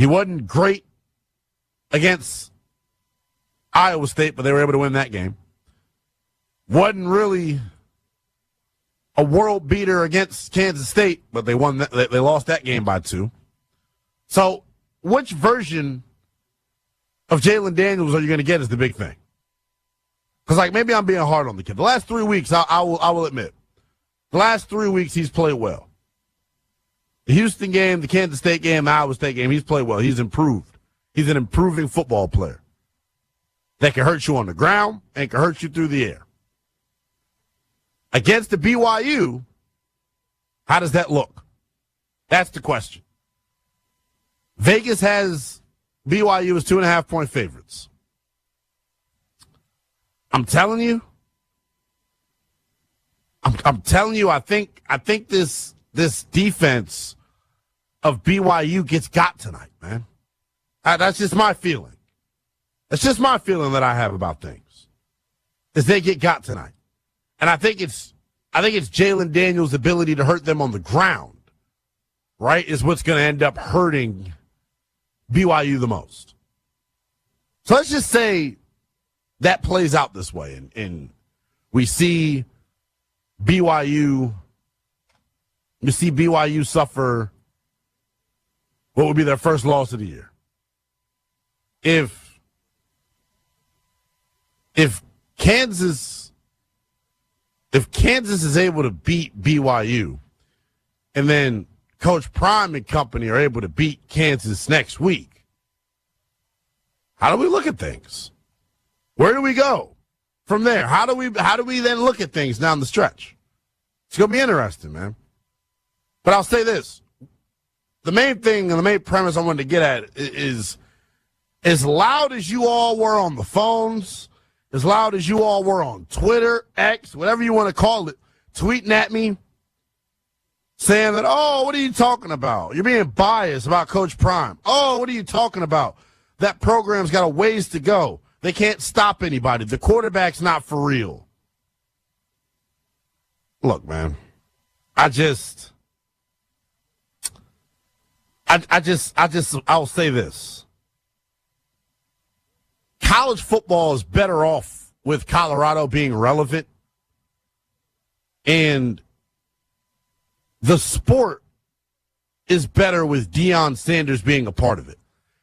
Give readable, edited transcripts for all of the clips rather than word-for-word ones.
He wasn't great against Iowa State, but they were able to win that game. Wasn't really a world beater against Kansas State, but they won. They lost that game by 2. So, which version of Jaylen Daniels are you going to get is the big thing? Because, like, maybe I'm being hard on the kid. The last 3 weeks, I will admit, the last 3 weeks he's played well. The Houston game, the Kansas State game, the Iowa State game, he's played well. He's improved. He's an improving football player that can hurt you on the ground and can hurt you through the air. Against the BYU, how does that look? That's the question. Vegas has BYU as 2.5-point favorites. I'm telling you, I think this defense of BYU gets got tonight, man. That's just my feeling. That's just my feeling that I have about things. Is they get got tonight. And I think it's Jaylen Daniels' ability to hurt them on the ground, right, is what's going to end up hurting BYU the most. So let's just say that plays out this way, and we see BYU suffer what would be their first loss of the year. If Kansas is able to beat BYU, and then Coach Prime and company are able to beat Kansas next week, how do we look at things? Where do we go from there? How do we then look at things down the stretch? It's going to be interesting, man. But I'll say this. The main thing and the main premise I wanted to get at is, as loud as you all were on the phones, as loud as you all were on Twitter, X, whatever you want to call it, tweeting at me, saying that, oh, what are you talking about? You're being biased about Coach Prime. Oh, what are you talking about? That program's got a ways to go. They can't stop anybody. The quarterback's not for real. Look, man, I'll say this. College football is better off with Colorado being relevant, and the sport is better with Deion Sanders being a part of it.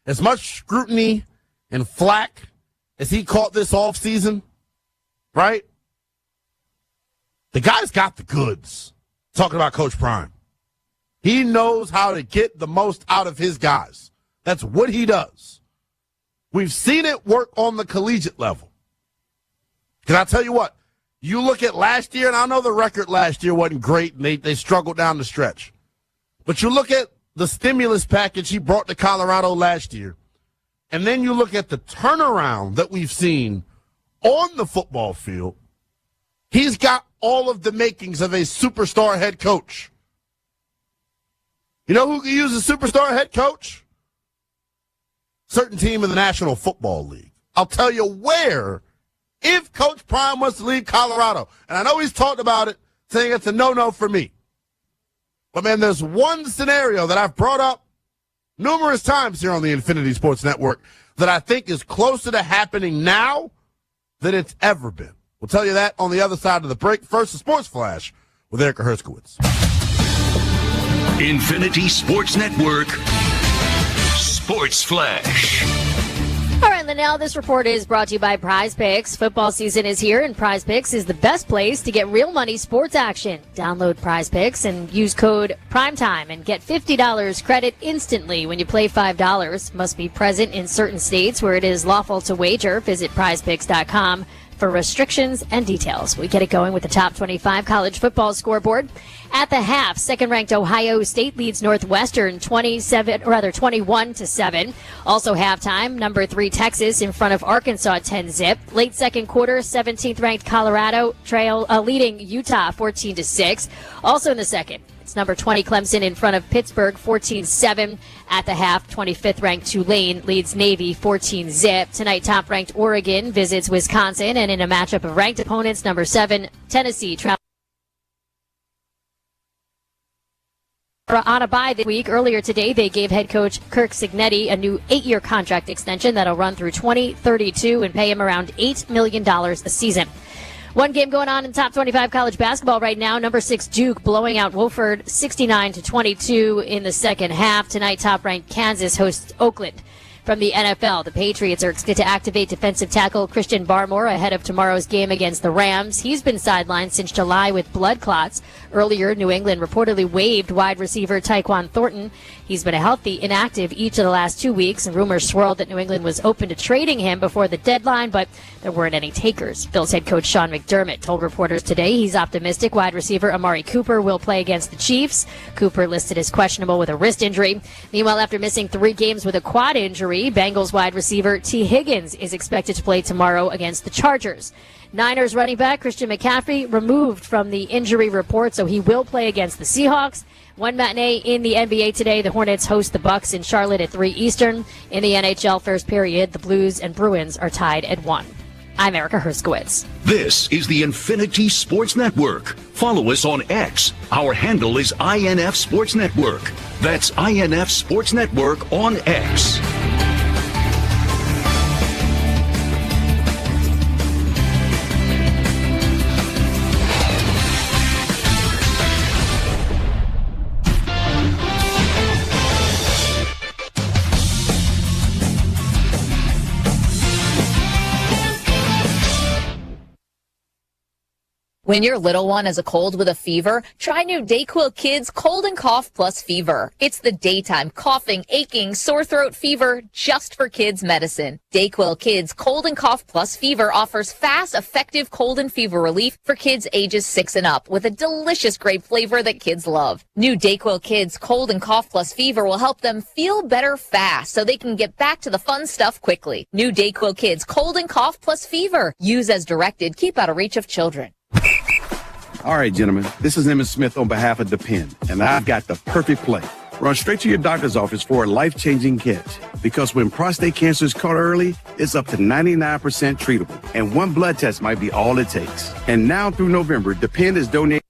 As much scrutiny and flack as he caught this offseason, right? The guy's got the goods. Talking about Coach Prime. He knows how to get the most out of his guys. That's what he does. We've seen it work on the collegiate level. Can I tell you what? You look at last year, and I know the record last year wasn't great, and they struggled down the stretch. But you look at the stimulus package he brought to Colorado last year, and then you look at the turnaround that we've seen on the football field, he's got all of the makings of a superstar head coach. You know who can use a superstar head coach? Certain team in the National Football League. I'll tell you where, if Coach Prime wants to leave Colorado. And I know he's talked about it, saying it's a no-no for me. But, man, there's one scenario that I've brought up numerous times here on the Infinity Sports Network that I think is closer to happening now than it's ever been. We'll tell you that on the other side of the break. First, the Sports Flash with Erica Herskowitz. Infinity Sports Network Sports Flash. All right, Linnell, this report is brought to you by Prize Picks. Football season is here, and Prize Picks is the best place to get real money sports action. Download Prize Picks and use code PRIMETIME and get $50 credit instantly when you play $5. Must be present in certain states where it is lawful to wager. Visit prizepicks.com for restrictions and details. We get it going with the top 25 college football scoreboard. At the half, second-ranked Ohio State leads Northwestern 21-7. Also halftime, number 3 Texas in front of Arkansas 10-zip. Late second quarter, 17th-ranked Colorado leading Utah 14-6. Also in the second, it's number 20 Clemson in front of Pittsburgh 14-7. At the half, 25th-ranked Tulane leads Navy 14-zip. Tonight, top-ranked Oregon visits Wisconsin, and in a matchup of ranked opponents, number 7 Tennessee travels on a bye this week. Earlier today, they gave head coach Kirk Cignetti a new 8-year contract extension that'll run through 2032 and pay him around $8 million a season. One game going on in top 25 college basketball right now. Number 6 Duke blowing out Wofford 69-22 in the second half. Tonight, top-ranked Kansas hosts Oakland. From the NFL, the Patriots are expected to activate defensive tackle Christian Barmore ahead of tomorrow's game against the Rams. He's been sidelined since July with blood clots. Earlier, New England reportedly waived wide receiver Tyquan Thornton. He's been inactive each of the last 2 weeks, and rumors swirled that New England was open to trading him before the deadline, but there weren't any takers. Bills head coach Sean McDermott told reporters today he's optimistic wide receiver Amari Cooper will play against the Chiefs. Cooper listed as questionable with a wrist injury. Meanwhile, after missing 3 games with a quad injury, Bengals wide receiver T. Higgins is expected to play tomorrow against the Chargers. Niners running back Christian McCaffrey removed from the injury report, so he will play against the Seahawks. One matinee in the NBA today. The Hornets host the Bucks in Charlotte at 3 Eastern. In the NHL first period, the Blues and Bruins are tied at 1. I'm Erica Herskowitz. This is the Infinity Sports Network. Follow us on X. Our handle is INF Sports Network. That's INF Sports Network on X. When your little one has a cold with a fever, try new Dayquil Kids Cold and Cough Plus Fever. It's the daytime coughing, aching, sore throat fever just for kids medicine. Dayquil Kids Cold and Cough Plus Fever offers fast, effective cold and fever relief for kids ages 6 and up with a delicious grape flavor that kids love. New Dayquil Kids Cold and Cough Plus Fever will help them feel better fast so they can get back to the fun stuff quickly. New Dayquil Kids Cold and Cough Plus Fever. Use as directed. Keep out of reach of children. All right, gentlemen, this is Emmett Smith on behalf of the Pen, and I've got the perfect play. Run straight to your doctor's office for a life-changing catch. Because when prostate cancer is caught early, it's up to 99% treatable, and one blood test might be all it takes. And now through November, the Pen is donating.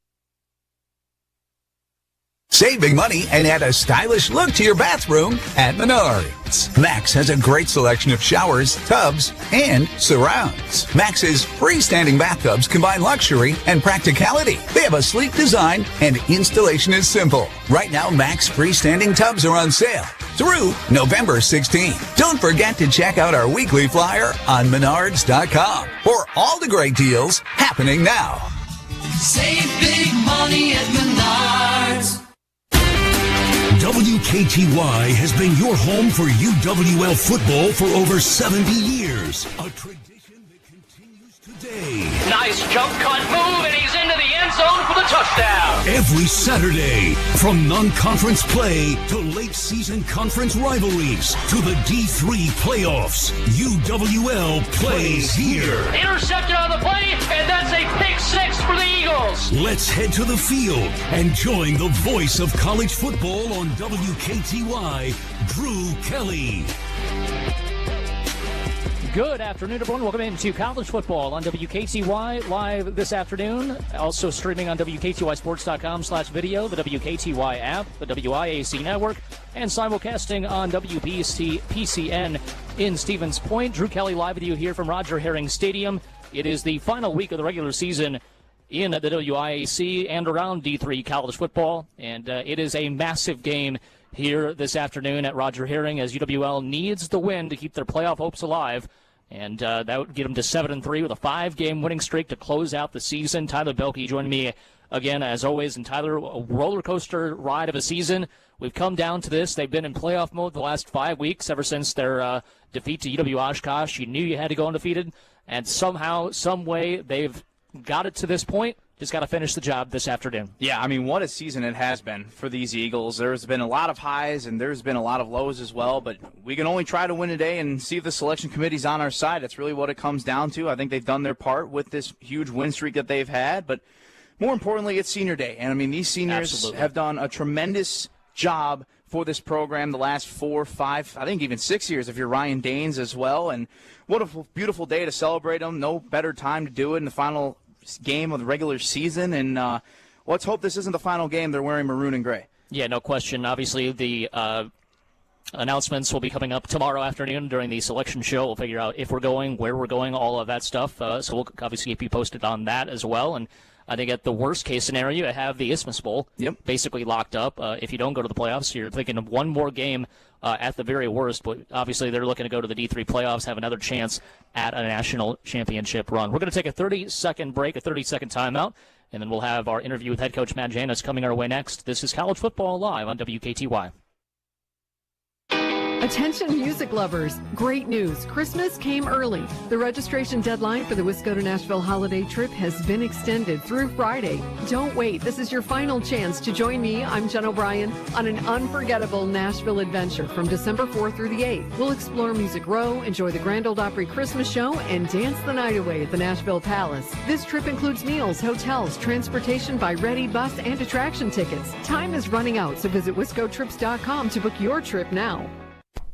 Save big money and add a stylish look to your bathroom at Menards. Max has a great selection of showers, tubs, and surrounds. Max's freestanding bathtubs combine luxury and practicality. They have a sleek design and installation is simple. Right now, Max freestanding tubs are on sale through November 16th. Don't forget to check out our weekly flyer on Menards.com for all the great deals happening now. Save big money at Menards. WKTY has been your home for UWL football for over 70 years. A tradition that continues today. Nice jump cut move, and he's into the end zone for the touchdown. Every Saturday, from non-conference play to late-season conference rivalries to the D3 playoffs, UWL plays here. Intercepted on the play, and that's a pick six for the Eagles. Let's head to the field and join the voice of college football on WKTY, Drew Kelly. Good afternoon, everyone. Welcome into college football on WKTY live this afternoon. Also streaming on WKTYsports.com/video, the WKTY app, the WIAC network, and simulcasting on WPCN in Stevens Point. Drew Kelly live with you here from Roger Herring Stadium. It is the final week of the regular season in the WIAC and around D3 college football, and it is a massive game here this afternoon at Roger Herring as UWL needs the win to keep their playoff hopes alive. And that would get them to 7-3 with a 5-game winning streak to close out the season. Tyler Belke joining me again, as always. And Tyler, a roller coaster ride of a season. We've come down to this. They've been in playoff mode the last 5 weeks, ever since their defeat to UW Oshkosh. You knew you had to go undefeated. And somehow, some way, they've got it to this point. Just got to finish the job this afternoon. Yeah, I mean, what a season it has been for these Eagles. There's been a lot of highs and there's been a lot of lows as well, but we can only try to win today and see if the selection committee's on our side. That's really what it comes down to. I think they've done their part with this huge win streak that they've had, but more importantly, it's senior day. And, I mean, these seniors have done a tremendous job for this program the last 4, 5, I think even 6 years if you're Ryan Daines as well. And what a beautiful day to celebrate them. No better time to do it in the final game of the regular season, and let's hope this isn't the final game they're wearing maroon and gray. Yeah, no question. Obviously, the announcements will be coming up tomorrow afternoon during the selection show. We'll figure out if we're going, where we're going, all of that stuff. So we'll obviously keep you posted on that as well. And I think at the worst case scenario, you have the Isthmus Bowl basically locked up. If you don't go to the playoffs, you're thinking of one more game at the very worst. But obviously, they're looking to go to the D3 playoffs, have another chance at a national championship run. We're going to take a 30-second break, a 30-second timeout, and then we'll have our interview with head coach Matt Janus coming our way next. This is College Football Live on WKTY. Attention music lovers, great news. Christmas came early. The registration deadline for the Wisco to Nashville holiday trip has been extended through Friday. Don't wait. This is your final chance to join me, I'm Jen O'Brien, on an unforgettable Nashville adventure from December 4th through the 8th. We'll explore Music Row, enjoy the Grand Ole Opry Christmas show, and dance the night away at the Nashville Palace. This trip includes meals, hotels, transportation by Ready, bus, and attraction tickets. Time is running out, so visit WiscoTrips.com to book your trip now.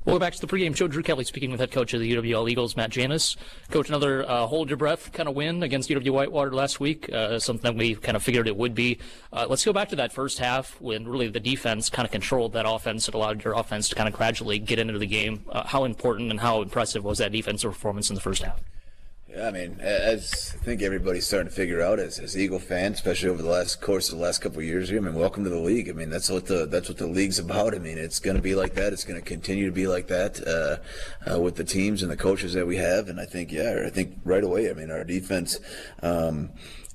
Welcome back to the pregame show. Drew Kelly speaking with head coach of the UWL Eagles, Matt Janus. Coach, another hold your breath kind of win against UW Whitewater last week, something that we kind of figured it would be. Let's go back to that first half when really the defense kind of controlled that offense. It allowed your offense to kind of gradually get into the game. How important and how impressive was that defensive performance in the first half? Yeah, I mean, as I think everybody's starting to figure out as Eagle fans, especially over the last couple of years here. I mean, welcome to the league. I mean, that's what the league's about. I mean, it's going to be like that. It's going to continue to be like that with the teams and the coaches that we have. And I think right away, I mean, our defense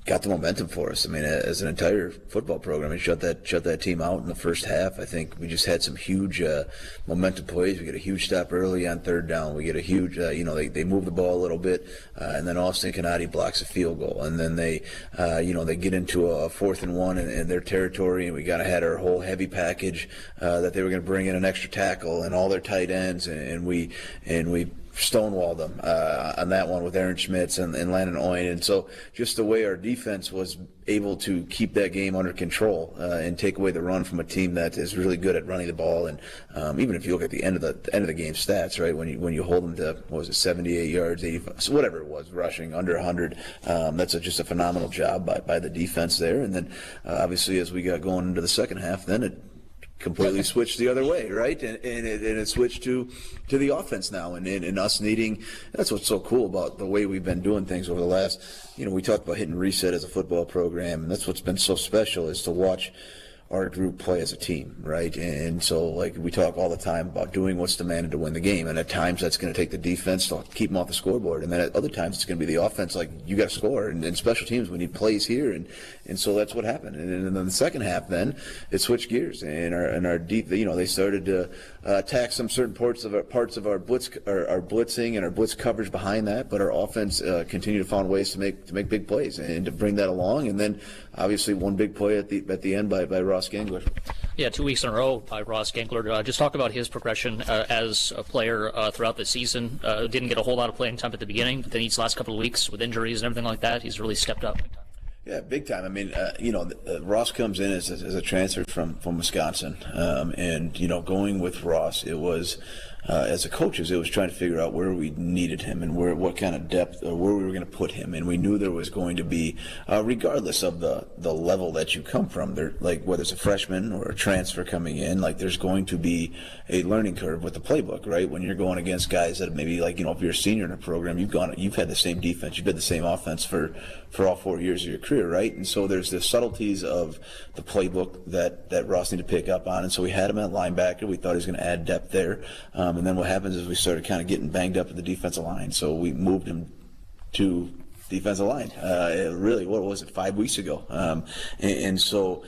got the momentum for us. I mean, as an entire football program, we shut that team out in the first half. I think we just had some huge momentum plays. We get a huge stop early on third down. We get a huge, they move the ball a little bit, and then Austin Canati blocks a field goal, and then they get into a 4th and 1 in their territory, and we kind of had our whole heavy package that they were going to bring in an extra tackle and all their tight ends, and we stonewalled them on that one with Aaron Schmitz and Landon Oyen. And so just the way our defense was able to keep that game under control and take away the run from a team that is really good at running the ball. And even if you look at the end of the game stats, right, when you hold them to 78 yards, 85, so whatever it was, rushing under 100, that's just a phenomenal job by the defense there. And then obviously as we got going into the second half, then it completely switched the other way, right? And it switched to the offense now, and us needing. That's what's so cool about the way we've been doing things over the last. We talked about hitting reset as a football program, and that's what's been so special is to watch our group play as a team, right? And so, like, we talk all the time about doing what's demanded to win the game, and at times that's going to take the defense to keep them off the scoreboard, and then at other times it's going to be the offense, like, you got to score, and special teams, we need plays here, and so that's what happened. And then the second half, then it switched gears, and our deep, they started to attack some certain parts of our blitz, our blitzing and our blitz coverage behind that, but our offense continued to find ways to make big plays and to bring that along, and then obviously one big play at the end by Ross Gangler. Yeah, 2 weeks in a row by Ross Gangler. Just talk about his progression as a player throughout the season. Didn't get a whole lot of playing time at the beginning, but then these last couple of weeks with injuries and everything like that, he's really stepped up. Yeah, big time. I mean, Ross comes in as a transfer from Wisconsin, and going with Ross, it was as a coaches, it was trying to figure out where we needed him and what kind of depth or where we were going to put him. And we knew there was going to be, regardless of the level that you come from, there, like whether it's a freshman or a transfer coming in, like there's going to be a learning curve with the playbook, right? When you're going against guys that maybe if you're a senior in a program, you've had the same defense, you've had the same offense for all 4 years of your career, right? And so there's the subtleties of the playbook that Ross needed to pick up on. And so we had him at linebacker. We thought he was going to add depth there. And then what happens is we started kind of getting banged up at the defensive line. So we moved him to defensive line. Really, what was it, 5 weeks ago? And so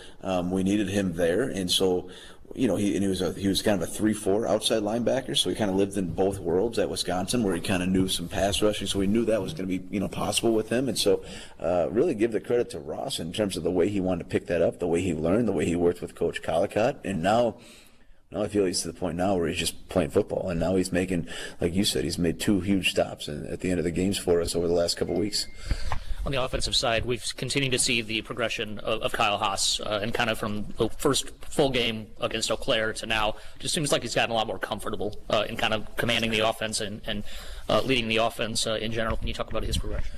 we needed him there. And so, he was kind of a 3-4 outside linebacker. So he kind of lived in both worlds at Wisconsin, where he kind of knew some pass rushing. So we knew that was going to be possible with him. And so really give the credit to Ross in terms of the way he wanted to pick that up, the way he learned, the way he worked with Coach Collicott, and now I feel he's to the point now where he's just playing football, and now he's making, like you said, he's made 2 huge stops at the end of the games for us over the last couple of weeks. On the offensive side, we've continued to see the progression of Kyle Haas, and kind of from the first full game against Eau Claire to now, just seems like he's gotten a lot more comfortable in kind of commanding the offense and leading the offense in general. Can you talk about his progression?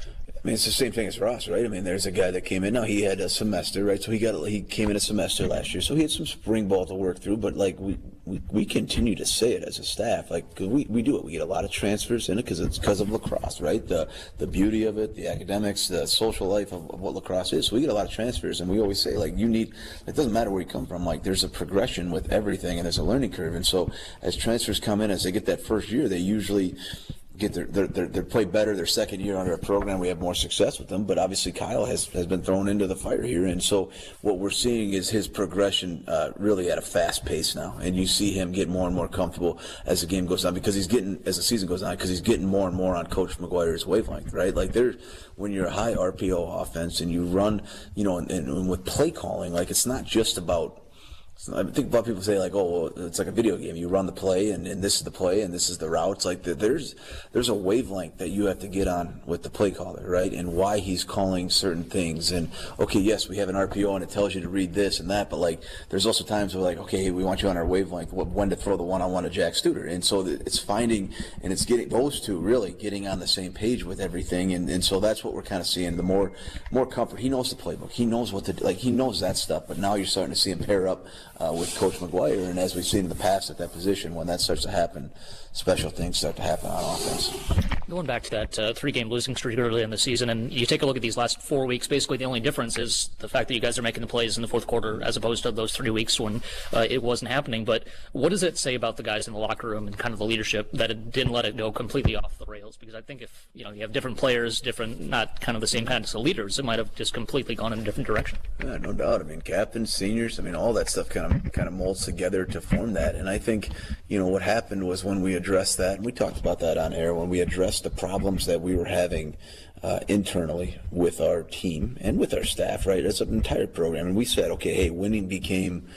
I mean, it's the same thing as Ross, right? I mean, there's a guy that came in. Now he had a semester, right? So he came in a semester last year, so he had some spring ball to work through. But like we continue to say it as a staff, like 'cause we do it. We get a lot of transfers in it because of lacrosse, right? The beauty of it, the academics, the social life of what lacrosse is. So we get a lot of transfers, and we always say like it doesn't matter where you come from. Like there's a progression with everything, and there's a learning curve. And so as transfers come in, as they get that first year, they usually get their play better their second year under a program. We have more success with them, but obviously Kyle has been thrown into the fire here, and so what we're seeing is his progression really at a fast pace now, and you see him get more and more comfortable as the game goes on, because as the season goes on, because he's getting more and more on Coach McGuire's wavelength, right? Like when you're a high RPO offense and you run, and with play calling, like it's not just about. I think a lot of people say like, oh, well, it's like a video game. You run the play, and this is the play, and this is the route. It's like there's a wavelength that you have to get on with the play caller, right? And why he's calling certain things. And okay, yes, we have an RPO, and it tells you to read this and that. But like, there's also times where like, okay, we want you on our wavelength. When to throw the one-on-one to Jack Studer, and so it's finding and it's getting those two really getting on the same page with everything. And so that's what we're kind of seeing. The more comfort. He knows the playbook. He knows what to like. He knows that stuff. But now you're starting to see him pair up with Coach McGuire, and as we've seen in the past at that position, when that starts to happen, special things start to happen on offense. Going back to that 3-game losing streak early in the season, and you take a look at these last 4 weeks, basically the only difference is the fact that you guys are making the plays in the fourth quarter as opposed to those 3 weeks when it wasn't happening. But what does it say about the guys in the locker room and kind of the leadership that it didn't let it go completely off the rails? Because I think if you have different players, not kind of the same kinds of leaders, it might have just completely gone in a different direction. Yeah, no doubt. I mean, captains, seniors, all that stuff kind of molds together to form that. And I think, what happened was when we addressed that, and we talked about that on air, when we addressed the problems that we were having internally with our team and with our staff, right? It's an entire program. And we said, okay, hey, winning became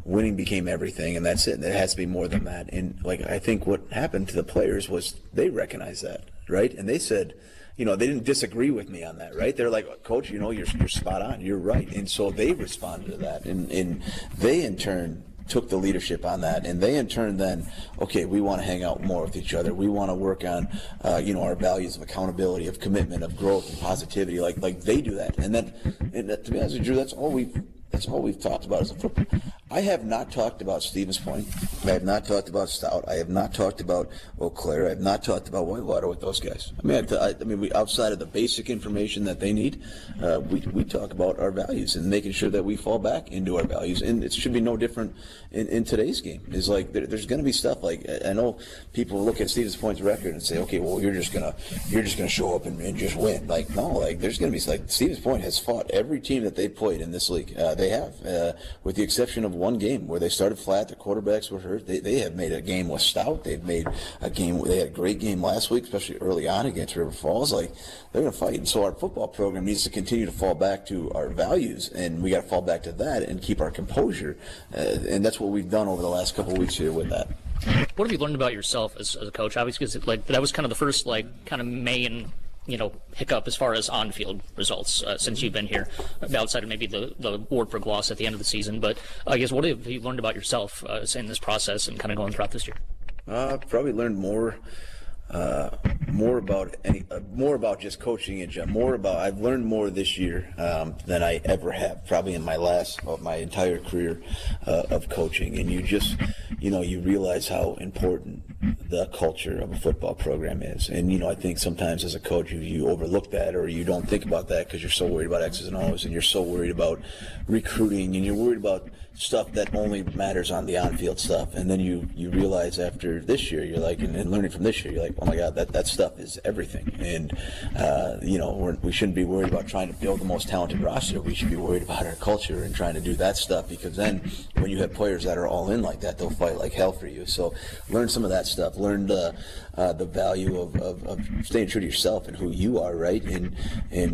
everything, and that's it. And it has to be more than that. And I think what happened to the players was they recognized that, right? And they said, they didn't disagree with me on that, right? They're like, Coach, you're spot on. You're right. And so they responded to that, and they in turn took the leadership on that, and they in turn then, okay, we want to hang out more with each other. We want to work on, our values of accountability, of commitment, of growth, and positivity. Like they do that, and to be honest with you, that's all we've talked about as a football. I have not talked about Stevens Point. I have not talked about Stout. I have not talked about Eau Claire. I have not talked about Whitewater with those guys. We outside of the basic information that they need, we talk about our values and making sure that we fall back into our values. And it should be no different in today's game. It's like there's going to be stuff like, I know people look at Stevens Point's record and say, okay, well you're just gonna show up and just win. Like no, there's going to be Stevens Point has fought every team that they played in this league. They have, with the exception of one game where they started flat, the quarterbacks were hurt. They have made a game with Stout. They've made a game. They had a great game last week, especially early on against River Falls. They're going to fight. And so our football program needs to continue to fall back to our values, and we got to fall back to that and keep our composure. And that's what we've done over the last couple of weeks here with that. What have you learned about yourself as a coach? Obviously, because that was kind of the first kind of main hiccup as far as on-field results since you've been here, outside of maybe the Wardburg loss at the end of the season. But I guess what have you learned about yourself in this process and kind of going throughout this year? Probably learned more about just coaching in general. I've learned more this year than I ever have, probably in my entire career of coaching. And you realize how important the culture of a football program is. And I think sometimes as a coach you overlook that, or you don't think about that because you're so worried about X's and O's, and you're so worried about recruiting, and you're worried about stuff that only matters on the on-field stuff. And then you realize after this year, you're like, and learning from this year, you're like, oh my God, that stuff is everything. And we shouldn't be worried about trying to build the most talented roster. We should be worried about our culture and trying to do that stuff, because then when you have players that are all in like that, they'll fight like hell for you. So learn some of that stuff. Learn the value of staying true to yourself and who you are, right? And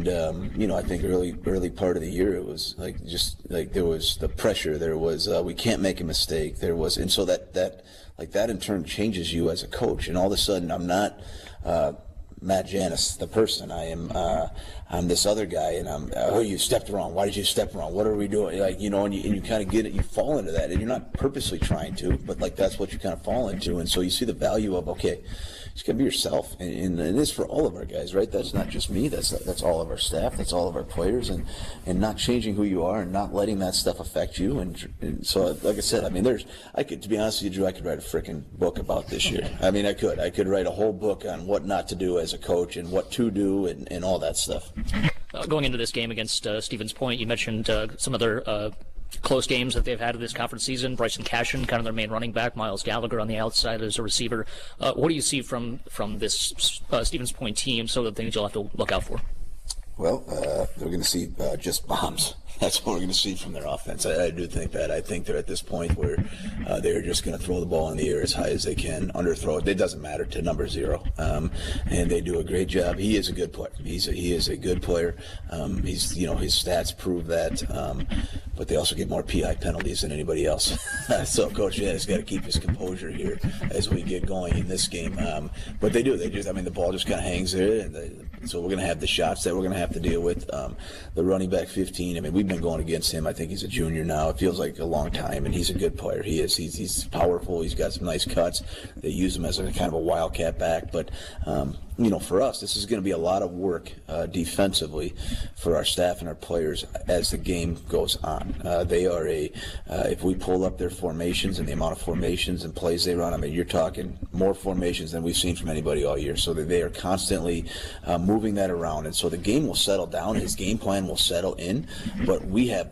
I think early part of the year, it was there was the pressure. There was we can't make a mistake. There was, and so that in turn changes you as a coach. And all of a sudden, I'm not Matt Janus, the person. I'm this other guy, and you stepped wrong. Why did you step wrong? What are we doing? Like, you know, and you kind of get it. You fall into that, and you're not purposely trying to, but like that's what you kind of fall into. And so you see the value of, okay, you got to be yourself, and it is for all of our guys, right? That's not just me. That's all of our staff. That's all of our players, and not changing who you are and not letting that stuff affect you. And so, like I said, I mean, to be honest with you, Drew, I could write a freaking book about this year. I mean, I could write a whole book on what not to do as a coach and what to do and all that stuff. Going into this game against Stevens Point, you mentioned some other close games that they've had in this conference season. Bryson Cashin, kind of their main running back. Miles Gallagher on the outside as a receiver. What do you see from this Stevens Point team? So the things you'll have to look out for. Well, they're going to see just bombs. That's what we're going to see from their offense. I do think that. I think they're at this point where they're just going to throw the ball in the air as high as they can, underthrow it. It doesn't matter to number 0. And they do a great job. He is a good player. He is a good player. His stats prove that. But they also get more PI penalties than anybody else. So Coach has got to keep his composure here as we get going in this game. But they do. The ball just kind of hangs there. And so we're going to have the shots that we're going to have to deal with. The running back 15, I mean, we've been going against him. I think he's a junior now. It feels like a long time, and he's a good player. He is. He's powerful. He's got some nice cuts. They use him as a kind of a wildcat back. But, for us, this is going to be a lot of work defensively for our staff and our players as the game goes on. They are if we pull up their formations and the amount of formations and plays they run, I mean, you're talking more formations than we've seen from anybody all year. So they are constantly moving that around. And so the game will settle down. His game plan will settle in. But we have,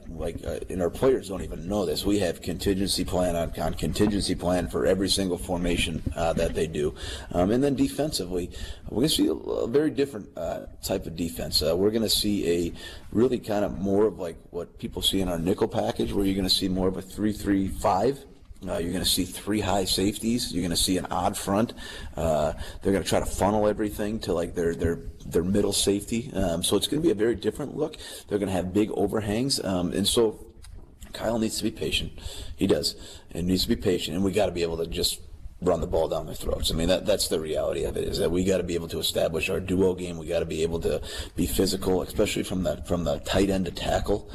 and our players don't even know this, we have contingency plan on contingency plan for every single formation that they do. And then defensively, we're going to see a very different type of defense. We're going to see a really kind of more of like what people see in our nickel package, where you're going to see more of a 3-3-5. You're going to see 3 high safeties. You're going to see an odd front. They're going to try to funnel everything to like their middle safety. So it's going to be a very different look. They're going to have big overhangs. And so Kyle needs to be patient. He does. And needs to be patient. And we got to be able to just run the ball down their throats. I mean, that's the reality of it, is that we got to be able to establish our duo game. We got to be able to be physical, especially from the tight end to tackle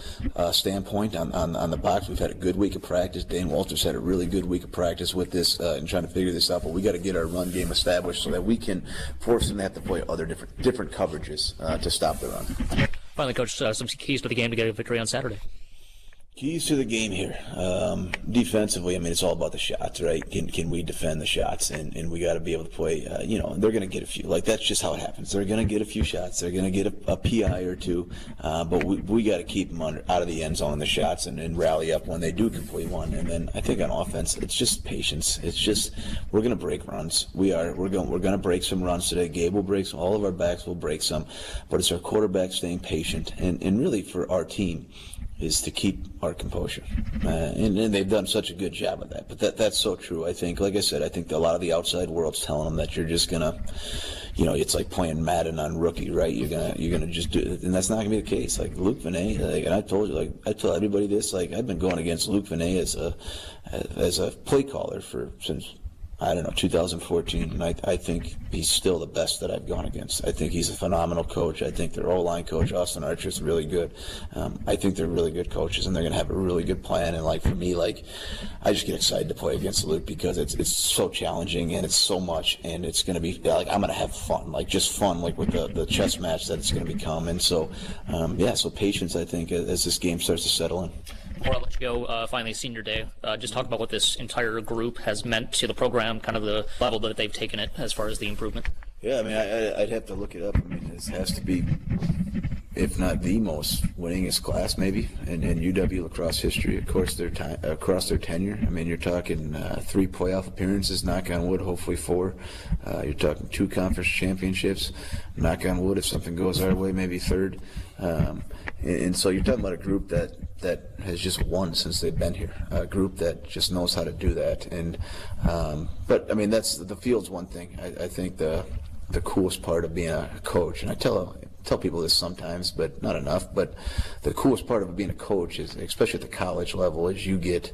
standpoint on the box. We've had a good week of practice. Dane Walters had a really good week of practice with this and trying to figure this out. But we got to get our run game established so that we can force them to have to play other different coverages to stop the run. Finally, Coach, some keys to the game to get a victory on Saturday. Keys to the game here. Defensively, I mean, it's all about the shots, right? Can we defend the shots? And we got to be able to play, they're going to get a few. Like, that's just how it happens. They're going to get a few shots. They're going to get a PI or two. But we got to keep them out of the end zone, the shots, and rally up when they do complete one. And then I think on offense, it's just patience. It's just, we're going to break runs. We're going to break some runs today. Gabe will break some. All of our backs will break some. But it's our quarterback staying patient. And really for our team, is to keep our composure. And they've done such a good job of that. But that's so true. I think, like I said, I think a lot of the outside world's telling them that you're just going to, it's like playing Madden on rookie, right? You're gonna just do it. And that's not going to be the case. Like Luke Vinay, and I told you, I tell everybody this, I've been going against Luke Vinay as a play caller since 2014, and I think he's still the best that I've gone against. I think he's a phenomenal coach. I think their O-line coach, Austin Archer's really good. I think they're really good coaches, and they're going to have a really good plan. And for me, I just get excited to play against Luke because it's so challenging and it's so much, and it's going to be I'm going to have fun, just fun, with the chess match that it's going to become. And so, so patience, I think, as this game starts to settle in. Before I let you go, finally, senior day, just talk about what this entire group has meant to the program, kind of the level that they've taken it as far as the improvement. Yeah, I mean, I'd have to look it up. I mean, this has to be, if not the most winningest class, maybe, in UW lacrosse history. Across their tenure. I mean, you're talking 3 playoff appearances, knock on wood, hopefully 4. You're talking 2 conference championships, knock on wood, if something goes our way, maybe 3rd. And so you're talking about a group that has just won since they've been here, a group that just knows how to do that. And but I mean, that's the field's one thing. I think the coolest part of being a coach, and I tell people this sometimes, but not enough, but the coolest part of being a coach is, especially at the college level, is you get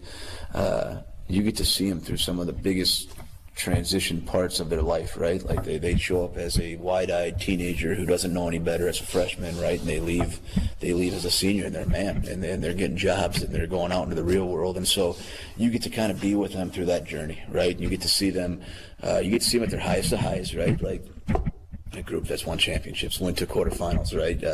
to see them through some of the biggest transition parts of their life, right? Like they show up as a wide-eyed teenager who doesn't know any better as a freshman, right? And they leave as a senior, and they're a man, and they're getting jobs, and they're going out into the real world. And so you get to kind of be with them through that journey, right? You get to see them, at their highest of highs, right? Like a group that's won championships, went to quarterfinals, right?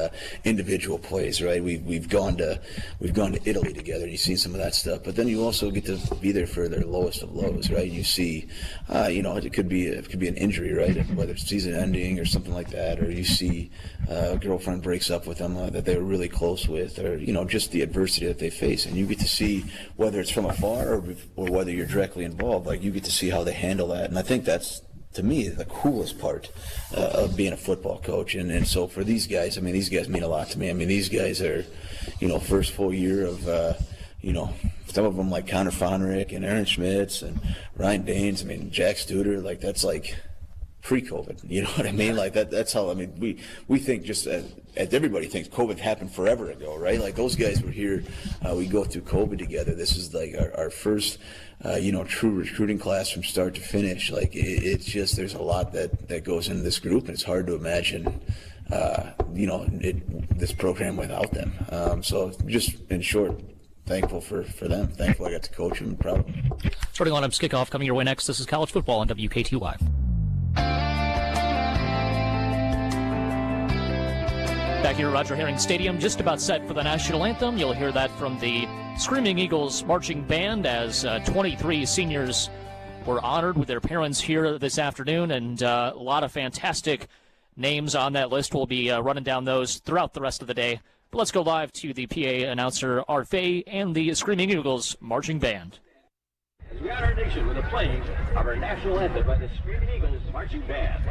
Individual plays, right? We've gone to Italy together. You see some of that stuff, but then you also get to be there for their lowest of lows, right? You see, it could be an injury, right? Whether it's season ending or something like that, or you see a girlfriend breaks up with them that they were really close with, or just the adversity that they face, and you get to see whether it's from afar or whether you're directly involved. Like you get to see how they handle that, and I think that's, to me, the coolest part of being a football coach. And so for these guys, these guys mean a lot to me. These guys are, first full year of, some of them like Connor Fonrick and Aaron Schmitz and Ryan Daines. Jack Studer, like that's like pre-COVID. You know what I mean? Like that's how, we think just as everybody thinks COVID happened forever ago, right? Like those guys were here. We go through COVID together. This is like our first, true recruiting class from start to finish. Like it's just, there's a lot that goes into this group, and it's hard to imagine, this program without them. So just in short, thankful for them. Thankful I got to coach them, and proud of them. Starting lineups kickoff coming your way next. This is college football on WKTY. Back here at Roger Herring Stadium, just about set for the national anthem. You'll hear that from the Screaming Eagles marching band as 23 seniors were honored with their parents here this afternoon, and a lot of fantastic names on that list. We'll be running down those throughout the rest of the day. But let's go live to the PA announcer, Art Fay, and the Screaming Eagles marching band. As we honor our nation with the playing of our national anthem by the Screaming Eagles marching band.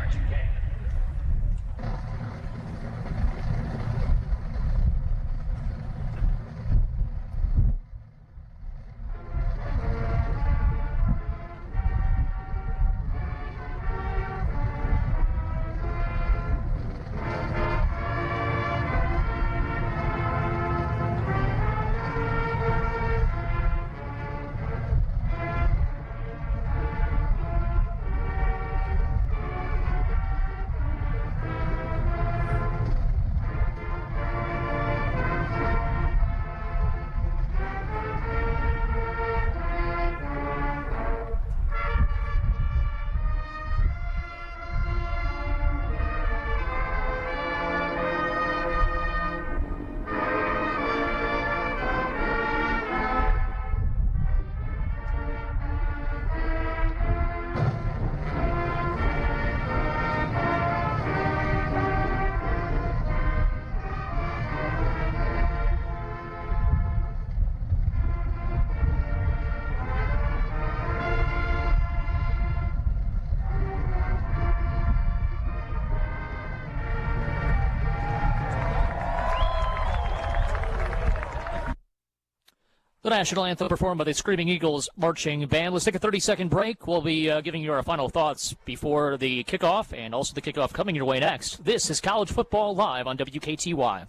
The national anthem performed by the Screaming Eagles marching band. Let's take a 30-second break. We'll be giving you our final thoughts before the kickoff, and also the kickoff coming your way next. This is College Football Live on WKTY.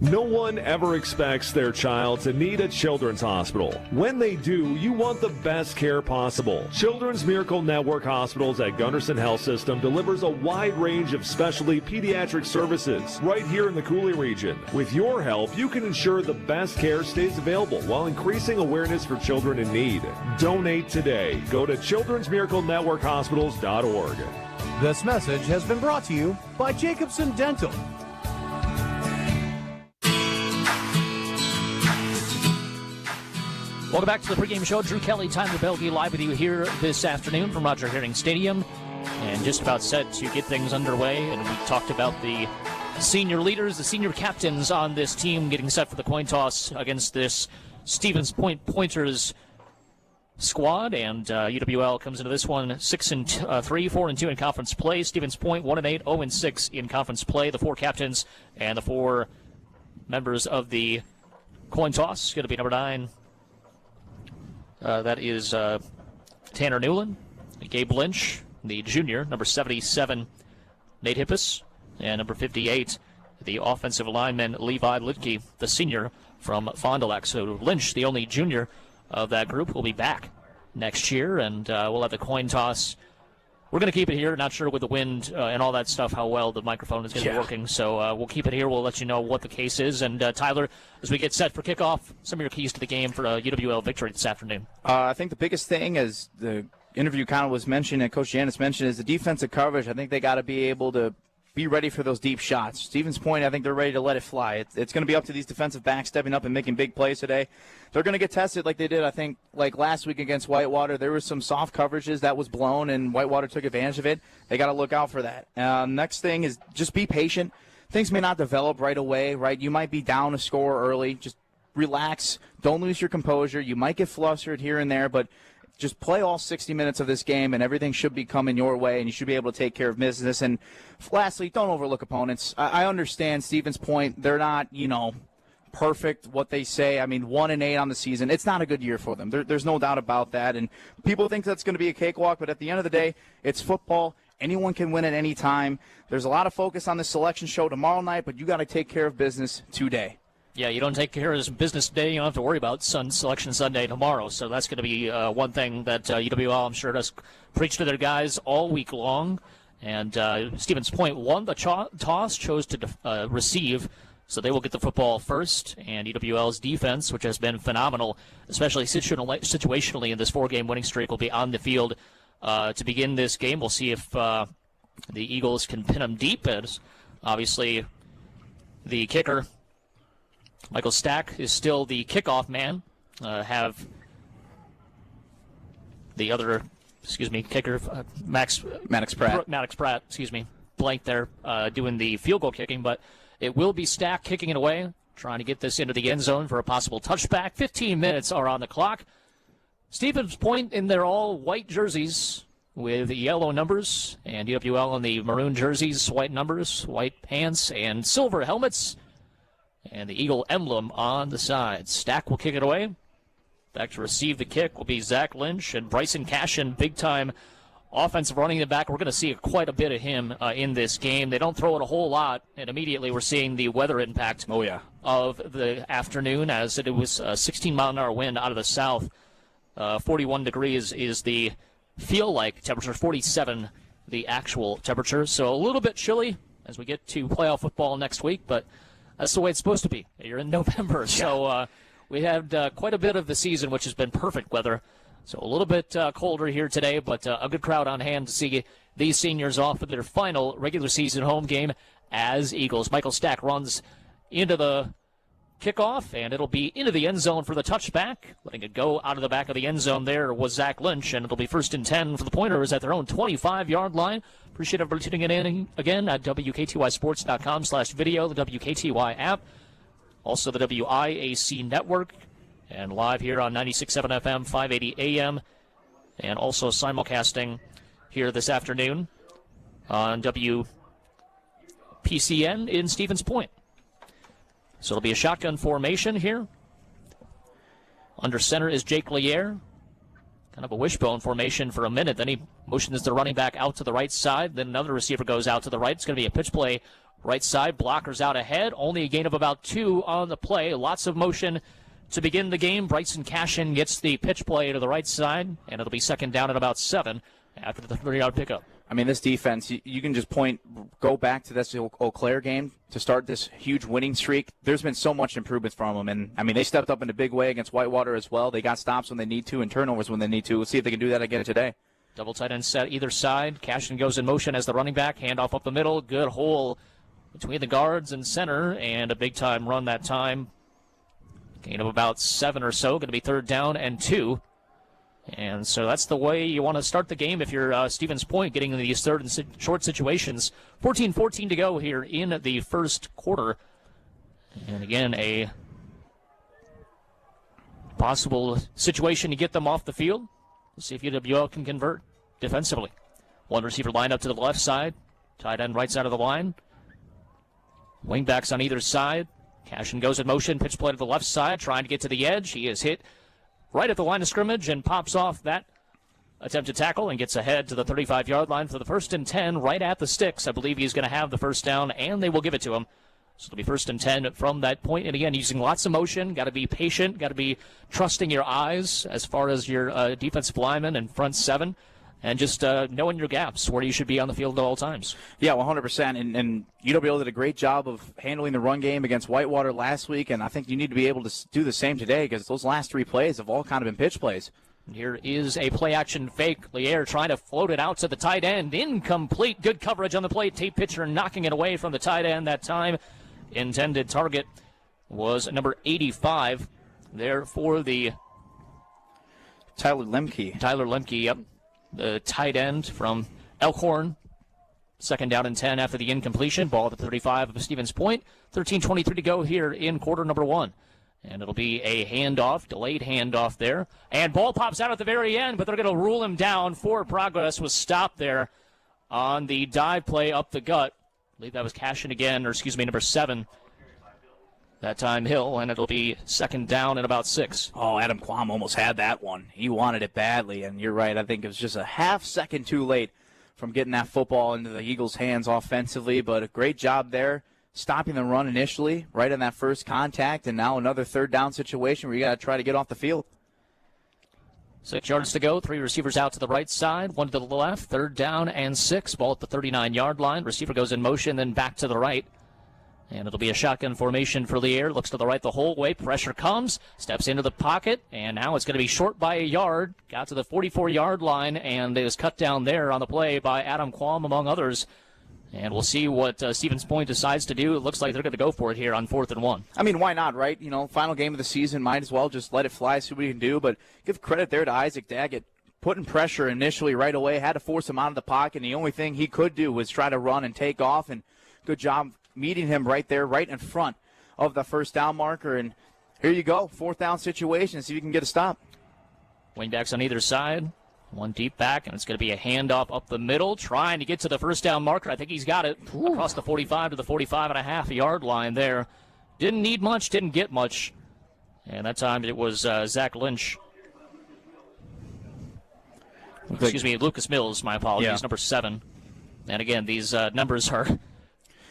No one ever expects their child to need a children's hospital. When they do, you want the best care possible. Children's Miracle Network Hospitals at Gunderson Health System delivers a wide range of specialty pediatric services right here in the Cooley region. With your help, you can ensure the best care stays available while increasing awareness for children in need. Donate today. Go to childrensmiraclenetworkhospitals.org. This message has been brought to you by Jacobson Dental. Welcome back to the pregame show. Drew Kelly, Tyler Belge, live with you here this afternoon from Roger Herring Stadium. And just about set to get things underway. And we talked about the senior leaders, the senior captains on this team getting set for the coin toss against this Stevens Point Pointers squad. And UWL comes into this one 6-3, 4-2 in conference play. Stevens Point 1-8, 0-6 in conference play. The four captains and the four members of the coin toss. Going to be number 9. That is Tanner Newland, Gabe Lynch, the junior, number 77, Nate Hippus, and number 58, the offensive lineman Levi Litke, the senior from Fond du Lac. So Lynch, the only junior of that group, will be back next year, and we'll have the coin toss. We're going to keep it here. Not sure with the wind and all that stuff how well the microphone is going to be working. So we'll keep it here. We'll let you know what the case is. And Tyler, as we get set for kickoff, some of your keys to the game for UWL victory this afternoon. I think the biggest thing, as the interview kind of was mentioned and Coach Janus mentioned, is the defensive coverage. I think they got to be able to be ready for those deep shots. Stevens Point, I think they're ready to let it fly. It's going to be up to these defensive backs stepping up and making big plays today. They're going to get tested like they did, I think, like last week against Whitewater. There was some soft coverages that was blown, and Whitewater took advantage of it. They got to look out for that. Next thing is just be patient. Things may not develop right away, right? You might be down a score early. Just relax. Don't lose your composure. You might get flustered here and there, but just play all 60 minutes of this game, and everything should be coming your way, and you should be able to take care of business. And lastly, don't overlook opponents. I understand Stevens Point. They're not, perfect what they say. I mean, 1-8 on the season. It's not a good year for them. There's no doubt about that. And people think that's going to be a cakewalk, but at the end of the day, it's football. Anyone can win at any time. There's a lot of focus on the selection show tomorrow night, but you got to take care of business today. Yeah, you don't take care of this business today, you don't have to worry about Selection Sunday tomorrow. So that's going to be one thing that UWL, I'm sure, does preach to their guys all week long. And Stevens Point won the toss, chose to receive, so they will get the football first. And UWL's defense, which has been phenomenal, especially situationally in this 4-game winning streak, will be on the field to begin this game. We'll see if the Eagles can pin them deep, as obviously the kicker, Michael Stack, is still the kickoff man. Have the other, kicker, Maddox Pratt, blank there, doing the field goal kicking. But it will be Stack kicking it away, trying to get this into the end zone for a possible touchback. 15 minutes are on the clock. Stevens Point in their all-white jerseys with yellow numbers, and UWL in the maroon jerseys, white numbers, white pants, and silver helmets. And the Eagle emblem on the side. Stack will kick it away. Back to receive the kick will be Zach Lynch and Bryson Cashin, big-time offensive running back. We're going to see quite a bit of him in this game. They don't throw it a whole lot, and immediately we're seeing the weather impact of the afternoon, as it was a 16-mile-an-hour wind out of the south. 41 degrees is the feel-like temperature, 47 the actual temperature. So a little bit chilly as we get to playoff football next week, but that's the way it's supposed to be. You're in November, so we had quite a bit of the season, which has been perfect weather. So a little bit colder here today, but a good crowd on hand to see these seniors off with their final regular season home game as Eagles. Michael Stack runs into the kickoff, and it'll be into the end zone for the touchback. Letting it go out of the back of the end zone there was Zach Lynch, and it'll be 1st and 10 for the Pointers at their own 25-yard line. Appreciate everybody tuning in again at WKTYSports.com/video, the WKTY app, also the WIAC network, and live here on 96.7 FM, 580 AM, and also simulcasting here this afternoon on WPCN in Stevens Point. So it'll be a shotgun formation here. Under center is Jake Lier. Kind of a wishbone formation for a minute. Then he motions the running back out to the right side. Then another receiver goes out to the right. It's going to be a pitch play right side. Blockers out ahead. Only a gain of about 2 on the play. Lots of motion to begin the game. Bryson Cashin gets the pitch play to the right side, and it'll be 2nd down at about 7 after the 30-yard pickup. I mean, this defense, you can just go back to this Eau Claire game to start this huge winning streak. There's been so much improvement from them. And, I mean, they stepped up in a big way against Whitewater as well. They got stops when they need to and turnovers when they need to. We'll see if they can do that again today. Double tight end set either side. Cashin goes in motion as the running back. Handoff up the middle. Good hole between the guards and center. And a big-time run that time. Gain of about 7 or so. Going to be 3rd down and 2. And so that's the way you want to start the game if you're Stevens Point, getting in these third and short situations. 14-14 to go here in the first quarter. And again, a possible situation to get them off the field. We'll see if UWL can convert defensively. One receiver line up to the left side. Tight end right side of the line. Wingbacks on either side. Cashin goes in motion. Pitch play to the left side, trying to get to the edge. He is hit right at the line of scrimmage and pops off that attempted tackle and gets ahead to the 35-yard line for the 1st and 10 right at the sticks. I believe he's going to have the first down, and they will give it to him. So it'll be 1st and 10 from that point. And again, using lots of motion, got to be patient, got to be trusting your eyes as far as your defensive lineman and front seven, and just knowing your gaps, where you should be on the field at all times. Yeah, 100%. And UWL did a great job of handling the run game against Whitewater last week, and I think you need to be able to do the same today because those last 3 plays have all kind of been pitch plays. Here is a play-action fake. Lier trying to float it out to the tight end. Incomplete. Good coverage on the plate. Tate Pitcher knocking it away from the tight end that time. Intended target was number 85 there for the Tyler Lemke, yep. The tight end from Elkhorn. 2nd down and 10 after the incompletion. Ball at the 35 of Stevens Point. 13:23 to go here in quarter number 1. And it'll be a handoff, delayed handoff there. And ball pops out at the very end, but they're going to rule him down. Forward progress was stopped there on the dive play up the gut. I believe that was Cashin again, number 7. That time Hill, and it'll be 2nd down and about 6. Oh, Adam Quam almost had that one. He wanted it badly, and you're right. I think it was just a half second too late from getting that football into the Eagles' hands offensively, but a great job there. Stopping the run initially, right on that first contact, and now another 3rd down situation where you got to try to get off the field. 6 yards to go. 3 receivers out to the right side, 1 to the left. 3rd down and 6. Ball at the 39-yard line. Receiver goes in motion, then back to the right. And it'll be a shotgun formation for Lier. Looks to the right the whole way. Pressure comes. Steps into the pocket. And now it's going to be short by a yard. Got to the 44-yard line, and it is cut down there on the play by Adam Quam, among others. And we'll see what Stevens Point decides to do. It looks like they're going to go for it here on 4th and 1. I mean, why not, right? You know, final game of the season, might as well just let it fly, see what he can do. But give credit there to Isaac Daggett. Putting pressure initially right away, had to force him out of the pocket. And the only thing he could do was try to run and take off. And good job meeting him right there, right in front of the 1st down marker. And here you go, 4th down situation. See if you can get a stop. Wingbacks on either side. 1 deep back, and it's going to be a handoff up the middle, trying to get to the 1st down marker. I think he's got it. Ooh. Across the 45 to the 45.5-yard line there. Didn't need much, didn't get much. And that time it was Zach Lynch. Lucas Mills, my apologies, yeah. Number 7. And again, these numbers are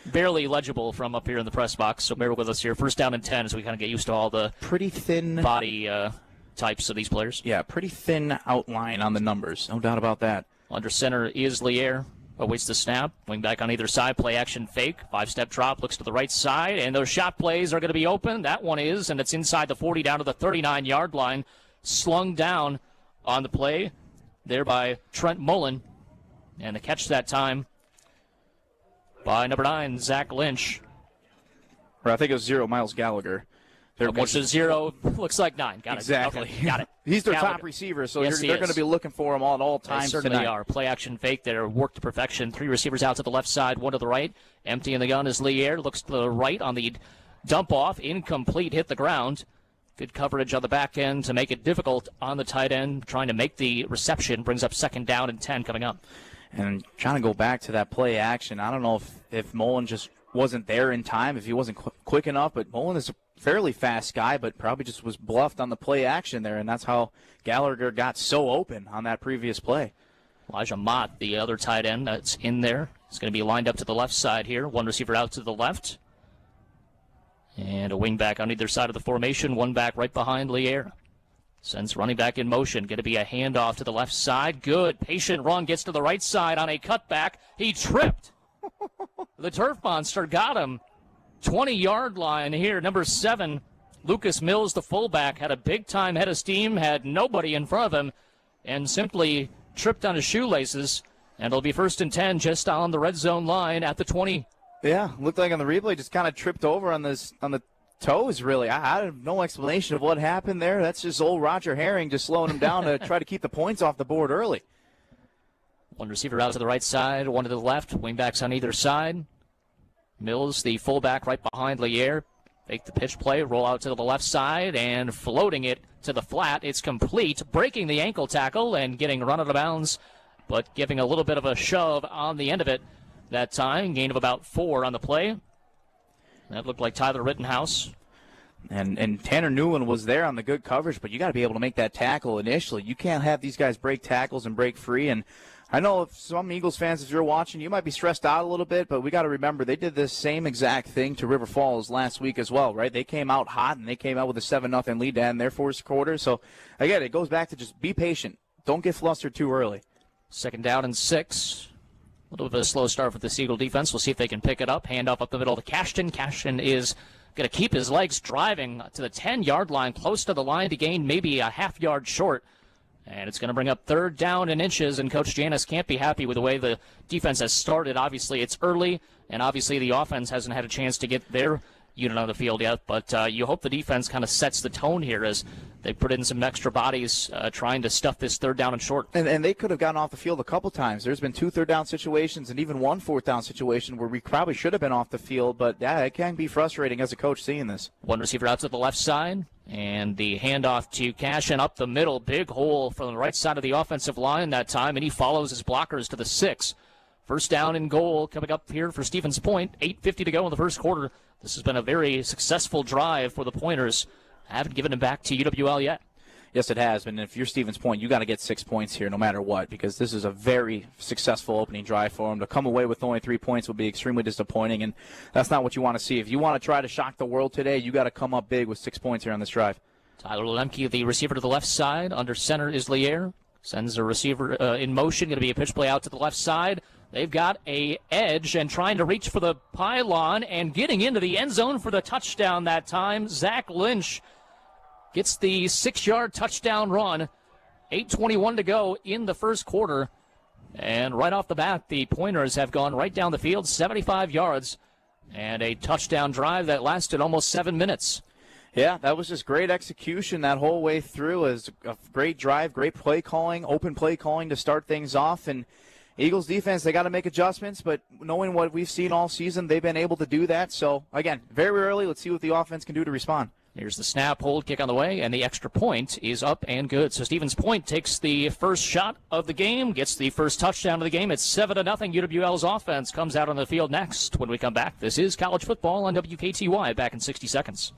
barely legible from up here in the press box, so bear with us here. 1st down and 10 as we kind of get used to all the pretty thin body types of these players. Yeah, pretty thin outline on the numbers. No doubt about that. Under center is Lier. Awaits the snap. Wing back on either side. Play action fake. 5-step drop. Looks to the right side. And those shot plays are going to be open. That one is. And it's inside the 40 down to the 39-yard line. Slung down on the play there by Trent Mullen. And the catch that time by number 9, Zach Lynch. Or I think it was 0, Miles Gallagher. Which is 0, looks like 9. Got exactly. it. Okay. Got it. He's their Gallagher. Top receiver, so yes, they're going to be looking for him at all times. They certainly tonight. are. Play action fake there, work to perfection. 3 receivers out to the left side, 1 to the right. Empty in the gun is Lier. Looks to the right on the dump off. Incomplete, hit the ground. Good coverage on the back end to make it difficult on the tight end. Trying to make the reception. Brings up 2nd down and 10 coming up. And trying to go back to that play action. I don't know if Mullen just wasn't there in time, if he wasn't quick enough, but Mullen is a fairly fast guy, but probably just was bluffed on the play action there, and that's how Gallagher got so open on that previous play. Elijah Mott, the other tight end that's in there, is going to be lined up to the left side here. 1 receiver out to the left. And a wing back on either side of the formation. 1 back right behind Lier. Sends running back in motion. Going to be a handoff to the left side. Good. Patient run. Gets to the right side on a cutback. He tripped. The turf monster got him. 20-yard line here. Number 7, Lucas Mills, the fullback, had a big-time head of steam, had nobody in front of him, and simply tripped on his shoelaces. And it'll be 1st and 10 just on the red zone line at the 20. Yeah, looked like on the replay just kind of tripped over on the toes, really. I have no explanation of what happened there. That's just old Roger Herring just slowing him down to try to keep the points off the board early. 1 receiver out to the right side, 1 to the left, wingbacks on either side. Mills, the fullback, right behind Lier. Fake the pitch play, roll out to the left side, and floating it to the flat. It's complete, breaking the ankle tackle and getting run out of bounds, but giving a little bit of a shove on the end of it that time. Gain of about 4 on the play. That looked like Tyler Rittenhouse. And Tanner Newland was there on the good coverage, but you got to be able to make that tackle initially. You can't have these guys break tackles and break free, and I know if some Eagles fans, if you're watching, you might be stressed out a little bit, but we got to remember they did this same exact thing to River Falls last week as well, right? They came out hot, and they came out with a 7-0 lead to end their fourth quarter. So, again, it goes back to just be patient. Don't get flustered too early. 2nd down and 6. A little bit of a slow start for the Eagle defense. We'll see if they can pick it up. Hand off up the middle to Cashton. Cashton is going to keep his legs driving to the 10-yard line, close to the line to gain maybe a half yard short. And it's going to bring up 3rd down and inches, and Coach Janus can't be happy with the way the defense has started. Obviously, it's early, and obviously the offense hasn't had a chance to get their unit on the field yet. But you hope the defense kind of sets the tone here as they put in some extra bodies trying to stuff this 3rd down and short. And they could have gotten off the field a couple times. There's been 2 3rd down situations and even 1 4th down situation where we probably should have been off the field. But, yeah, it can be frustrating as a coach seeing this. One receiver out to the left side. And the handoff to Cashin up the middle. Big hole from the right side of the offensive line that time, and he follows his blockers to the 6. 1st down and goal coming up here for Stevens Point. 8:50 to go in the first quarter. This has been a very successful drive for the Pointers. I haven't given it back to UWL yet. Yes, it has. And if you're Stevens Point, you got to get 6 points here no matter what, because this is a very successful opening drive for them. To come away with only 3 points would be extremely disappointing, and that's not what you want to see. If you want to try to shock the world today, you got to come up big with 6 points here on this drive. Tyler Lemke, the receiver to the left side. Under center is Lier. Sends a receiver in motion. Going to be a pitch play out to the left side. They've got a edge and trying to reach for the pylon and getting into the end zone for the touchdown that time. Zach Lynch gets the 6-yard touchdown run. 8:21 to go in the first quarter. And right off the bat, the Pointers have gone right down the field, 75 yards, and a touchdown drive that lasted almost 7 minutes. Yeah, that was just great execution that whole way through. It was a great drive, great play calling, open play calling to start things off. And Eagles defense, they got to make adjustments, but knowing what we've seen all season, they've been able to do that. So, again, very early. Let's see what the offense can do to respond. Here's the snap, hold, kick on the way, and the extra point is up and good. So Stevens Point takes the first shot of the game, gets the first touchdown of the game. It's 7-0. UWL's offense comes out on the field next when we come back. This is college football on WKTY. Back in 60 seconds.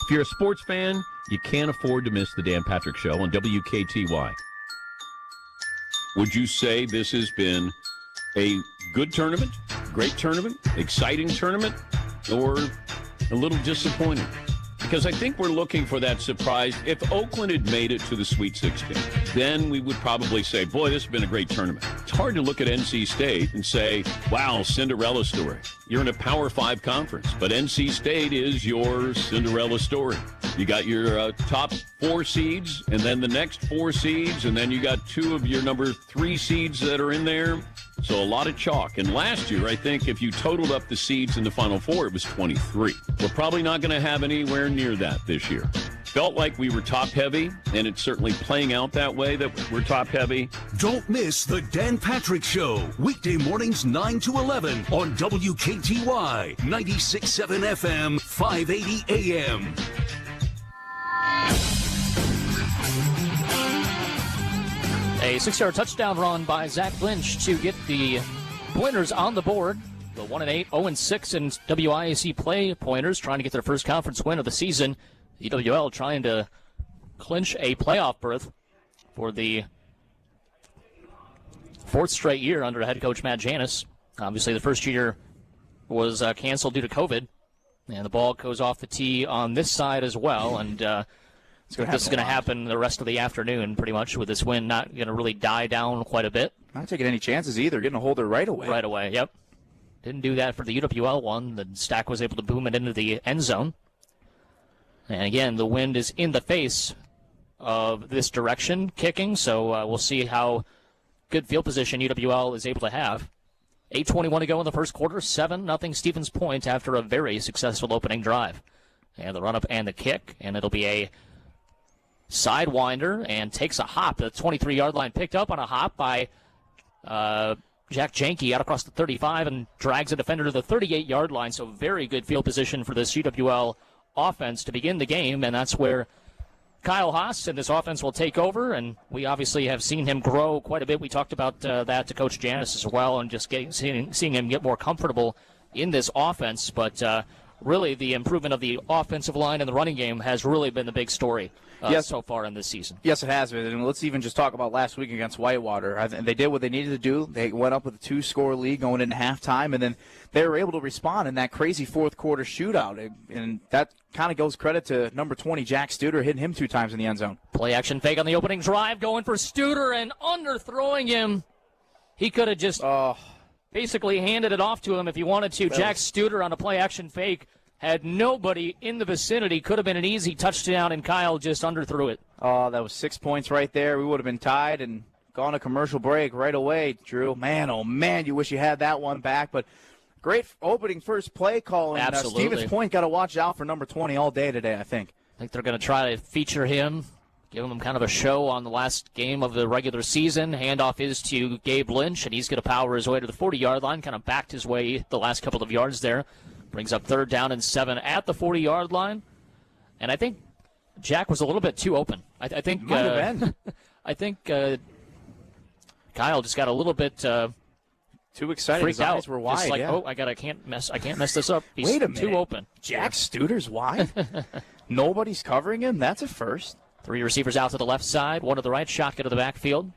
If you're a sports fan, you can't afford to miss the Dan Patrick Show on WKTY. Would you say this has been a good tournament, great tournament, exciting tournament, or a little disappointing? Because I think we're looking for that surprise. If Oakland had made it to the Sweet 16, then we would probably say, boy, this has been a great tournament. It's hard to look at NC State and say, wow, Cinderella story. You're in a Power 5 conference, but NC State is your Cinderella story. You got your top 4 seeds, and then the next 4 seeds, and then you got 2 of your number 3 seeds that are in there. So a lot of chalk. And last year, I think if you totaled up the seeds in the Final Four, it was 23. We're probably not going to have anywhere near that this year. Felt like we were top-heavy, and it's certainly playing out that way that we're top-heavy. Don't miss the Dan Patrick Show, weekday mornings 9 to 11 on WKTY, 96.7 FM, 580 AM. A 6-yard touchdown run by Zach Lynch to get the Pointers on the board. The 1-8, 0-6 in WIAC play. Pointers trying to get their first conference win of the season. EWL trying to clinch a playoff berth for the 4th straight year under head coach Matt Janus. Obviously, the first year was canceled due to COVID, and the ball goes off the tee on this side as well. And this is going to happen the rest of the afternoon, pretty much, with this win not going to really die down quite a bit. Not taking any chances either, getting a holder right away. Right away, yep. Didn't do that for the UWL one. The Stack was able to boom it into the end zone. And again, the wind is in the face of this direction kicking, so we'll see how good field position UWL is able to have. 8:21 to go in the first quarter, 7-0 Stevens Point after a very successful opening drive. And the run-up and the kick, and it'll be a sidewinder and takes a hop. The 23-yard line picked up on a hop by Jack Janke out across the 35 and drags a defender to the 38-yard line. So very good field position for this UWL offense to begin the game, and that's where Kyle Haas and this offense will take over, and we obviously have seen him grow quite a bit. We talked about that to Coach Janus as well, and just seeing him get more comfortable in this offense. But really the improvement of the offensive line and the running game has really been the big story so far in this season. Yes, it has been. And let's even just talk about last week against Whitewater. They did what they needed to do. They went up with a 2-score lead going into halftime, and then they were able to respond in that crazy fourth-quarter shootout. And that kind of goes credit to number 20, Jack Studer, hitting him 2 times in the end zone. Play-action fake on the opening drive, going for Studer and underthrowing him. He could have just basically handed it off to him if he wanted to. Jack Studer on a play-action fake. Had nobody in the vicinity. Could have been an easy touchdown, and Kyle just underthrew it. Oh, that was 6 points right there. We would have been tied and gone to commercial break right away, Drew. Man, oh, man, you wish you had that one back. But great opening first play call. And Absolutely. Stevens Point got to watch out for number 20 all day today, I think. I think they're going to try to feature him, give him kind of a show on the last game of the regular season. Handoff is to Gabe Lynch, and he's going to power his way to the 40-yard line, kind of backed his way the last couple of yards there. Brings up 3rd down and 7 at the 40-yard line. And I think Jack was a little bit too open. I think Might have been. I think Kyle just got a little bit too excited. Freaked His eyes out. were wide. Just like, yeah. I can't mess this up. He's Wait a minute. too open. Jack Studer's wide? Nobody's covering him? That's a first. 3 receivers out to the left side, 1 to the right, shotgun to the backfield.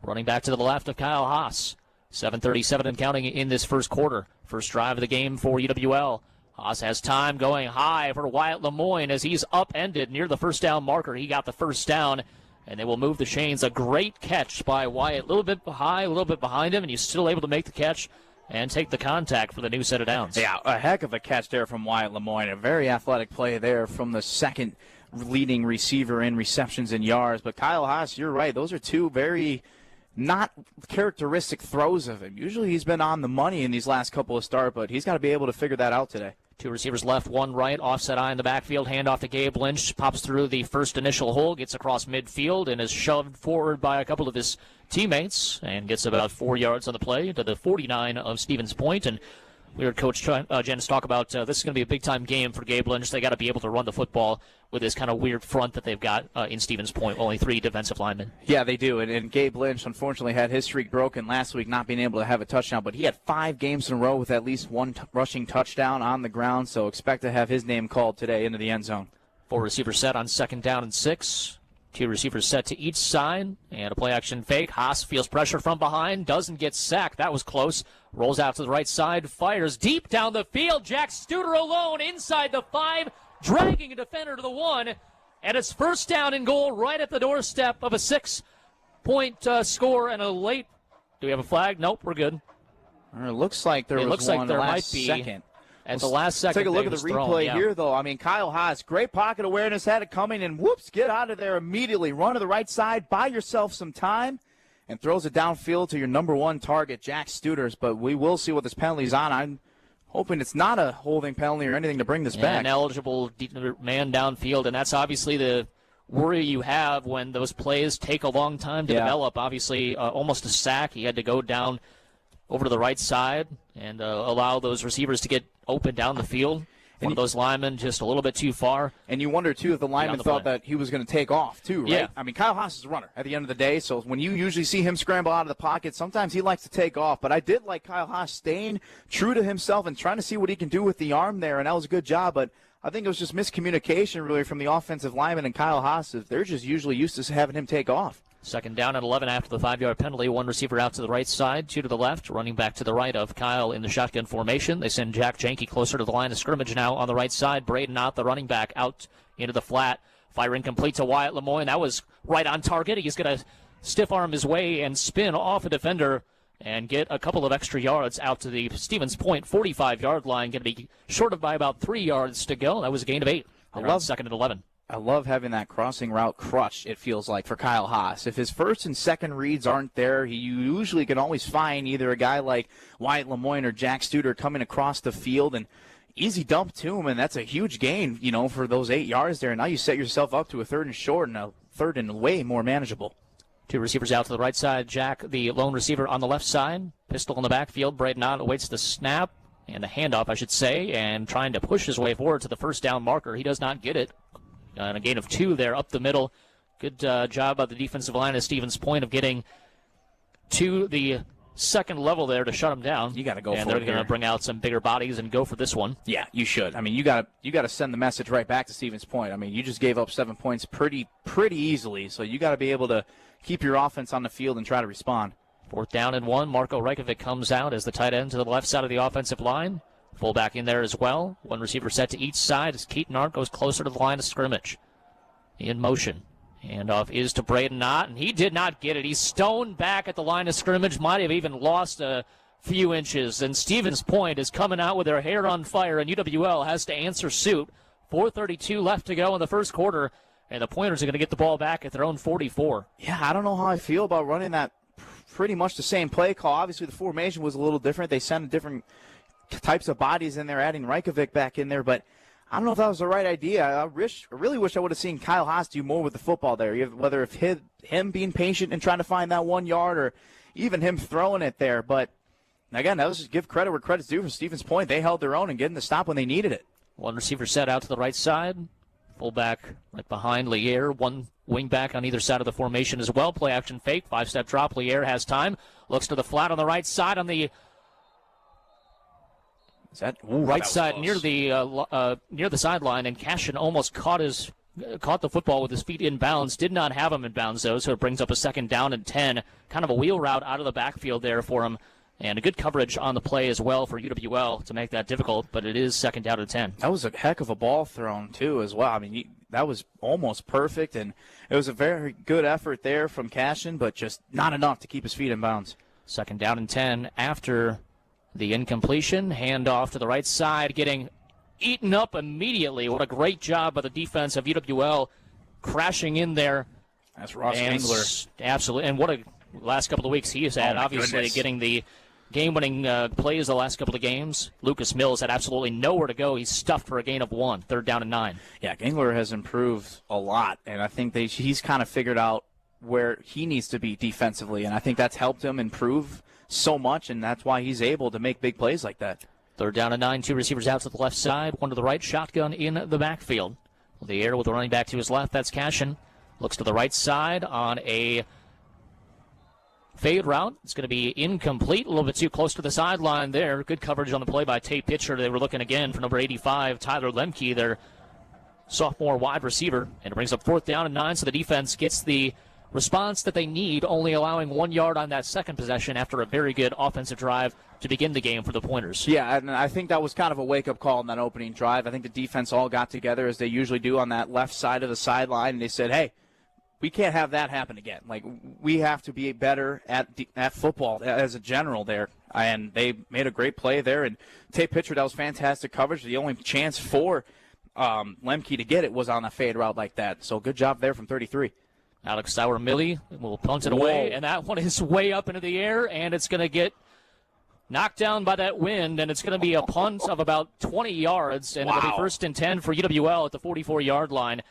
Running back to the left of Kyle Haas. 7:37 and counting in this first quarter. First drive of the game for UWL. Haas has time going high for Wyatt Lemoyne as he's upended near the first down marker. He got the first down, and they will move the chains. A great catch by Wyatt. A little bit high, a little bit behind him, and he's still able to make the catch and take the contact for the new set of downs. Yeah, a heck of a catch there from Wyatt Lemoyne. A very athletic play there from the second leading receiver in receptions and yards. But Kyle Haas, you're right. Those are 2 very not characteristic throws of him. Usually he's been on the money in these last couple of starts, but he's got to be able to figure that out today. 2 receivers left, 1 right, offset eye in the backfield, handoff to Gabe Lynch, pops through the first initial hole, gets across midfield, and is shoved forward by a couple of his teammates, and gets about 4 yards on the play to the 49 of Stevens Point. And we heard Coach Janus talk about this is going to be a big-time game for Gabe Lynch. They got to be able to run the football with this kind of weird front that they've got in Stevens Point, only 3 defensive linemen. Yeah, they do. And Gabe Lynch, unfortunately, had his streak broken last week, not being able to have a touchdown. But he had 5 games in a row with at least 1 rushing touchdown on the ground, so expect to have his name called today into the end zone. 4 receivers set on 2nd down and 6. 2 receivers set to each side, and a play-action fake. Haas feels pressure from behind, doesn't get sacked. That was close. Rolls out to the right side, fires deep down the field. Jack Studer alone inside the 5, dragging a defender to the 1, and it's first down and goal right at the doorstep of a 6-point score and a late. Do we have a flag? Nope, we're good. It looks like there was one there last might be second. At the last second. Take a look at the replay thrown, here, though. I mean, Kyle Haas, great pocket awareness, had it coming, and whoops, get out of there immediately. Run to the right side, buy yourself some time, and throws it downfield to your number 1 target, Jack Studers. But we will see what this penalty's on. I'm hoping it's not a holding penalty or anything to bring this back. An eligible man downfield, and that's obviously the worry you have when those plays take a long time to develop. Obviously, almost a sack. He had to go down over to the right side and allow those receivers to get open down the field. One of those linemen just a little bit too far. And you wonder, too, if the lineman thought that he was going to take off, too, right? Yeah. I mean, Kyle Haas is a runner at the end of the day, so when you usually see him scramble out of the pocket, sometimes he likes to take off. But I did like Kyle Haas staying true to himself and trying to see what he can do with the arm there, and that was a good job. But I think it was just miscommunication, really, from the offensive lineman and Kyle Haas. They're just usually used to having him take off. 2nd down and 11 after the 5-yard penalty. 1 receiver out to the right side, 2 to the left. Running back to the right of Kyle in the shotgun formation. They send Jack Janke closer to the line of scrimmage now on the right side. Braden Ott, the running back, out into the flat. Firing complete to Wyatt Lemoyne. That was right on target. He's going to stiff arm his way and spin off a defender and get a couple of extra yards out to the Stevens Point 45-yard line. Going to be short of by about 3 yards to go. That was a gain of 8. I love 2nd and 11. I love having that crossing route crutch, it feels like, for Kyle Haas. If his first and second reads aren't there, he usually can always find either a guy like Wyatt Lemoyne or Jack Studer coming across the field and easy dump to him, and that's a huge gain, for those 8 yards there. Now you set yourself up to a 3rd and short and a 3rd and way more manageable. 2 receivers out to the right side. Jack, the lone receiver, on the left side. Pistol in the backfield. Braden Ott awaits the snap and the handoff, I should say, and trying to push his way forward to the first down marker. He does not get it. And a gain of 2 there up the middle. Good job by the defensive line at Stevens Point of getting to the second level there to shut them down. You got to go for it. And they're going to bring out some bigger bodies and go for this one. Yeah, you should. I mean, you got to send the message right back to Stevens Point. I mean, you just gave up 7 points pretty easily, so you got to be able to keep your offense on the field and try to respond. 4th down and 1. Marco Reikovic comes out as the tight end to the left side of the offensive line. Fullback in there as well. One receiver set to each side as Keaton Hart goes closer to the line of scrimmage. In motion. Handoff is to Braden Knott, and he did not get it. He's stoned back at the line of scrimmage, might have even lost a few inches. And Stevens Point is coming out with their hair on fire, and UWL has to answer suit. 4:32 left to go in the first quarter, and the Pointers are going to get the ball back at their own 44. Yeah, I don't know how I feel about running that pretty much the same play call. Obviously, the formation was a little different. They sent different types of bodies in there, adding Reikovic back in there, but I don't know if that was the right idea. I really wish I would have seen Kyle Haas do more with the football there, whether if him being patient and trying to find that 1 yard or even him throwing it there. But, again, that was just give credit where credit's due for Stevens Point. They held their own and getting the stop when they needed it. One receiver set out to the right side. Fullback right behind Lier. One wing back on either side of the formation as well. Play action fake. 5-step drop. Lier has time. Looks to the flat on the right side on the right side near the sideline, and Cashin almost caught the football with his feet in bounds. Did not have him in bounds, though, so it brings up a 2nd down and 10. Kind of a wheel route out of the backfield there for him, and a good coverage on the play as well for UWL to make that difficult, but it is 2nd down and 10. That was a heck of a ball thrown, too, as well. I mean, that was almost perfect, and it was a very good effort there from Cashin, but just not enough to keep his feet in bounds. 2nd down and 10 after the incompletion. Handoff to the right side, getting eaten up immediately. What a great job by the defense of UWL crashing in there. That's Ross Engler. Absolutely. And what a last couple of weeks he has had. Obviously getting the game-winning plays the last couple of games. Lucas Mills had absolutely nowhere to go. He's stuffed for a gain of 1. 3rd down and 9. Yeah, Engler has improved a lot, and I think he's kind of figured out where he needs to be defensively, and I think that's helped him improve so much, and that's why he's able to make big plays like that. 3rd down and 9, 2 receivers out to the left side, 1 to the right, shotgun in the backfield. The air with the running back to his left, that's Cashin. Looks to the right side on a fade route. It's going to be incomplete, a little bit too close to the sideline there. Good coverage on the play by Tate Pitcher. They were looking again for number 85, Tyler Lemke, their sophomore wide receiver. And it brings up 4th down and 9, so the defense gets the response that they need, only allowing 1 yard on that second possession after a very good offensive drive to begin the game for the Pointers. Yeah, and I think that was kind of a wake-up call in that opening drive. I think the defense all got together, as they usually do, on that left side of the sideline, and they said, hey, we can't have that happen again. Like, we have to be better at football as a general there. And they made a great play there. And Tate Pitcher, that was fantastic coverage. The only chance for Lemke to get it was on a fade route like that. So good job there from 33. Alex Sauer-Millie will punt it away, and that one is way up into the air, and it's going to get knocked down by that wind, and it's going to be a punt of about 20 yards, and it'll be 1st and 10 for UWL at the 44-yard line.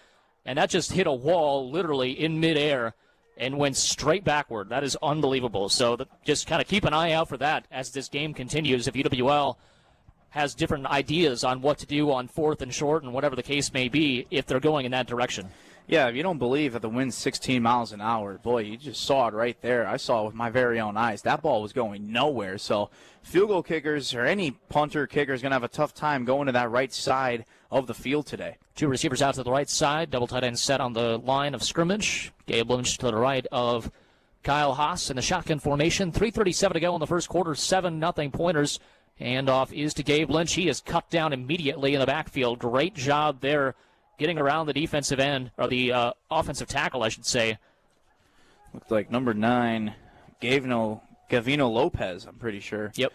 And that just hit a wall literally in midair and went straight backward. That is unbelievable. So just kind of keep an eye out for that as this game continues. If UWL has different ideas on what to do on 4th and short and whatever the case may be, if they're going in that direction. Yeah, if you don't believe that the wind's 16 miles an hour, boy, you just saw it right there. I saw it with my very own eyes. That ball was going nowhere. So field goal kickers or any punter kicker is going to have a tough time going to that right side of the field today. 2 receivers out to the right side. Double tight end set on the line of scrimmage. Gabe Lynch to the right of Kyle Haas in the shotgun formation. 3:37 to go in the first quarter. 7-0 Pointers. Handoff is to Gabe Lynch. He is cut down immediately in the backfield. Great job there getting around the defensive end, or the offensive tackle, I should say. Looked like number 9, Gavino Lopez, I'm pretty sure. Yep.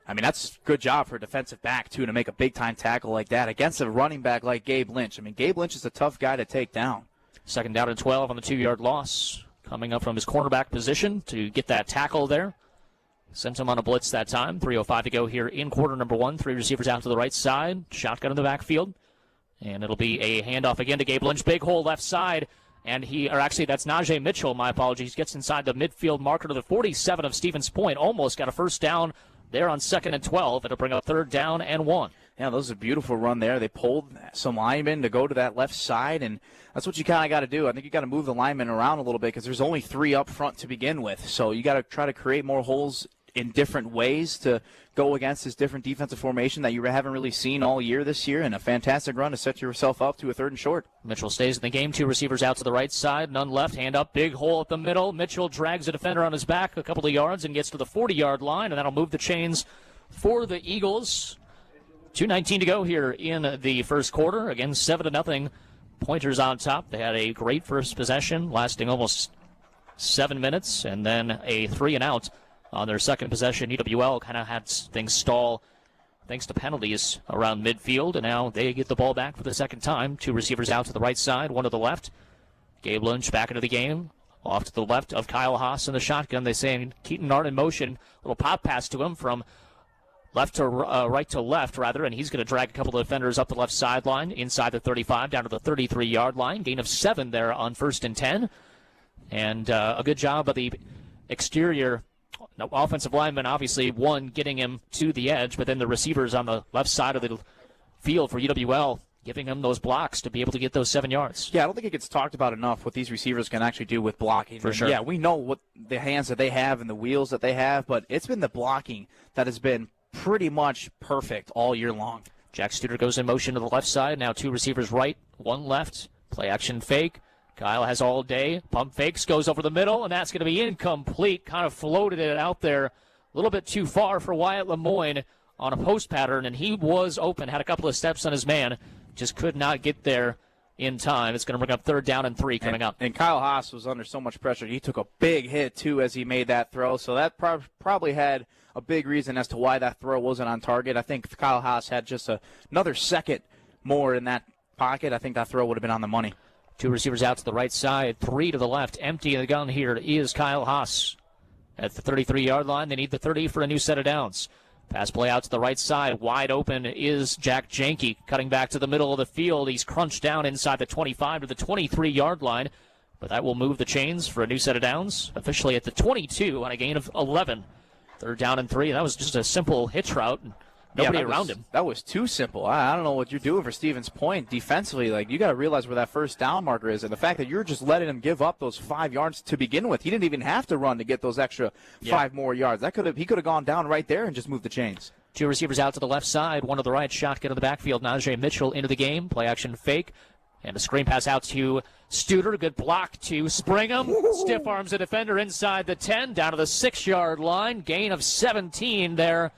I mean, that's a good job for a defensive back, too, to make a big-time tackle like that against a running back like Gabe Lynch. I mean, Gabe Lynch is a tough guy to take down. 2nd down and 12 on the 2-yard loss. Coming up from his cornerback position to get that tackle there. Sent him on a blitz that time. 3:05 to go here in quarter number 1. 3 receivers out to the right side. Shotgun in the backfield. And it'll be a handoff again to Gabe Lynch. Big hole left side. And that's Najee Mitchell, my apologies. Gets inside the midfield marker to the 47 of Stevens Point. Almost got a first down there on 2nd and 12. It'll bring up 3rd down and 1. Yeah, that was a beautiful run there. They pulled some linemen to go to that left side, and that's what you kind of got to do. I think you got to move the linemen around a little bit because there's only 3 up front to begin with. So you got to try to create more holes in different ways to go against this different defensive formation that you haven't really seen all year this year, and a fantastic run to set yourself up to a 3rd and short. Mitchell stays in the game. 2 receivers out to the right side, none left. Hand up, big hole at the middle. Mitchell drags a defender on his back a couple of yards and gets to the 40-yard line, and that'll move the chains for the Eagles. 2:19 to go here in the first quarter. Again, 7-0. Pointers on top. They had a great first possession lasting almost 7 minutes, and then a 3-and-out on their second possession. EWL kind of had things stall thanks to penalties around midfield, and now they get the ball back for the second time. 2 receivers out to the right side, 1 to the left. Gabe Lynch back into the game. Off to the left of Kyle Haas in the shotgun. They say Keaton Nart in motion. Little pop pass to him from left to right to left, rather, and he's going to drag a couple of defenders up the left sideline, inside the 35, down to the 33-yard line. Gain of 7 there on 1st and 10. And a good job of the exterior offensive lineman, obviously, one, getting him to the edge, but then the receivers on the left side of the field for UWL giving him those blocks to be able to get those 7 yards. Yeah, I don't think it gets talked about enough what these receivers can actually do with blocking. For sure. Yeah, we know what the hands that they have and the wheels that they have, but it's been the blocking that has been pretty much perfect all year long. Jack Studer goes in motion to the left side. Now 2 receivers right, 1 left. Play action fake. Kyle has all day. Pump fakes, goes over the middle, and that's going to be incomplete. Kind of floated it out there a little bit too far for Wyatt Lemoyne on a post pattern, and he was open, had a couple of steps on his man, just could not get there in time. It's going to bring up 3rd down and 3 coming up. And Kyle Haas was under so much pressure. He took a big hit, too, as he made that throw, so that probably had a big reason as to why that throw wasn't on target. I think if Kyle Haas had just another second more in that pocket, I think that throw would have been on the money. 2 receivers out to the right side, 3 to the left. Empty the gun here is Kyle Haas. At the 33-yard line, they need the 30 for a new set of downs. Pass play out to the right side. Wide open is Jack Janke, cutting back to the middle of the field. He's crunched down inside the 25 to the 23-yard line, but that will move the chains for a new set of downs. Officially at the 22 on a gain of 11. 3rd down and 3. That was just a simple hitch route. Nobody around him. That was too simple. I don't know what you're doing for Stevens Point defensively. Like, you got to realize where that 1st down marker is, and the fact that you're just letting him give up those 5 yards to begin with. He didn't even have to run to get those extra 5 more yards. He could have gone down right there and just moved the chains. 2 receivers out to the left side, 1 to the right. Shotgun in the backfield. Najee Mitchell into the game. Play action fake. And a screen pass out to Studer. Good block to Springham. Stiff arms a defender inside the 10, down to the 6-yard line. Gain of 17 there.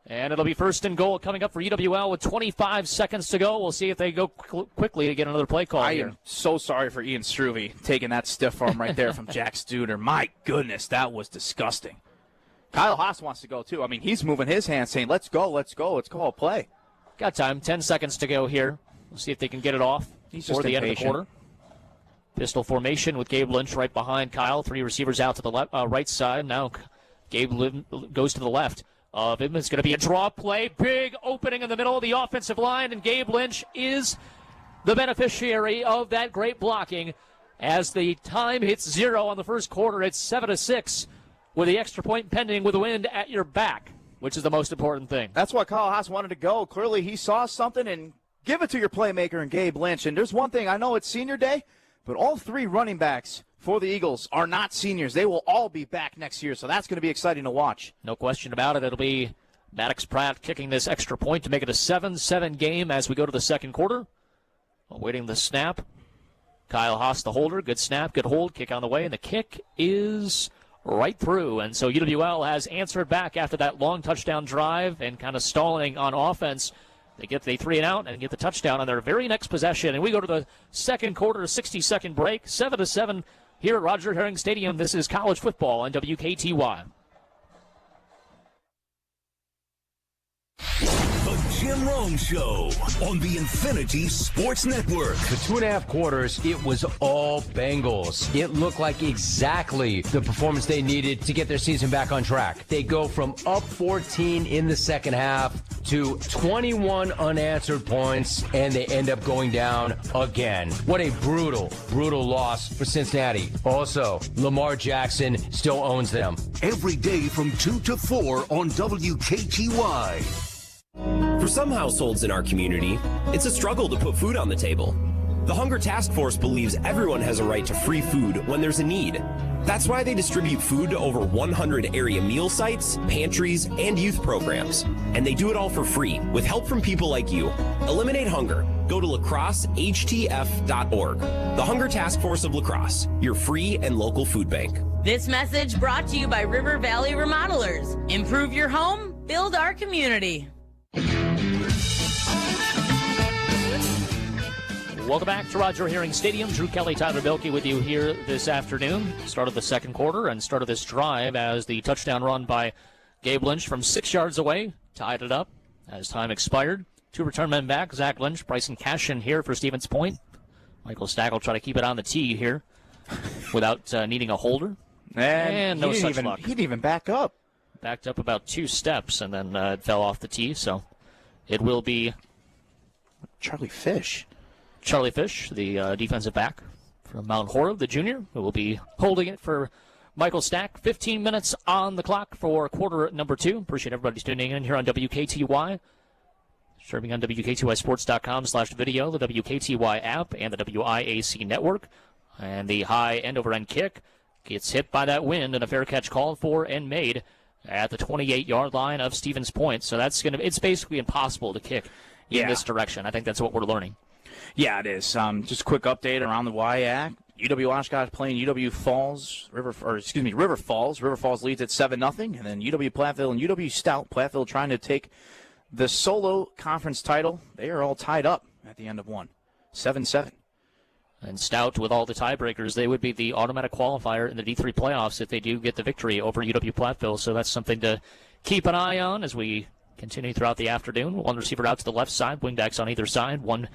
And it'll be 1st and goal coming up for UWL with 25 seconds to go. We'll see if they go quickly to get another play call here. I am so sorry for Ian Struve taking that stiff arm right there from Jack Studer. My goodness, that was disgusting. Kyle Haas wants to go, too. I mean, he's moving his hands saying, let's go, let's call a play. Got time. 10 seconds to go here. We'll see if they can get it off before the end of the quarter. Pistol formation with Gabe Lynch right behind Kyle. 3 receivers out to the right side. Now Gabe goes to the left of him. It's going to be a draw play. Big opening in the middle of the offensive line, and Gabe Lynch is the beneficiary of that great blocking. As the time hits 0 on the first quarter, it's 7-6 with the extra point pending with the wind at your back, which is the most important thing. That's why Kyle Haas wanted to go. Clearly he saw something, and give it to your playmaker and Gabe Lynch. And there's one thing, I know it's senior day, but all 3 running backs for the Eagles are not seniors. They will all be back next year, so that's going to be exciting to watch. No question about it. It'll be Maddox Pratt kicking this extra point to make it a 7-7 game as we go to the second quarter. Awaiting the snap. Kyle Haas, the holder. Good snap, good hold, kick on the way, and the kick is right through. And so UWL has answered back after that long touchdown drive and kind of stalling on offense. They get the 3-and-out and get the touchdown on their very next possession. And we go to the second quarter, 60-second break, 7-7 here at Roger Herring Stadium. This is college football on WKTY. The Jim Rome Show on the Infinity Sports Network. For 2.5 quarters, it was all Bengals. It looked like exactly the performance they needed to get their season back on track. They go from up 14 in the second half to 21 unanswered points, and they end up going down again. What a brutal loss for Cincinnati. Also, Lamar Jackson still owns them. Every day from 2 to 4 on WKTY. For some households in our community, it's a struggle to put food on the table. The Hunger Task Force believes everyone has a right to free food when there's a need. That's why they distribute food to over 100 area meal sites, pantries, and youth programs. And they do it all for free, with help from people like you. Eliminate hunger. Go to lacrossehtf.org. The Hunger Task Force of La Crosse, your free and local food bank. This message brought to you by River Valley Remodelers. Improve your home, build our community. Welcome back to Roger Herring Stadium. Drew Kelly, Tyler Bilkey with you here this afternoon. Start of the second quarter and start of this drive as the touchdown run by Gabe Lynch from 6 yards away tied it up as time expired. Two return men back, Zach Lynch, Bryson Cashin here for Stevens Point. Michael Stack will try to keep it on the tee here without needing a holder. And no such luck. He didn't even back up. Backed up about 2 steps and then it fell off the tee. So it will be Charlie Fish, the defensive back from Mount Horeb, the junior, who will be holding it for Michael Stack. 15 minutes on the clock for quarter number 2. Appreciate everybody tuning in here on WKTY. Streaming on WKTYSports.com/video, the WKTY app, and the WIAC network. And the high end-over-end kick gets hit by that wind, and a fair catch called for and made at the 28-yard line of Stevens Point. So it's basically impossible to kick in this direction. I think that's what we're learning. Yeah, it is. Just a quick update around the WIAC. UW Oshkosh playing UW Falls, River Falls. River Falls leads at 7-0, and then UW Platteville and UW Stout. Platteville trying to take the solo conference title. They are all tied up at the end of one, 7-7. And Stout, with all the tiebreakers, they would be the automatic qualifier in the D3 playoffs if they do get the victory over UW Platteville. So that's something to keep an eye on as we continue throughout the afternoon. One receiver out to the left side, wingbacks on either side. One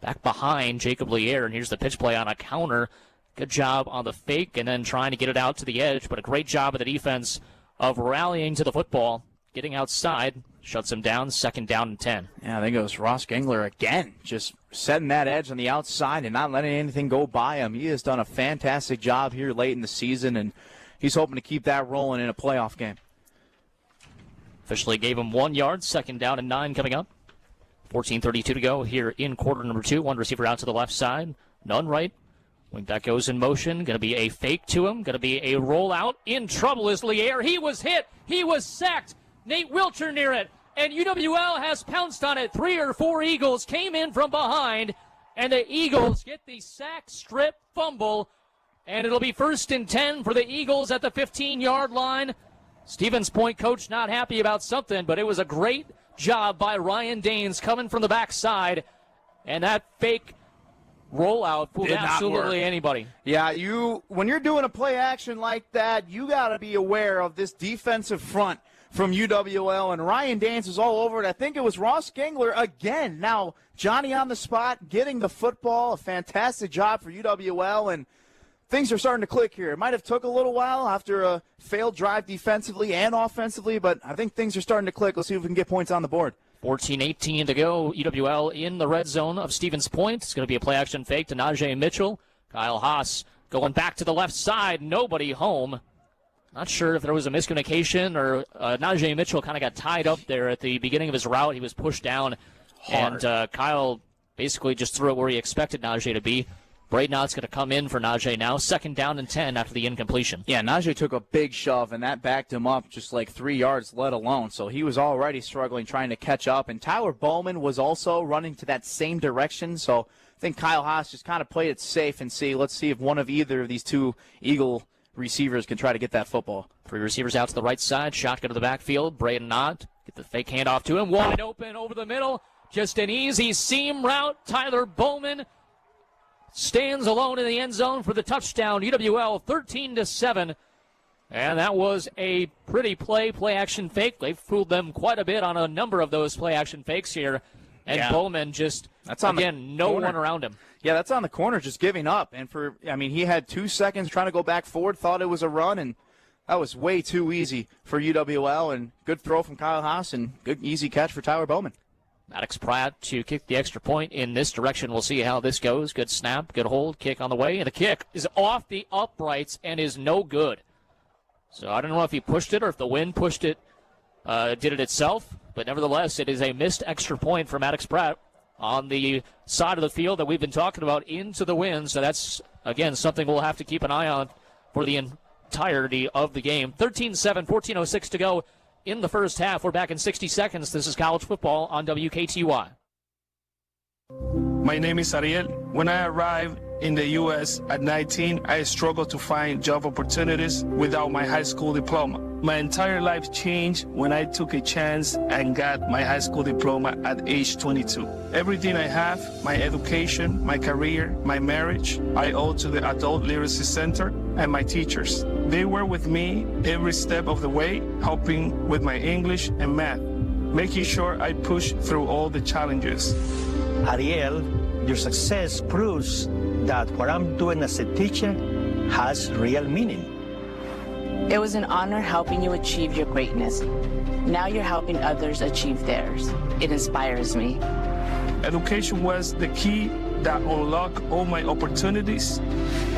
back behind Jacob Lier, and here's the pitch play on a counter. Good job on the fake and then trying to get it out to the edge, but a great job of the defense of rallying to the football, getting outside, shuts him down, 2nd down and 10. Yeah, there goes Ross Gengler again, just setting that edge on the outside and not letting anything go by him. He has done a fantastic job here late in the season, and he's hoping to keep that rolling in a playoff game. Officially gave him 1 yard, 2nd down and 9 coming up. 14:32 to go here in quarter number 2. One receiver out to the left side, none right. Wingback goes in motion. Going to be a fake to him. Going to be a rollout. In trouble is Lier. He was hit. He was sacked. Nate Wilcher near it. And UWL has pounced on it. 3 or 4 Eagles came in from behind. And the Eagles get the sack, strip, fumble. And it'll be 1st and 10 for the Eagles at the 15-yard line. Stevens Point coach not happy about something, but it was a great job by Ryan Daines coming from the backside, and that fake rollout fooled absolutely anybody. Yeah, when you're doing a play action like that, you got to be aware of this defensive front from UWL, and Ryan Daines is all over it. I think it was Ross Gengler again. Now, Johnny on the spot, getting the football, a fantastic job for UWL, and things are starting to click here. It might have took a little while after a failed drive defensively and offensively, but I think things are starting to click. Let's see if we can get points on the board. 14:18 to go. UWL in the red zone of Stevens Point. It's going to be a play-action fake to Najee Mitchell. Kyle Haas going back to the left side. Nobody home. Not sure if there was a miscommunication or Najee Mitchell kind of got tied up there at the beginning of his route. He was pushed down, hard. And Kyle basically just threw it where he expected Najee to be. Bradenot's going to come in for Najee now. 2nd down and 10 after the incompletion. Yeah, Najee took a big shove, and that backed him up just like 3 yards, let alone. So he was already struggling trying to catch up. And Tyler Bowman was also running to that same direction. So I think Kyle Haas just kind of played it safe and let's see if one of either of these two Eagle receivers can try to get that football. 3 receivers out to the right side. Shotgun to the backfield. Bradenot get the fake handoff to him. Wide open over the middle. Just an easy seam route. Tyler Bowman stands alone in the end zone for the touchdown. UWL 13-7. And that was a pretty play-action fake. They fooled them quite a bit on a number of those play-action fakes here. And Bowman just, no one around him. Yeah, that's on the corner, just giving up. And he had 2 seconds trying to go back forward, thought it was a run, and that was way too easy for UWL. And good throw from Kyle Haas and good, easy catch for Tyler Bowman. Maddox Pratt to kick the extra point in this direction. We'll see how this goes. Good snap, good hold, kick on the way. And the kick is off the uprights and is no good. So I don't know if he pushed it or if the wind pushed it, did it itself. But nevertheless, it is a missed extra point for Maddox Pratt on the side of the field that we've been talking about into the wind. So that's, again, something we'll have to keep an eye on for the entirety of the game. 13-7, 14:06 to go in the first half. We're back in 60 seconds. This is college football on WKTY. My name is Ariel. When I arrived in the U.S. at 19, I struggled to find job opportunities without my high school diploma. My entire life changed when I took a chance and got my high school diploma at age 22. Everything I have, my education, my career, my marriage, I owe to the Adult Literacy Center and my teachers. They were with me every step of the way, helping with my English and math, making sure I push through all the challenges. Ariel, your success proves that what I'm doing as a teacher has real meaning. It was an honor helping you achieve your greatness. Now you're helping others achieve theirs. It inspires me. Education was the key that unlocked all my opportunities.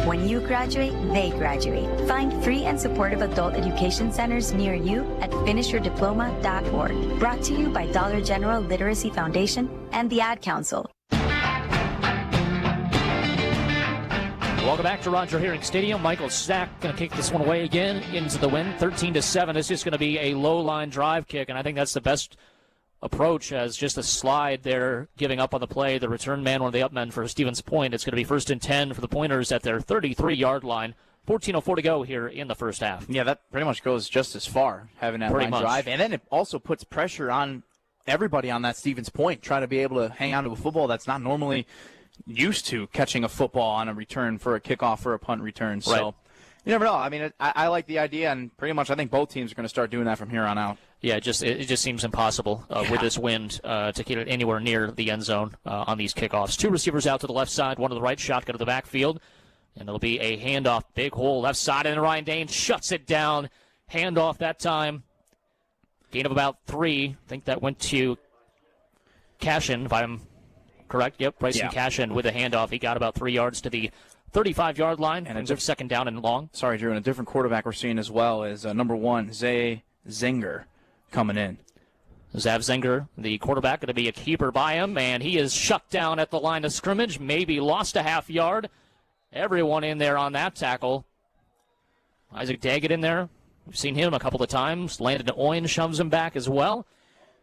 When you graduate, they graduate. Find free and supportive adult education centers near you at finishyourdiploma.org. Brought to you by Dollar General Literacy Foundation and the Ad Council. Welcome back to Roger Herring Stadium. Michael Stack going to kick this one away again into the wind. 13-7. It's just going to be a low-line drive kick, and I think that's the best approach as just a slide there, giving up on the play. The return man, one of the up men for Stevens Point. It's going to be 1st and 10 for the Pointers at their 33-yard line. 14:04 to go here in the first half. Yeah, that pretty much goes just as far, having that line drive. And then it also puts pressure on everybody on that Stevens Point, trying to be able to hang on to a football that's not normally used to catching a football on a return for a kickoff or a punt return. So right. You never know. I mean, I like the idea, and pretty much I think both teams are going to start doing that from here on out. Yeah, it just seems impossible with this wind to get it anywhere near the end zone on these kickoffs. 2 receivers out to the left side, 1 to the right, shotgun to the backfield. And it'll be a handoff, big hole left side, and Ryan Dane shuts it down. Handoff that time. Gain of about 3. I think that went to Cashin, if I'm correct. Yep, Bryson Cashin with a handoff. He got about 3 yards to the 35-yard line, and it's a 2nd down and long. Sorry, Drew, and a different quarterback we're seeing as well is number 1, Zay Zenger, coming in. Zav Zenger, the quarterback, going to be a keeper by him, and he is shut down at the line of scrimmage, maybe lost a half yard. Everyone in there on that tackle. Isaac Daggett in there. We've seen him a couple of times. Landon Oyen shoves him back as well.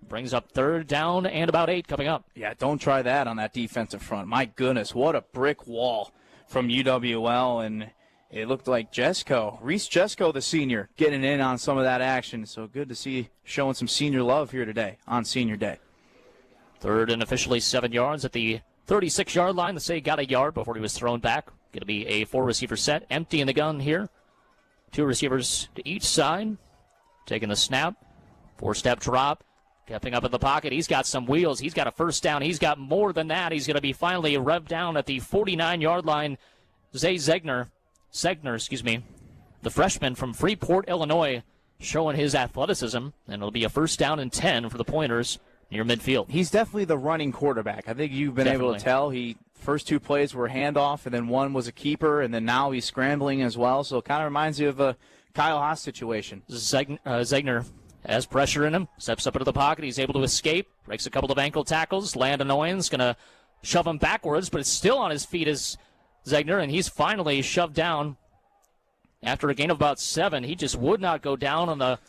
Brings up 3rd down and about 8 coming up. Yeah, don't try that on that defensive front. My goodness, what a brick wall from UWL, and it looked like Reese Jesko, the senior, getting in on some of that action. So good to see showing some senior love here today on Senior Day. 3rd and officially 7 yards at the 36-yard line. They say he got a yard before he was thrown back. Going to be a 4-receiver set. Empty in the gun here. 2 receivers to each side. Taking the snap. 4-step drop. Stepping up in the pocket. He's got some wheels. He's got a 1st down. He's got more than that. He's going to be finally revved down at the 49-yard line. Zay Zegner, the freshman from Freeport, Illinois, showing his athleticism. And it'll be a 1st down and 10 for the Pointers near midfield. He's definitely the running quarterback. I think you've been able to tell. First 2 plays were handoff, and then 1 was a keeper, and then now he's scrambling as well. So it kind of reminds you of a Kyle Haas situation. Zegner has pressure in him, steps up into the pocket. He's able to escape, breaks a couple of ankle tackles. Landon Oyen's going to shove him backwards, but it's still on his feet as Zegner, and he's finally shoved down after a gain of about 7. He just would not go down on the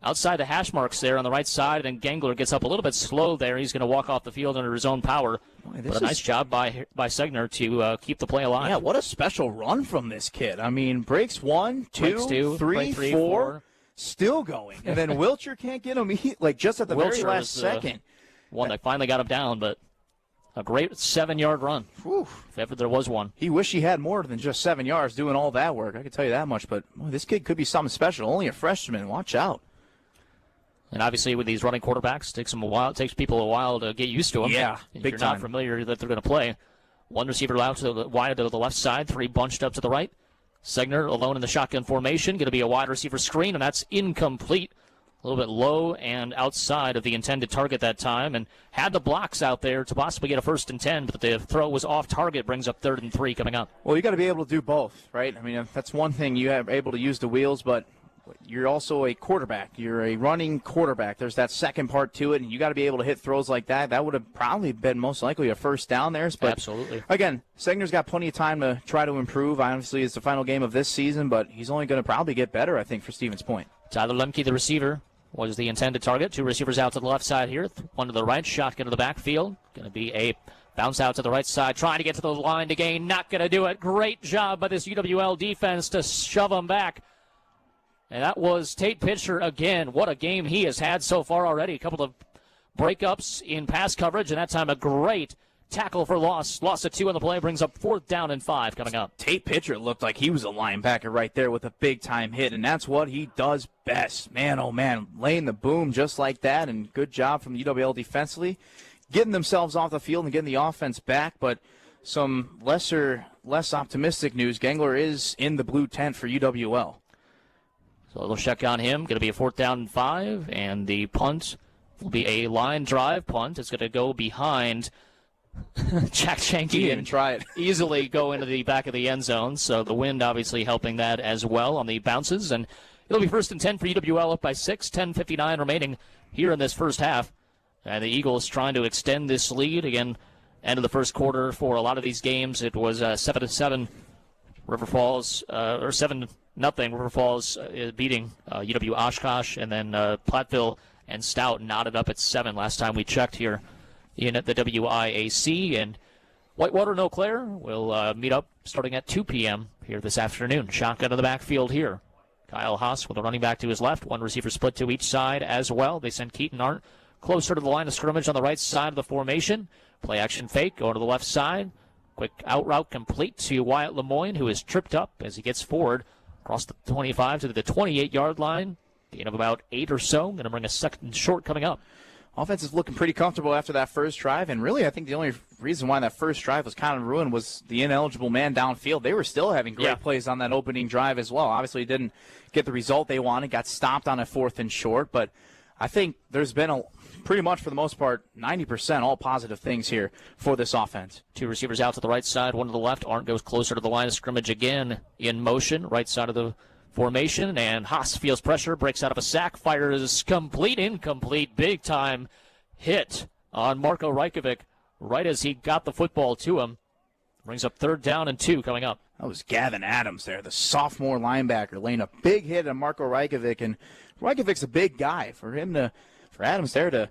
outside the hash marks there on the right side, and Gangler gets up a little bit slow there. He's going to walk off the field under his own power. But a nice job by Zegner to keep the play alive. Yeah, what a special run from this kid. I mean, breaks 1, 2, 3, 4. Still going. And then Wilcher can't get him just at the very last second. One that finally got him down, but a great 7-yard run. Whew. If ever there was one. He wished he had more than just 7 yards doing all that work. I can tell you that much. But this kid could be something special. Only a freshman. Watch out. And obviously with these running quarterbacks, it takes people a while to get used to them. Yeah, if big you're time. Not familiar that they're going to play. 1 receiver out to the wide to the left side, 3 bunched up to the right. Zegner alone in the shotgun formation, going to be a wide receiver screen, and that's incomplete. A little bit low and outside of the intended target that time, and had the blocks out there to possibly get a 1st and 10, but the throw was off target, brings up 3rd and 3 coming up. Well, you got to be able to do both, right? I mean, that's one thing. You are able to use the wheels, but you're also a quarterback. You're a running quarterback. There's that second part to it, and you got to be able to hit throws like that. That would have probably been most likely a first down there. But absolutely. Again, Segner's got plenty of time to try to improve. Obviously, it's the final game of this season, but he's only going to probably get better, I think, for Stevens Point. Tyler Lemke, the receiver, was the intended target. 2 receivers out to the left side here. 1 to the right, shotgun to the backfield. Going to be a bounce out to the right side, trying to get to the line to gain. Not going to do it. Great job by this UWL defense to shove him back. And that was Tate Pitcher again. What a game he has had so far already. A couple of breakups in pass coverage, and that time a great tackle for loss. Loss of 2 on the play brings up 4th down and 5 coming up. Tate Pitcher looked like he was a linebacker right there with a big-time hit, and that's what he does best. Man, oh, man, laying the boom just like that, and good job from UWL defensively, getting themselves off the field and getting the offense back. But some less optimistic news. Gangler is in the blue tent for UWL. So a little check on him. Going to be a 4th down and 5, and the punt will be a line drive punt. It's going to go behind Jack Shanky and try it. Easily go into the back of the end zone. So the wind obviously helping that as well on the bounces. And it'll be 1st and 10 for UWL up by 6. 10:59 remaining here in this first half. And the Eagles trying to extend this lead. Again, end of the first quarter for a lot of these games. It was 7-7 River Falls, or 7-0 River Falls beating UW Oshkosh. And then Platteville and Stout knotted up at 7 last time we checked here in at the WIAC. And Whitewater and Eau Claire will meet up starting at 2 p.m. here this afternoon. Shotgun to the backfield here. Kyle Haas with a running back to his left. 1 receiver split to each side as well. They send Keaton Arndt closer to the line of scrimmage on the right side of the formation. Play action fake going to the left side. Quick out route complete to Wyatt Lemoyne, who is tripped up as he gets forward across the 25 to the 28-yard line. Gain of about 8 or so. Going to bring a second short coming up. Offense is looking pretty comfortable after that first drive, and really I think the only reason why that first drive was kind of ruined was the ineligible man downfield. They were still having great plays on that opening drive as well. Obviously didn't get the result they wanted, got stopped on a 4th and short, but I think there's been pretty much for the most part 90% all positive things here for this offense. 2 receivers out to the right side, 1 to the left. Arndt goes closer to the line of scrimmage again in motion, right side of the formation, and Haas feels pressure, breaks out of a sack, fires incomplete, big-time hit on Marco Rajkovic right as he got the football to him. Brings up 3rd down and 2 coming up. That was Gavin Adams there, the sophomore linebacker, laying a big hit on Marco Rajkovic, and Rajkovic's a big guy. For Adams there to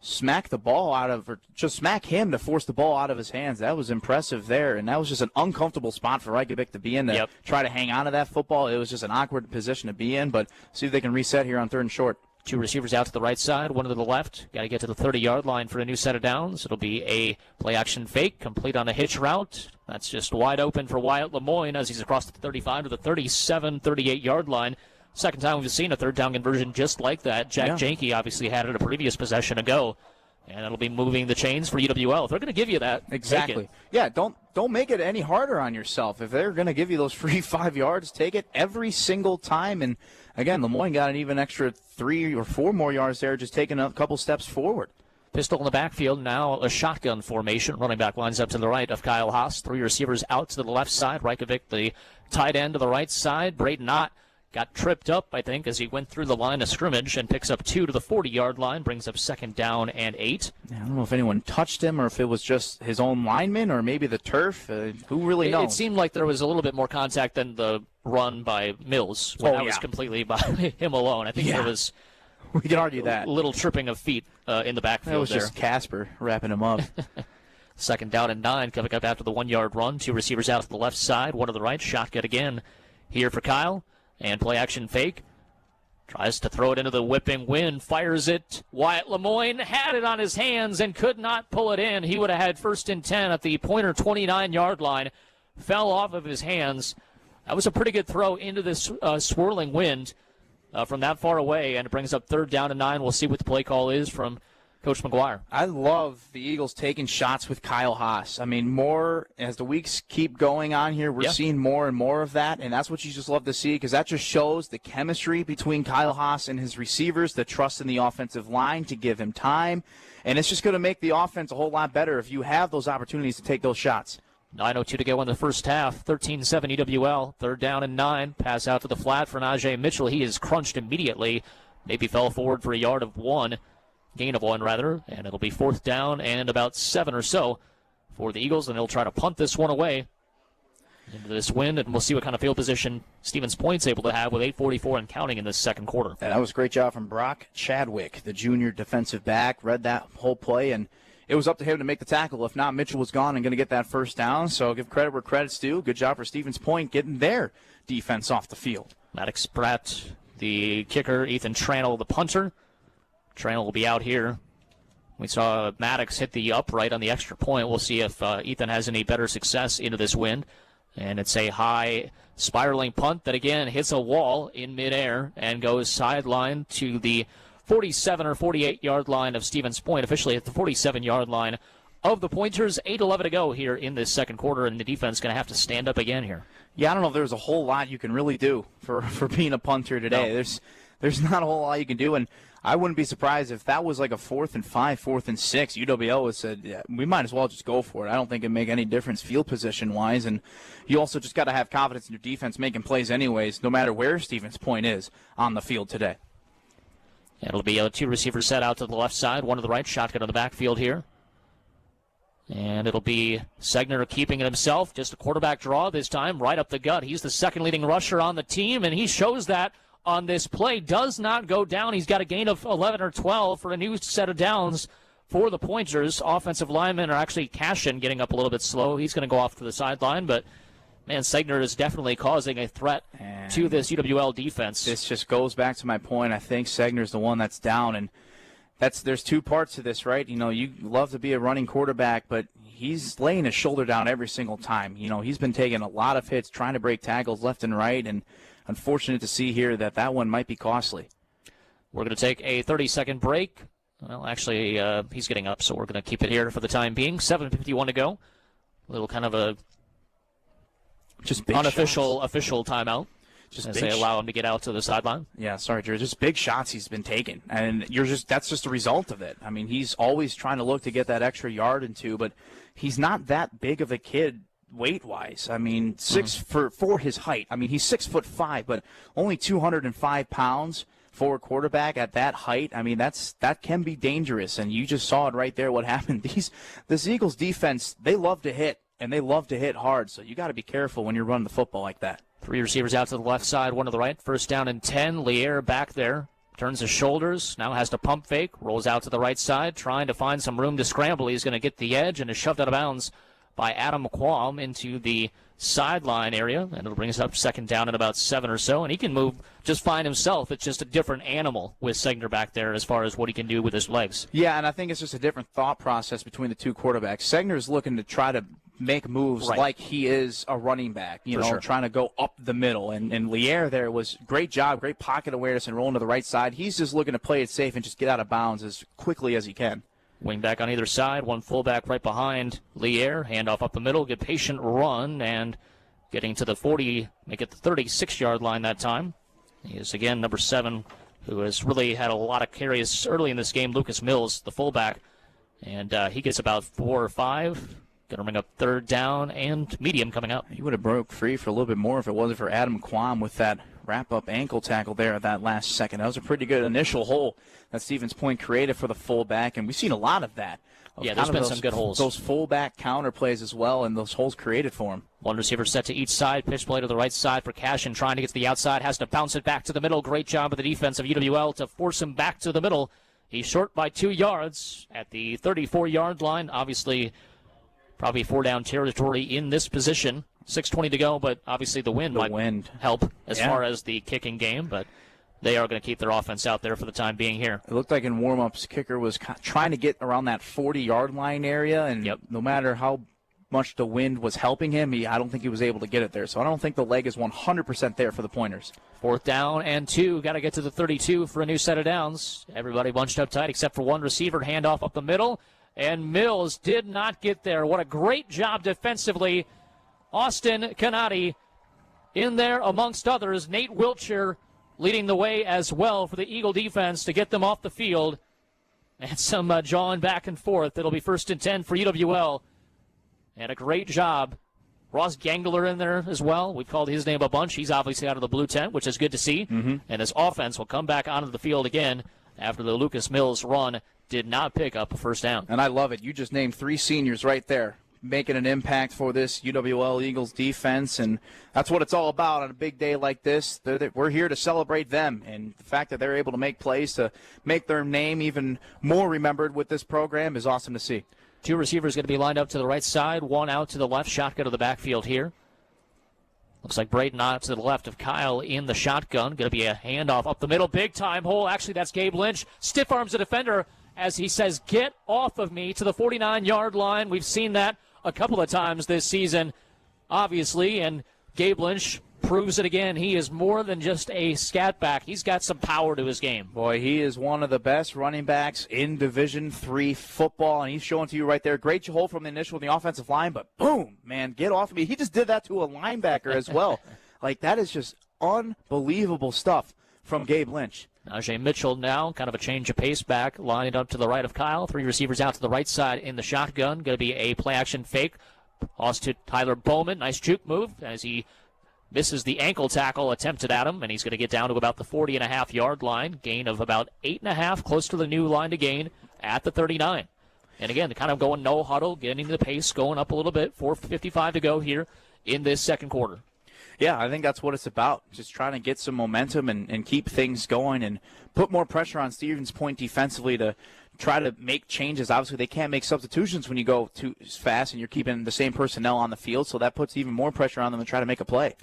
smack the ball out of, or just smack him to force the ball out of his hands, that was impressive there, and that was just an uncomfortable spot for Rajkovic to be in to try to hang on to that football. It was just an awkward position to be in, but see if they can reset here on 3rd and short. 2 receivers out to the right side, 1 to the left. Got to get to the 30-yard line for a new set of downs. It'll be a play-action fake, complete on a hitch route. That's just wide open for Wyatt Lemoyne as he's across the 35 to the 37, 38-yard line. Second time we've seen a 3rd down conversion just like that. Jack Janke obviously had it a previous possession ago. And it'll be moving the chains for UWL. If they're going to give you that, exactly. Yeah, don't make it any harder on yourself. If they're going to give you those free 5 yards, take it every single time. And again, Lemoyne got an even extra 3 or 4 more yards there, just taking a couple steps forward. Pistol in the backfield, now a shotgun formation. Running back lines up to the right of Kyle Haas. 3 receivers out to the left side. Rajkovic, the tight end, to the right side. Braden Ott got tripped up, I think, as he went through the line of scrimmage and picks up 2 to the 40-yard line, brings up 2nd down and 8. I don't know if anyone touched him or if it was just his own lineman or maybe the turf. Who really knows? It seemed like there was a little bit more contact than the run by Mills. That was completely by him alone. I think there was we can argue that. A little tripping of feet in the backfield. That was just Casper wrapping him up. 2nd down and 9 coming up after the 1-yard run. 2 receivers out to the left side, 1 to the right. Shotgun again here for Kyle. And play action fake. Tries to throw it into the whipping wind. Fires it. Wyatt Lemoyne had it on his hands and could not pull it in. He would have had 1st and 10 at the pointer 29-yard line. Fell off of his hands. That was a pretty good throw into this swirling wind from that far away. And it brings up 3rd down and 9. We'll see what the play call is from Coach McGuire. I love the Eagles taking shots with Kyle Haas. I mean, more as the weeks keep going on here, we're seeing more and more of that, and that's what you just love to see because that just shows the chemistry between Kyle Haas and his receivers, the trust in the offensive line to give him time, and it's just going to make the offense a whole lot better if you have those opportunities to take those shots. 9:02 to go in the first half. 13-7 EWL. 3rd down and 9. Pass out to the flat for Najee Mitchell. He is crunched immediately. Maybe fell forward for a gain of 1, and it'll be 4th down and about 7 or so for the Eagles, and they'll try to punt this one away into this wind, and we'll see what kind of field position Stevens Point's able to have with 8:44 and counting in this second quarter. And that was a great job from Brock Chadwick, the junior defensive back. Read that whole play, and it was up to him to make the tackle. If not, Mitchell was gone and going to get that first down. So give credit where credit's due. Good job for Stevens Point getting their defense off the field. Maddox Spratt, the kicker. Ethan Tranel, the punter. Tranel will be out here. We saw Maddox hit the upright on the extra point. We'll see if Ethan has any better success into this wind. And it's a high spiraling punt that, again, hits a wall in midair and goes sideline to the 47 or 48-yard line of Stevens Point, officially at the 47-yard line of the Pointers. 8:11 to go here in this second quarter, and the defense is going to have to stand up again here. Yeah, I don't know if there's a whole lot you can really do for being a punter today. No. There's not a whole lot you can do, and I wouldn't be surprised if that was like a 4th and 5, 4th and 6. UWL would said, yeah, we might as well just go for it. I don't think it'd make any difference field position-wise, and you also just got to have confidence in your defense making plays anyways, no matter where Stevens Point is on the field today. It'll be a 2-receiver set out to the left side, 1 to the right, shotgun on the backfield here. And it'll be Segner keeping it himself, just a quarterback draw this time, right up the gut. He's the second leading rusher on the team, and he shows that on this play. Does not go down. He's got a gain of 11 or 12 for a new set of downs for the Pointers. Offensive linemen are actually Cashin getting up a little bit slow. He's going to go off to the sideline, but man, Segner is definitely causing a threat to this UWL defense. This just goes back to my point. I think Segner's the one that's down, and there's 2 parts to this, right? You know, you love to be a running quarterback, but he's laying his shoulder down every single time. You know, he's been taking a lot of hits, trying to break tackles left and right, and unfortunate to see here that one might be costly. We're going to take a 30-second break. Well, actually, he's getting up, so we're going to keep it here for the time being. 7:51 to go. A little kind of a just unofficial official timeout. Just as they allow him to get out to the sideline. Yeah, sorry, Jerry. Just big shots he's been taking, and that's just a result of it. I mean, he's always trying to look to get that extra yard and 2, but he's not that big of a kid weight-wise. I mean, for his height. I mean, he's 6'5", but only 205 pounds for a quarterback at that height. I mean, that can be dangerous, and you just saw it right there. What happened? This Eagles defense, they love to hit, and they love to hit hard. So you got to be careful when you're running the football like that. 3 receivers out to the left side, 1 to the right. 1st down and 10. Lier back there. Turns his shoulders. Now has to pump fake. Rolls out to the right side, trying to find some room to scramble. He's going to get the edge and is shoved out of bounds by Adam McQualm into the sideline area. And it'll bring us up 2nd down and about 7 or so. And he can move just fine himself. It's just a different animal with Segner back there as far as what he can do with his legs. Yeah, and I think it's just a different thought process between the 2 quarterbacks. Segner's looking to try to make moves like he is a running back, trying to go up the middle. And Lier there was great job, great pocket awareness and rolling to the right side. He's just looking to play it safe and just get out of bounds as quickly as he can. Wing back on either side, 1 fullback right behind Lier. Handoff up the middle, good patient run, and getting to the 40, make it the 36-yard line that time. He is, again, number 7, who has really had a lot of carries early in this game, Lucas Mills, the fullback. And he gets about 4 or 5. Going to bring up 3rd down and medium coming up. He would have broke free for a little bit more if it wasn't for Adam Quam with that wrap-up ankle tackle there at that last second. That was a pretty good initial hole that Stevens Point created for the fullback, and we've seen a lot of that. Yeah, there's been some good holes. Those fullback counter plays as well, and those holes created for him. 1 receiver set to each side. Pitch play to the right side for Cashin, trying to get to the outside. Has to bounce it back to the middle. Great job of the defense of UWL to force him back to the middle. He's short by 2 yards at the 34-yard line. Obviously, probably 4-down territory in this position. 6:20 to go, but obviously the wind might help as far as the kicking game, but they are going to keep their offense out there for the time being here. It looked like in warm-ups, kicker was trying to get around that 40-yard line area, and no matter how much the wind was helping him, I don't think he was able to get it there. So I don't think the leg is 100% there for the Pointers. 4th down and 2. Got to get to the 32 for a new set of downs. Everybody bunched up tight except for 1 receiver. Handoff up the middle. And Mills did not get there. What a great job defensively. Austin Canati in there amongst others. Nate Wiltshire leading the way as well for the Eagle defense to get them off the field. And some jawing back and forth. It'll be 1st and 10 for UWL And a great job. Ross Gangler in there as well. We've called his name a bunch. He's obviously out of the blue tent, which is good to see. And this offense will come back onto the field again after the Lucas Mills run did not pick up a first down. And I love it. You just named 3 seniors right there, making an impact for this UWL Eagles defense, and that's what it's all about on a big day like this. We're here to celebrate them, and the fact that they're able to make plays to make their name even more remembered with this program is awesome to see. 2 receivers going to be lined up to the right side, 1 out to the left, shotgun to the backfield here. Looks like Braden out to the left of Kyle in the shotgun. Going to be a handoff up the middle, big-time hole. Actually, that's Gabe Lynch. Stiff arms the defender as he says, get off of me, to the 49-yard line. We've seen that a couple of times this season, obviously, and Gabe Lynch proves it again. He is more than just a scat back. He's got some power to his game. Boy, he is one of the best running backs in Division III football, and he's showing to you right there. Great hold from the initial in the offensive line, but boom, man, get off of me. He just did that to a linebacker as well. Like, that is just unbelievable stuff from Gabe Lynch. Najee Mitchell now, kind of a change of pace back, lined up to the right of Kyle. 3 receivers out to the right side in the shotgun. Going to be a play-action fake. Toss to Tyler Bowman. Nice juke move as he misses the ankle tackle attempted at him, and he's going to get down to about the 40.5-yard line. Gain of about 8.5, close to the new line to gain at the 39. And again, kind of going no huddle, getting the pace going up a little bit. 4:55 to go here in this second quarter. Yeah, I think that's what it's about, just trying to get some momentum and keep things going and put more pressure on Stevens Point defensively to try to make changes. Obviously, they can't make substitutions when you go too fast and you're keeping the same personnel on the field, so that puts even more pressure on them to try to make a play.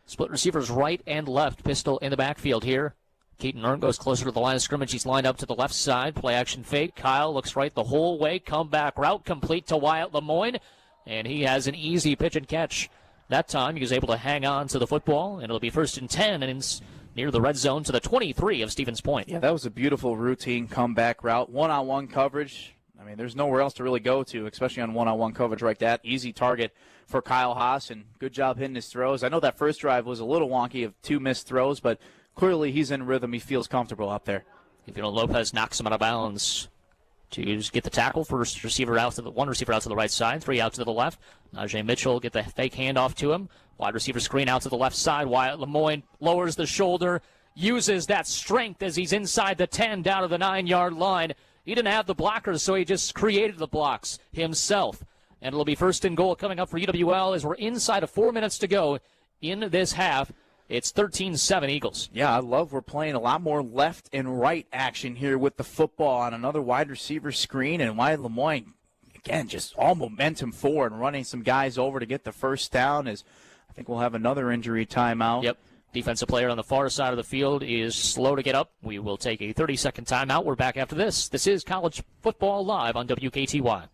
Split receivers right and left. Pistol in the backfield here. Keaton Earn goes closer to the line of scrimmage. He's lined up to the left side. Play action fake. Kyle looks right the whole way. Comeback route complete to Wyatt Lemoyne, and he has an easy pitch and catch. That time he was able to hang on to the football, and it'll be 1st and 10 and near the red zone to the 23 of Stevens Point. Yeah, that was a beautiful routine comeback route. One-on-one coverage. I mean, there's nowhere else to really go to, especially on one-on-one coverage like that. Easy target for Kyle Haas, and good job hitting his throws. I know that first drive was a little wonky of 2 missed throws, but clearly he's in rhythm. He feels comfortable out there. Lopez knocks him out of bounds to get the tackle. First receiver out to the 1 receiver out to the right side, 3 out to the left. Najee Mitchell get the fake handoff to him. Wide receiver screen out to the left side. Wyatt Lemoyne lowers the shoulder, uses that strength as he's inside the 10 down to the 9-yard line. He didn't have the blockers, so he just created the blocks himself. And it'll be 1st and goal coming up for UWL as we're inside of 4 minutes to go in this half. It's 13-7 Eagles. Yeah, I love we're playing a lot more left and right action here with the football on another wide receiver screen. And Wyatt Lemoyne, again, just all momentum forward and running some guys over to get the first down. As I think we'll have another injury timeout. Yep. Defensive player on the far side of the field is slow to get up. We will take a 30-second timeout. We're back after this. This is College Football Live on WKTY.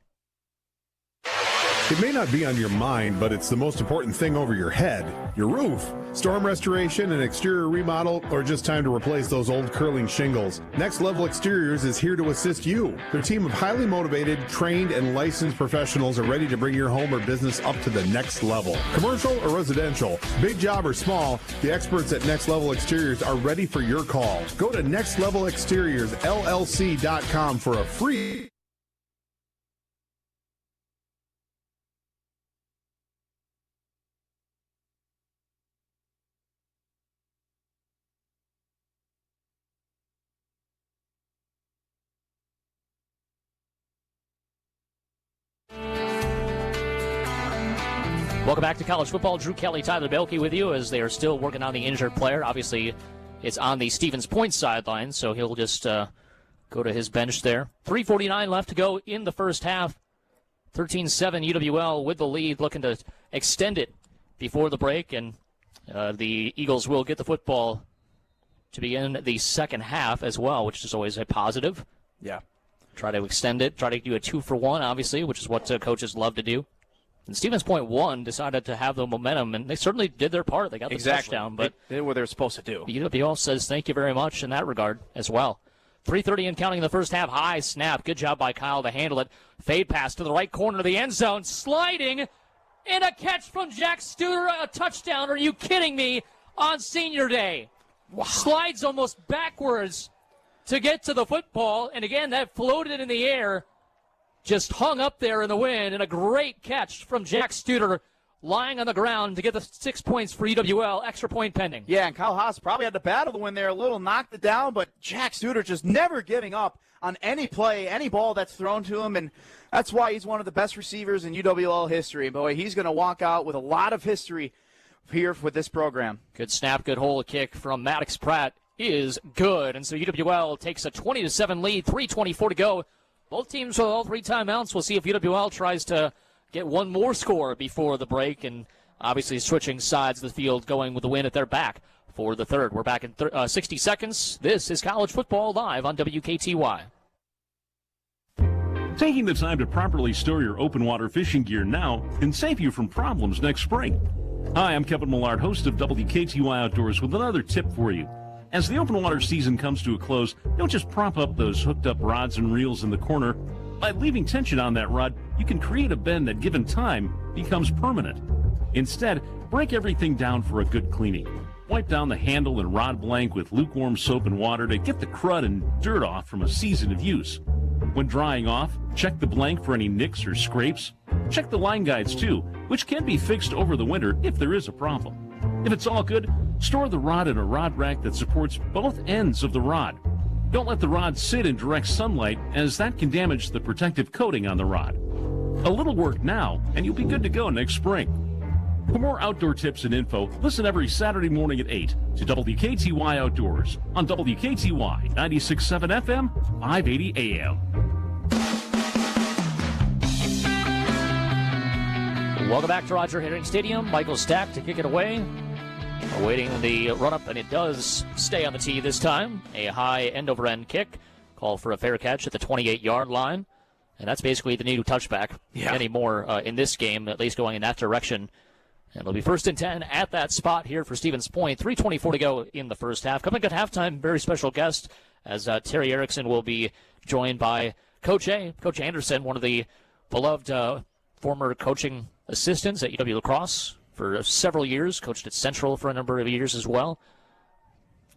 It may not be on your mind, but it's the most important thing over your head. Your roof. Storm restoration, an exterior remodel, or just time to replace those old curling shingles. Next Level Exteriors is here to assist you. Their team of highly motivated, trained, and licensed professionals are ready to bring your home or business up to the next level. Commercial or residential, big job or small, the experts at Next Level Exteriors are ready for your call. Go to nextlevelexteriorsllc.com for a free Welcome back to college football. Drew Kelly, Tyler Belke with you as they are still working on the injured player. Obviously, it's on the Stevens Point sideline, so he'll just go to his bench there. 3:49 left to go in the first half. 13-7 UWL with the lead, looking to extend it before the break, and the Eagles will get the football to begin the second half as well, which is always a positive. Yeah. Try to extend it, try to do a 2-for-1, obviously, which is what coaches love to do. And Stevens Point 1 decided to have the momentum, and they certainly did their part. They got the touchdown, but they did what they were supposed to do. UWL says thank you very much in that regard as well. 3:30 and counting in the first half. High snap. Good job by Kyle to handle it. Fade pass to the right corner of the end zone. Sliding, and a catch from Jack Studer. A touchdown. Are you kidding me? On senior day. Wow. Slides almost backwards to get to the football, and again, that floated in the air. just hung up there in the wind, and a great catch from Jack Studer lying on the ground to get the 6 points for UWL, extra point pending. Yeah, and Kyle Haas probably had to battle the win there a little, knocked it down, but Jack Studer just never giving up on any play, any ball that's thrown to him, and that's why he's one of the best receivers in UWL history. Boy, he's going to walk out with a lot of history here with this program. Good snap, good hole kick from Maddox Pratt is good, and so UWL takes a 20-7 lead, 3:24 to go. Both teams with all 3 timeouts. We'll see if UWL tries to get one more score before the break, and obviously switching sides of the field, going with the win at their back for the third. We're back in 60 seconds. This is College Football Live on WKTY. Taking the time to properly store your open water fishing gear now can save you from problems next spring. Hi, I'm Kevin Millard, host of WKTY Outdoors, with another tip for you. As the open water season comes to a close, don't just prop up those hooked up rods and reels in the corner. By leaving tension on that rod, you can create a bend that, given time, becomes permanent. Instead, break everything down for a good cleaning. Wipe down the handle and rod blank with lukewarm soap and water to get the crud and dirt off from a season of use. When drying off, check the blank for any nicks or scrapes. Check the line guides too, which can be fixed over the winter if there is a problem. If it's all good, store the rod in a rod rack that supports both ends of the rod. Don't let the rod sit in direct sunlight, as that can damage the protective coating on the rod. A little work now, and you'll be good to go next spring. For more outdoor tips and info, listen every Saturday morning at 8 to WKTY Outdoors on WKTY 96.7 FM, 580 AM. Welcome back to Roger Herring Stadium. Michael Stack to kick it away. Awaiting the run-up, and it does stay on the tee this time. A high end-over-end kick. Call for a fair catch at the 28-yard line. And that's basically the new touchback anymore in this game, at least going in that direction. And it'll be 1st and 10 at that spot here for Stevens Point. 3:24 to go in the first half. Coming at halftime, very special guest, as Terry Erickson will be joined by Coach A, Coach Anderson, one of the beloved former coaching assistants at UW La Crosse for several years. Coached at Central for a number of years as well.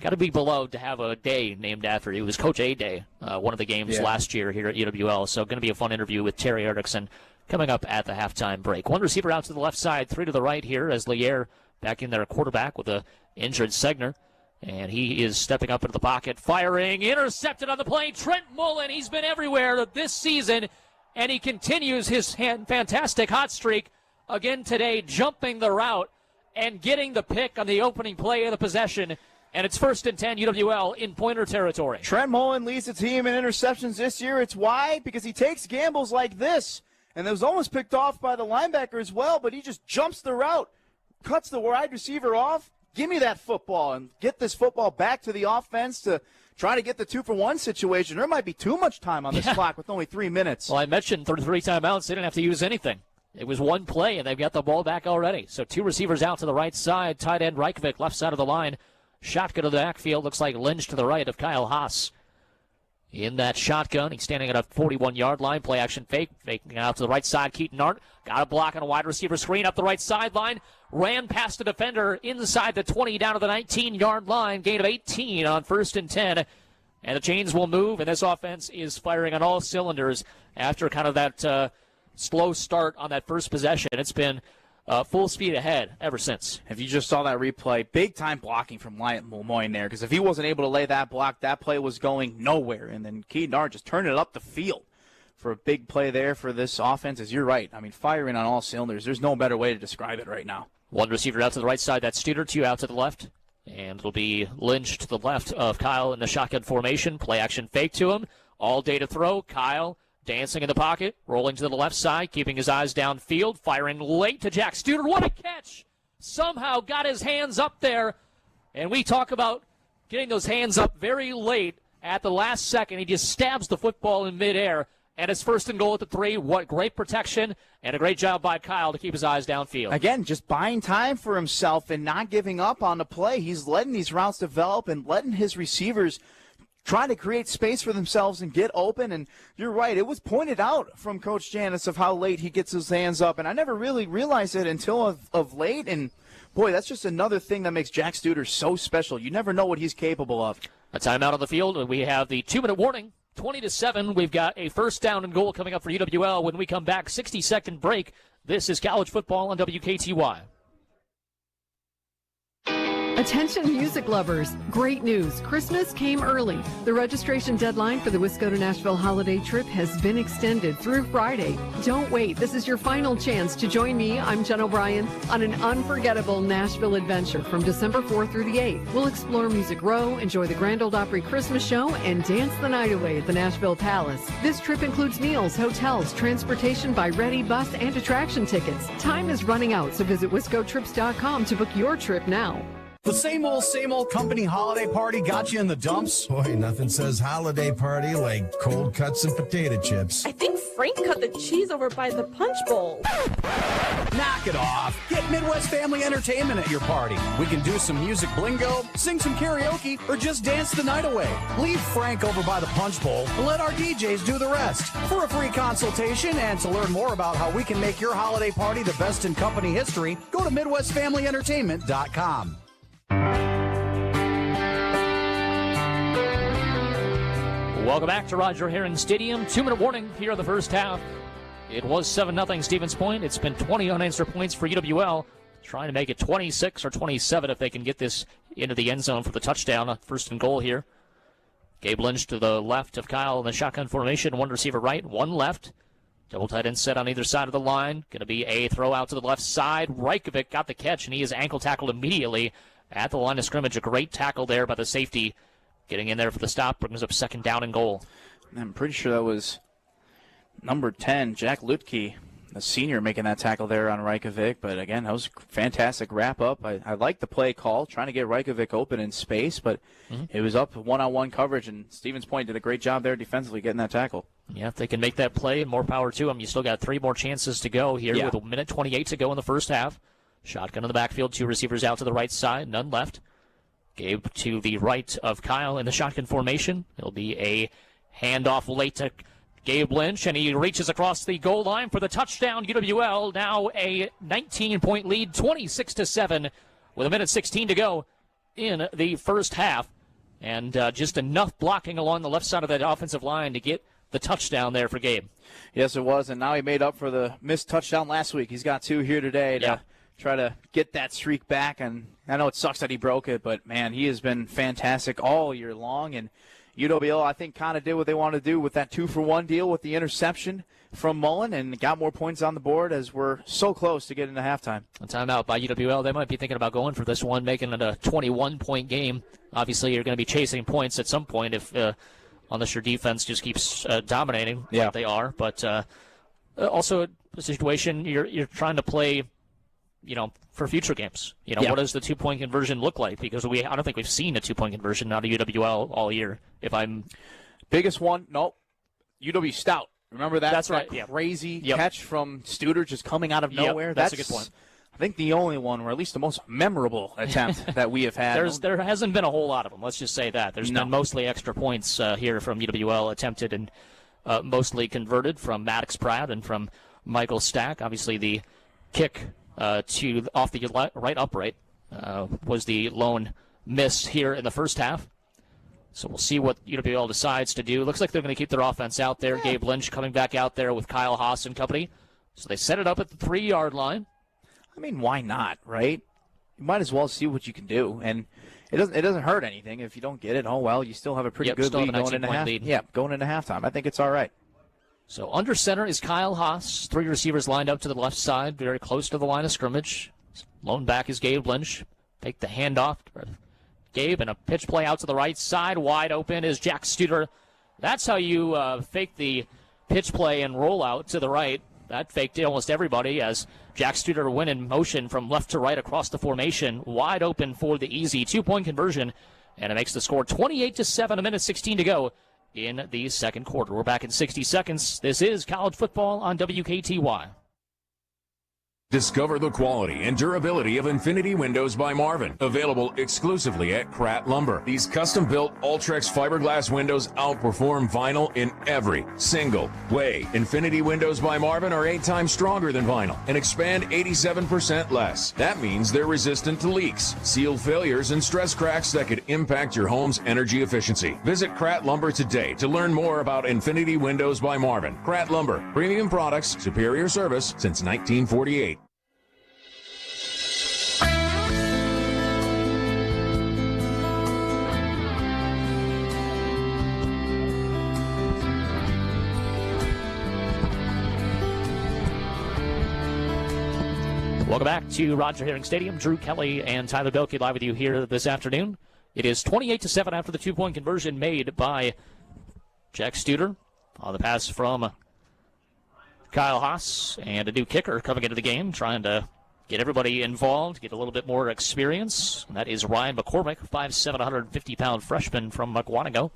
Got to be beloved to have a day named after you. It was Coach A Day, one of the games last year here at UWL. So going to be a fun interview with Terry Erickson coming up at the halftime break. One receiver out to the left side, 3 to the right here as Lier back in there, quarterback with a injured Segner. And he is stepping up into the pocket, firing, intercepted on the play. Trent Mullen, he's been everywhere this season, and he continues his fantastic hot streak again today, jumping the route and getting the pick on the opening play of the possession. And it's 1st and 10 UWL in pointer territory. Trent Mullen leads the team in interceptions this year. It's why? Because he takes gambles like this. And it was almost picked off by the linebacker as well, but he just jumps the route, cuts the wide receiver off. Give me that football and get this football back to the offense to try to get the 2-for-1 situation. There might be too much time on this clock with only 3 minutes. Well, I mentioned 33 timeouts. They didn't have to use anything. It was one play, and they've got the ball back already. So 2 receivers out to the right side. Tight end Reykjavik, left side of the line. Shotgun to the backfield. Looks like Lynch to the right of Kyle Haas. In that shotgun, he's standing at a 41-yard line. Play action fake. Faking out to the right side. Keaton Art got a block on a wide receiver screen up the right sideline. Ran past the defender inside the 20 down to the 19-yard line. Gain of 18 on 1st and 10. And the chains will move, and this offense is firing on all cylinders after kind of that slow start on that first possession. It's been full speed ahead ever since. If you just saw that replay, big-time blocking from Wyatt Lemoyne there, because if he wasn't able to lay that block, that play was going nowhere. And then Keaton Art just turned it up the field for a big play there for this offense, as you're right. I mean, firing on all cylinders. There's no better way to describe it right now. 1 receiver out to the right side. That's Studer. 2 out to the left. And it'll be Lynch to the left of Kyle in the shotgun formation. Play action fake to him. All day to throw. Kyle dancing in the pocket, rolling to the left side, keeping his eyes downfield, firing late to Jack Studer. What a catch! Somehow got his hands up there. And we talk about getting those hands up very late at the last second. He just stabs the football in midair. And it's 1st and goal at the 3. What great protection and a great job by Kyle to keep his eyes downfield. Again, just buying time for himself and not giving up on the play. He's letting these routes develop and letting his receivers try to create space for themselves and get open. And you're right, it was pointed out from Coach Janus of how late he gets his hands up. And I never really realized it until of late. And, boy, that's just another thing that makes Jack Studer so special. You never know what he's capable of. A timeout on the field, and we have the 2-minute warning 20-7. We've got a first down and goal coming up for UWL when we come back. 60-second break. This is college football on WKTY. Attention music lovers, great news. Christmas came early. The registration deadline for the Wisco to Nashville holiday trip has been extended through Friday. Don't wait. This is your final chance to join me, I'm Jen O'Brien, on an unforgettable Nashville adventure from December 4th through the 8th. We'll explore Music Row, enjoy the Grand Ole Opry Christmas show, and dance the night away at the Nashville Palace. This trip includes meals, hotels, transportation by Ready Bus, and attraction tickets. Time is running out, so visit WiscoTrips.com to book your trip now. The same old company holiday party got you in the dumps? Boy, nothing says holiday party like cold cuts and potato chips. I think Frank cut the cheese over by the punch bowl. Knock it off. Get Midwest Family Entertainment at your party. We can do some music blingo, sing some karaoke, or just dance the night away. Leave Frank over by the punch bowl and let our DJs do the rest. For a free consultation and to learn more about how we can make your holiday party the best in company history, go to MidwestFamilyEntertainment.com. Welcome back to Roger Herring Stadium. 2-minute warning here in the first half. It was 7-0 Stevens Point. It's been 20 unanswered points for UWL. Trying to make it 26 or 27 if they can get this into the end zone for the touchdown. First and goal here. Gabe Lynch to the left of Kyle in the shotgun formation. One receiver right, one left. Double tight end set on either side of the line. Going to be a throw out to the left side. Reykjavik got the catch, and he is ankle tackled immediately at the line of scrimmage. A great tackle there by the safety. Getting in there for the stop, brings up second down and goal. I'm pretty sure that was number 10, Jack Lutke, the senior, making that tackle there on Reykjavik. But again, that was a fantastic wrap-up. I like the play call, trying to get Reykjavik open in space, but it was up one-on-one coverage, and Stevens Point did a great job there defensively getting that tackle. Yeah, if they can make that play, more power to them. You still got 3 more chances to go here with 1:28 to go in the first half. Shotgun in the backfield, 2 receivers out to the right side, none left. Gabe to the right of Kyle in the shotgun formation. It'll be a handoff late to Gabe Lynch, and he reaches across the goal line for the touchdown. UWL now a 19-point lead, 26-7, with 1:16 to go in the first half. And just enough blocking along the left side of that offensive line to get the touchdown there for Gabe. Yes, it was, and now he made up for the missed touchdown last week. He's got 2 here today to try to get that streak back, and I know it sucks that he broke it, but, man, he has been fantastic all year long, and UWL, I think, kind of did what they wanted to do with that 2-for-1 deal with the interception from Mullen and got more points on the board as we're so close to getting to halftime. A timeout by UWL. They might be thinking about going for this one, making it a 21-point game. Obviously, you're going to be chasing points at some point if unless your defense just keeps dominating like they are. But also a situation you're trying to play, for future games. What does the 2-point conversion look like? Because I don't think we've seen a 2-point conversion out of UWL all year. Biggest one, UW Stout. Remember that? That's right. Crazy catch from Studer just coming out of nowhere. That's a good point. I think the only one, or at least the most memorable attempt that we have had. There hasn't been a whole lot of them. Let's just say that. There's been mostly extra points here from UWL attempted and mostly converted from Maddox Pratt and from Michael Stack. Obviously, the kick off the right upright was the lone miss here in the first half. So we'll see what UWL decides to do. Looks like they're going to keep their offense out there. Gabe Lynch coming back out there with Kyle Haas and company. So they set it up at the 3-yard line. I mean, why not, right? You might as well see what you can do. And it doesn't hurt anything if you don't get it. Oh, well, you still have a pretty good lead going into halftime. Yeah, going into halftime. I think it's all right. So under center is Kyle Haas. 3 receivers lined up to the left side, very close to the line of scrimmage. Lone back is Gabe Lynch. Take the handoff. Gabe, and a pitch play out to the right side. Wide open is Jack Studer. That's how you fake the pitch play and roll out to the right. That faked almost everybody as Jack Studer went in motion from left to right across the formation. Wide open for the easy 2-point conversion. And it makes the score 28-7, 1:16 to go in the second quarter. We're back in 60 seconds. This is college football on WKTY. Discover the quality and durability of Infinity Windows by Marvin, available exclusively at Kratt Lumber. These custom-built Ultrex fiberglass windows outperform vinyl in every single way. Infinity Windows by Marvin are 8 times stronger than vinyl and expand 87% less. That means they're resistant to leaks, seal failures, and stress cracks that could impact your home's energy efficiency. Visit Kratt Lumber today to learn more about Infinity Windows by Marvin. Kratt Lumber, premium products, superior service since 1948. Welcome back to Roger Herring Stadium. Drew Kelly and Tyler Belkey live with you here this afternoon. It is 28-7 after the two-point conversion made by Jack Studer on the pass from Kyle Haas, and a new kicker coming into the game, trying to get everybody involved, get a little bit more experience. And that is Ryan McCormick, 5'7", 150-pound freshman from Muckwonago.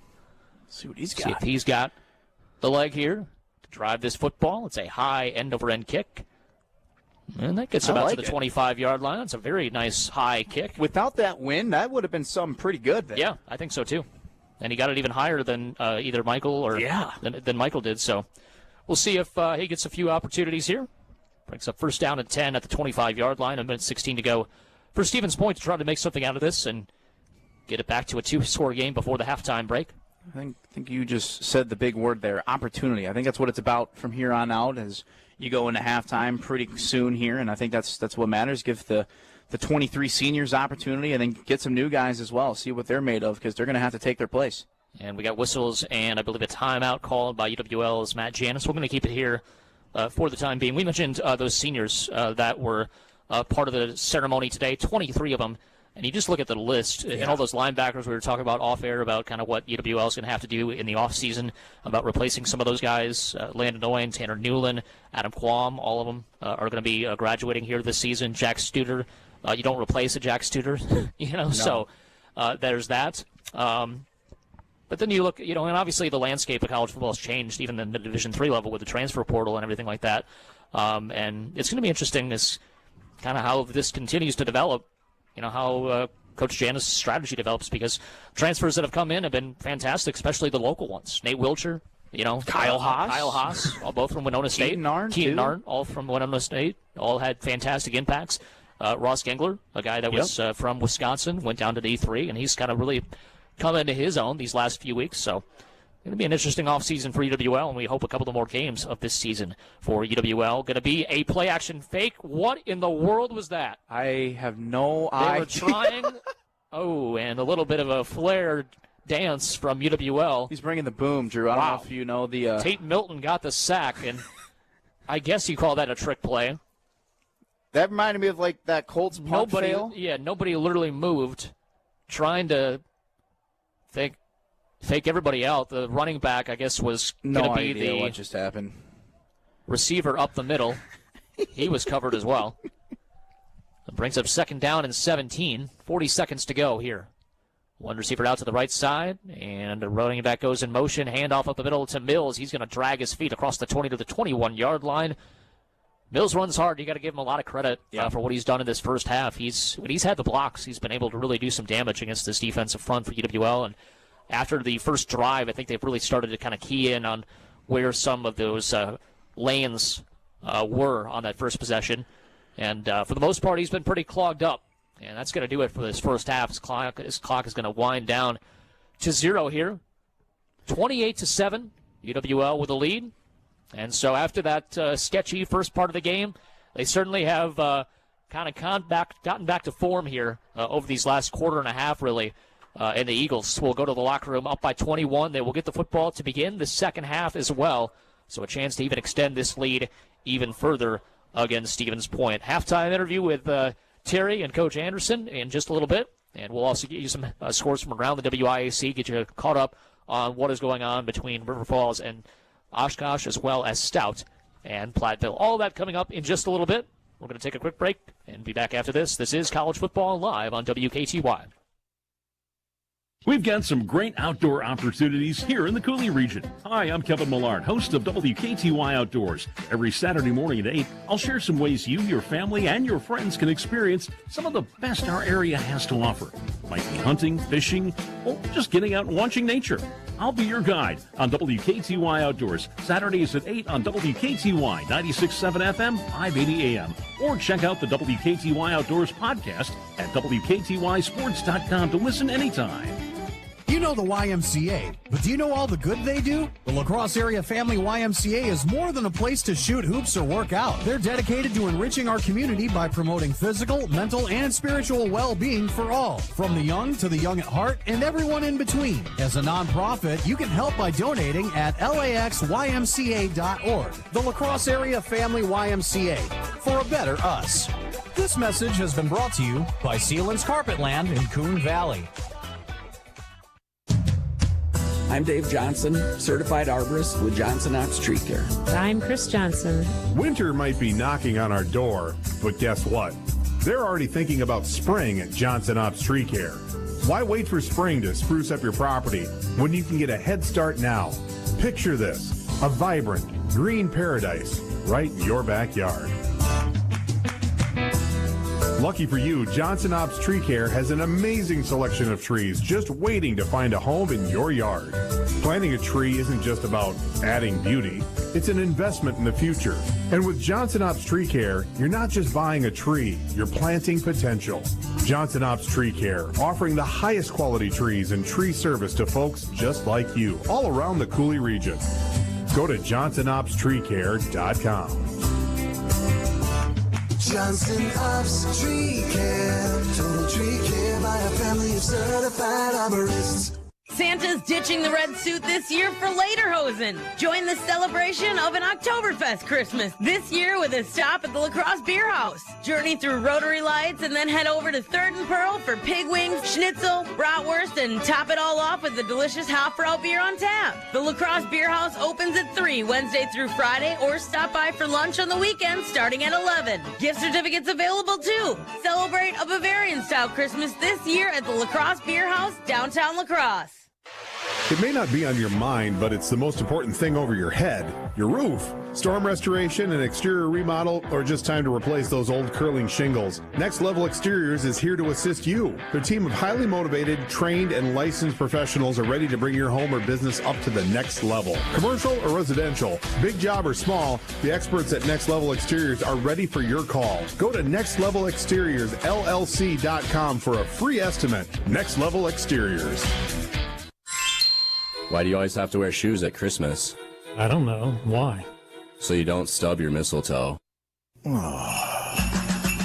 See what he's got. See if he's got the leg here to drive this football. It's a high end-over-end kick. And that gets about to the 25-yard line. It's a very nice high kick. Without that win, that would have been something pretty good there. Yeah, I think so too. And he got it even higher than either Michael or than Michael did. So we'll see if he gets a few opportunities here. Brings up first down and 10 at the 25-yard line. 1:16 to go for Stevens Point to try to make something out of this and get it back to a 2-score game before the halftime break. I think you just said the big word there, opportunity. I think that's what it's about from here on out as you go into halftime pretty soon here, and I think that's what matters. Give the 23 seniors opportunity and then get some new guys as well, see what they're made of, because they're going to have to take their place. And we got whistles and I believe a timeout called by UWL's Matt Janus. We're going to keep it here for the time being. We mentioned those seniors that were part of the ceremony today, 23 of them. And you just look at the list and all those linebackers we were talking about off-air about kind of what UWL is going to have to do in the offseason about replacing some of those guys. Landon Owen, Tanner Newland, Adam Quam, all of them are going to be graduating here this season. Jack Studer, you don't replace a Jack Studer, No. So there's that. But then you look, and obviously the landscape of college football has changed even in the Division III level with the transfer portal and everything like that. And it's going to be interesting as kind of how this continues to develop. How Coach Janus' strategy develops, because transfers that have come in have been fantastic, especially the local ones. Nate Wilcher, Kyle Haas, all both from Winona State. Keaton Arndt, all from Winona State, all had fantastic impacts. Ross Gengler, a guy that was from Wisconsin, went down to D3, and he's kind of really come into his own these last few weeks. So going to be an interesting offseason for UWL, and we hope a couple of more games of this season for UWL. Going to be a play-action fake. What in the world was that? I have no idea. They were trying. And a little bit of a flare dance from UWL. He's bringing the boom, Drew. I don't know if you know the... Tate Milton got the sack, and I guess you call that a trick play. That reminded me of, that Colts pump fail. Yeah, nobody literally moved, trying to fake everybody out. The running back, I guess, was going to be the what just happened. Receiver up the middle. He was covered as well. It brings up second down and 17. 40 seconds to go here. One receiver out to the right side, and the running back goes in motion. Handoff up the middle to Mills. He's going to drag his feet across the 20 to the 21-yard line. Mills runs hard. You got to give him a lot of credit for what he's done in this first half. When he's had the blocks, he's been able to really do some damage against this defensive front for UWL. And after the first drive, I think they've really started to kind of key in on where some of those lanes were on that first possession. And for the most part, he's been pretty clogged up. And that's going to do it for this first half. His clock is going to wind down to 0 here. 28-7, UWL with a lead. And so after that sketchy first part of the game, they certainly have kind of gotten back to form here over these last quarter and a half, really. And the Eagles will go to the locker room up by 21. They will get the football to begin the second half as well. So a chance to even extend this lead even further against Stevens Point. Halftime interview with Terry and Coach Anderson in just a little bit. And we'll also get you some scores from around the WIAC, get you caught up on what is going on between River Falls and Oshkosh, as well as Stout and Platteville. All that coming up in just a little bit. We're going to take a quick break and be back after this. This is College Football Live on WKTY. We've got some great outdoor opportunities here in the Cooley region. Hi, I'm Kevin Millard, host of WKTY Outdoors. Every Saturday morning at 8, I'll share some ways you, your family, and your friends can experience some of the best our area has to offer. Might be hunting, fishing, or just getting out and watching nature. I'll be your guide on WKTY Outdoors, Saturdays at 8 on WKTY 96.7 FM, 580 AM. Or check out the WKTY Outdoors podcast at WKTYSports.com to listen anytime. You know the YMCA, but do you know all the good they do? The La Crosse Area Family YMCA is more than a place to shoot hoops or work out. They're dedicated to enriching our community by promoting physical, mental, and spiritual well-being for all, from the young to the young at heart and everyone in between. As a nonprofit, you can help by donating at laxymca.org. The La Crosse Area Family YMCA, for a better us. This message has been brought to you by Sealands Carpetland in Coon Valley. I'm Dave Johnson, certified arborist with Johnson Ops Tree Care. I'm Chris Johnson. Winter might be knocking on our door, but guess what? They're already thinking about spring at Johnson Ops Tree Care. Why wait for spring to spruce up your property when you can get a head start now? Picture this, a vibrant, green paradise right in your backyard. Lucky for you, Johnson Ops Tree Care has an amazing selection of trees just waiting to find a home in your yard. Planting a tree isn't just about adding beauty, it's an investment in the future. And with Johnson Ops Tree Care, you're not just buying a tree, you're planting potential. Johnson Ops Tree Care, offering the highest quality trees and tree service to folks just like you, all around the Cooley region. Go to johnsonopstreecare.com. Johnson Ops Tree Care. Total tree care by a family of certified arborists. Santa's ditching the red suit this year for lederhosen. Join the celebration of an Oktoberfest Christmas this year with a stop at the La Crosse Beer House. Journey through Rotary Lights and then head over to Third and Pearl for pig wings, schnitzel, bratwurst, and top it all off with the delicious Hofbrau beer on tap. The La Crosse Beer House opens at 3 Wednesday through Friday, or stop by for lunch on the weekend starting at 11. Gift certificates available too. Celebrate a Bavarian-style Christmas this year at the La Crosse Beer House, downtown La Crosse. It may not be on your mind, but it's the most important thing over your head, your roof. Storm restoration, an exterior remodel, or just time to replace those old curling shingles. Next Level Exteriors is here to assist you. Their team of highly motivated, trained, and licensed professionals are ready to bring your home or business up to the next level. Commercial or residential, big job or small, the experts at Next Level Exteriors are ready for your call. Go to nextlevelexteriorsllc.com for a free estimate. Next Level Exteriors. Why do you always have to wear shoes at Christmas? I don't know. Why? So you don't stub your mistletoe.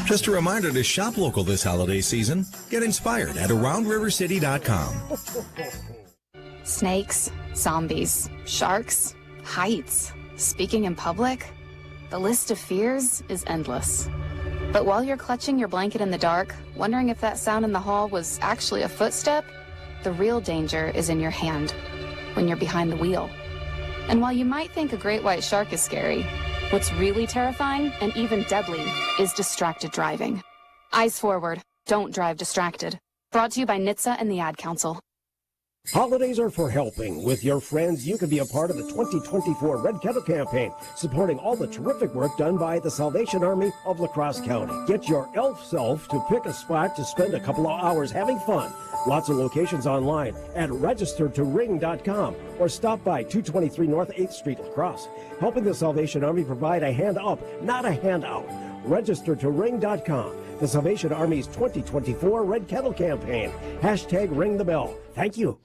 Just a reminder to shop local this holiday season. Get inspired at AroundRiverCity.com. Snakes, zombies, sharks, heights, speaking in public. The list of fears is endless. But while you're clutching your blanket in the dark, wondering if that sound in the hall was actually a footstep, the real danger is in your hand, when you're behind the wheel. And while you might think a great white shark is scary, what's really terrifying and even deadly is distracted driving. Eyes forward, don't drive distracted. Brought to you by NHTSA and the Ad Council. Holidays are for helping. With your friends, you can be a part of the 2024 Red Kettle Campaign, supporting all the terrific work done by the Salvation Army of La Crosse County. Get your elf self to pick a spot to spend a couple of hours having fun. Lots of locations online at registertoring.com or stop by 223 North 8th Street, La Crosse. Helping the Salvation Army provide a hand up, not a handout. Registertoring.com. The Salvation Army's 2024 Red Kettle Campaign. Hashtag ring the bell. Thank you.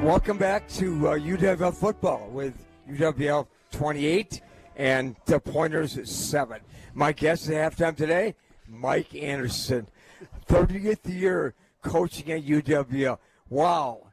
Welcome back to UWL football with UWL 28 and the Pointers 7. My guest at halftime today, Mike Anderson, 30th year coaching at UWL. Wow.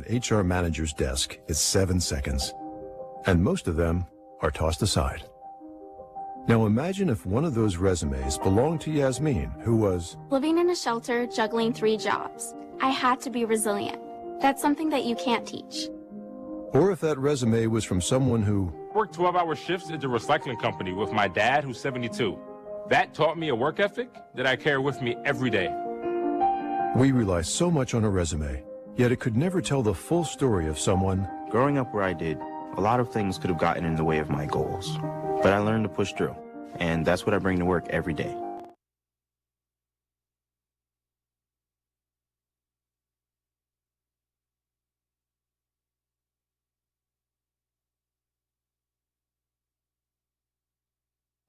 HR manager's desk is 7 seconds, and most of them are tossed aside. Now imagine if one of those resumes belonged to Yasmin, who was living in a shelter, juggling 3 jobs. I had to be resilient. That's something that you can't teach. or if that resume was from someone who worked 12-hour shifts at the recycling company with my dad, who's 72. That taught me a work ethic that I carry with me every day. We rely so much on a resume, yet it could never tell the full story of someone. Growing up where I did, a lot of things could have gotten in the way of my goals, but I learned to push through, and that's what I bring to work every day.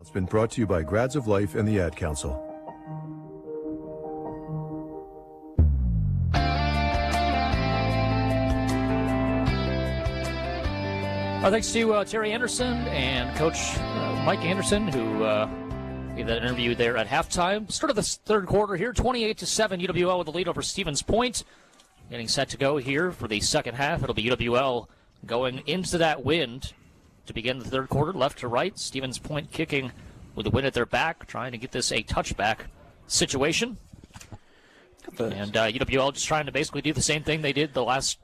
It's been brought to you by Grads of Life and the Ad Council. Thanks to Terry Anderson and Coach Mike Anderson, who gave that interview there at halftime. Start of the third quarter here, 28-7, UWL with the lead over Stevens Point. Getting set to go here for the second half. It'll be UWL going into that wind to begin the third quarter, left to right. Stevens Point kicking with the wind at their back, trying to get this a touchback situation. And UWL just trying to basically do the same thing they did the last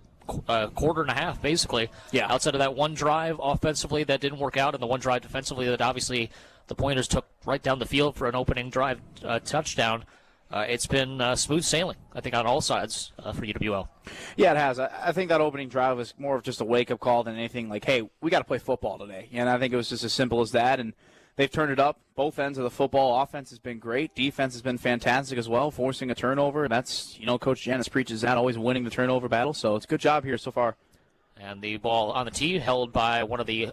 quarter and a half, basically. Yeah. Outside of that one drive offensively that didn't work out, and the one drive defensively that obviously the Pointers took right down the field for an opening drive touchdown. It's been smooth sailing, I think, on all sides for UWL. Yeah, it has. I think that opening drive was more of just a wake-up call than anything like, hey, we got to play football today. And I think it was just as simple as that, and they've turned it up. Both ends of the football. Offense has been great. Defense has been fantastic as well, forcing a turnover. That's, Coach Janus preaches that, always winning the turnover battle. So it's a good job here so far. And the ball on the tee held by one of the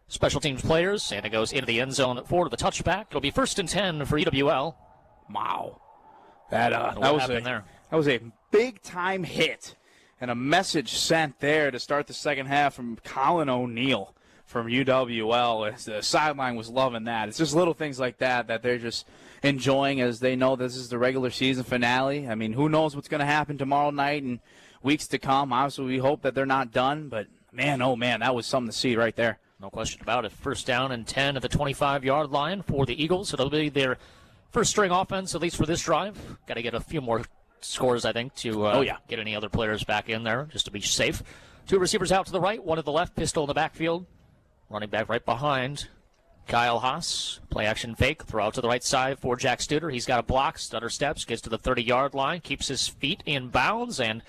special teams players, and it goes into the end zone for the touchback. It'll be 1st and 10 for UWL. Wow. That was a big-time hit and a message sent there to start the second half from Colin O'Neill from UWL. As the sideline was loving that. It's just little things like that they're just enjoying as they know this is the regular season finale. I mean, who knows what's going to happen tomorrow night and weeks to come. Obviously, we hope that they're not done, but man, oh man, that was something to see right there. No question about it. 1st down and 10 at the 25-yard line for the Eagles. It'll be their first string offense, at least for this drive. Got to get a few more scores, I think, to get any other players back in there, just to be safe. 2 receivers out to the right, 1 to the left, pistol in the backfield. Running back right behind Kyle Haas. Play action fake, throw out to the right side for Jack Studer. He's got a block, stutter steps, gets to the 30-yard line, keeps his feet in bounds, and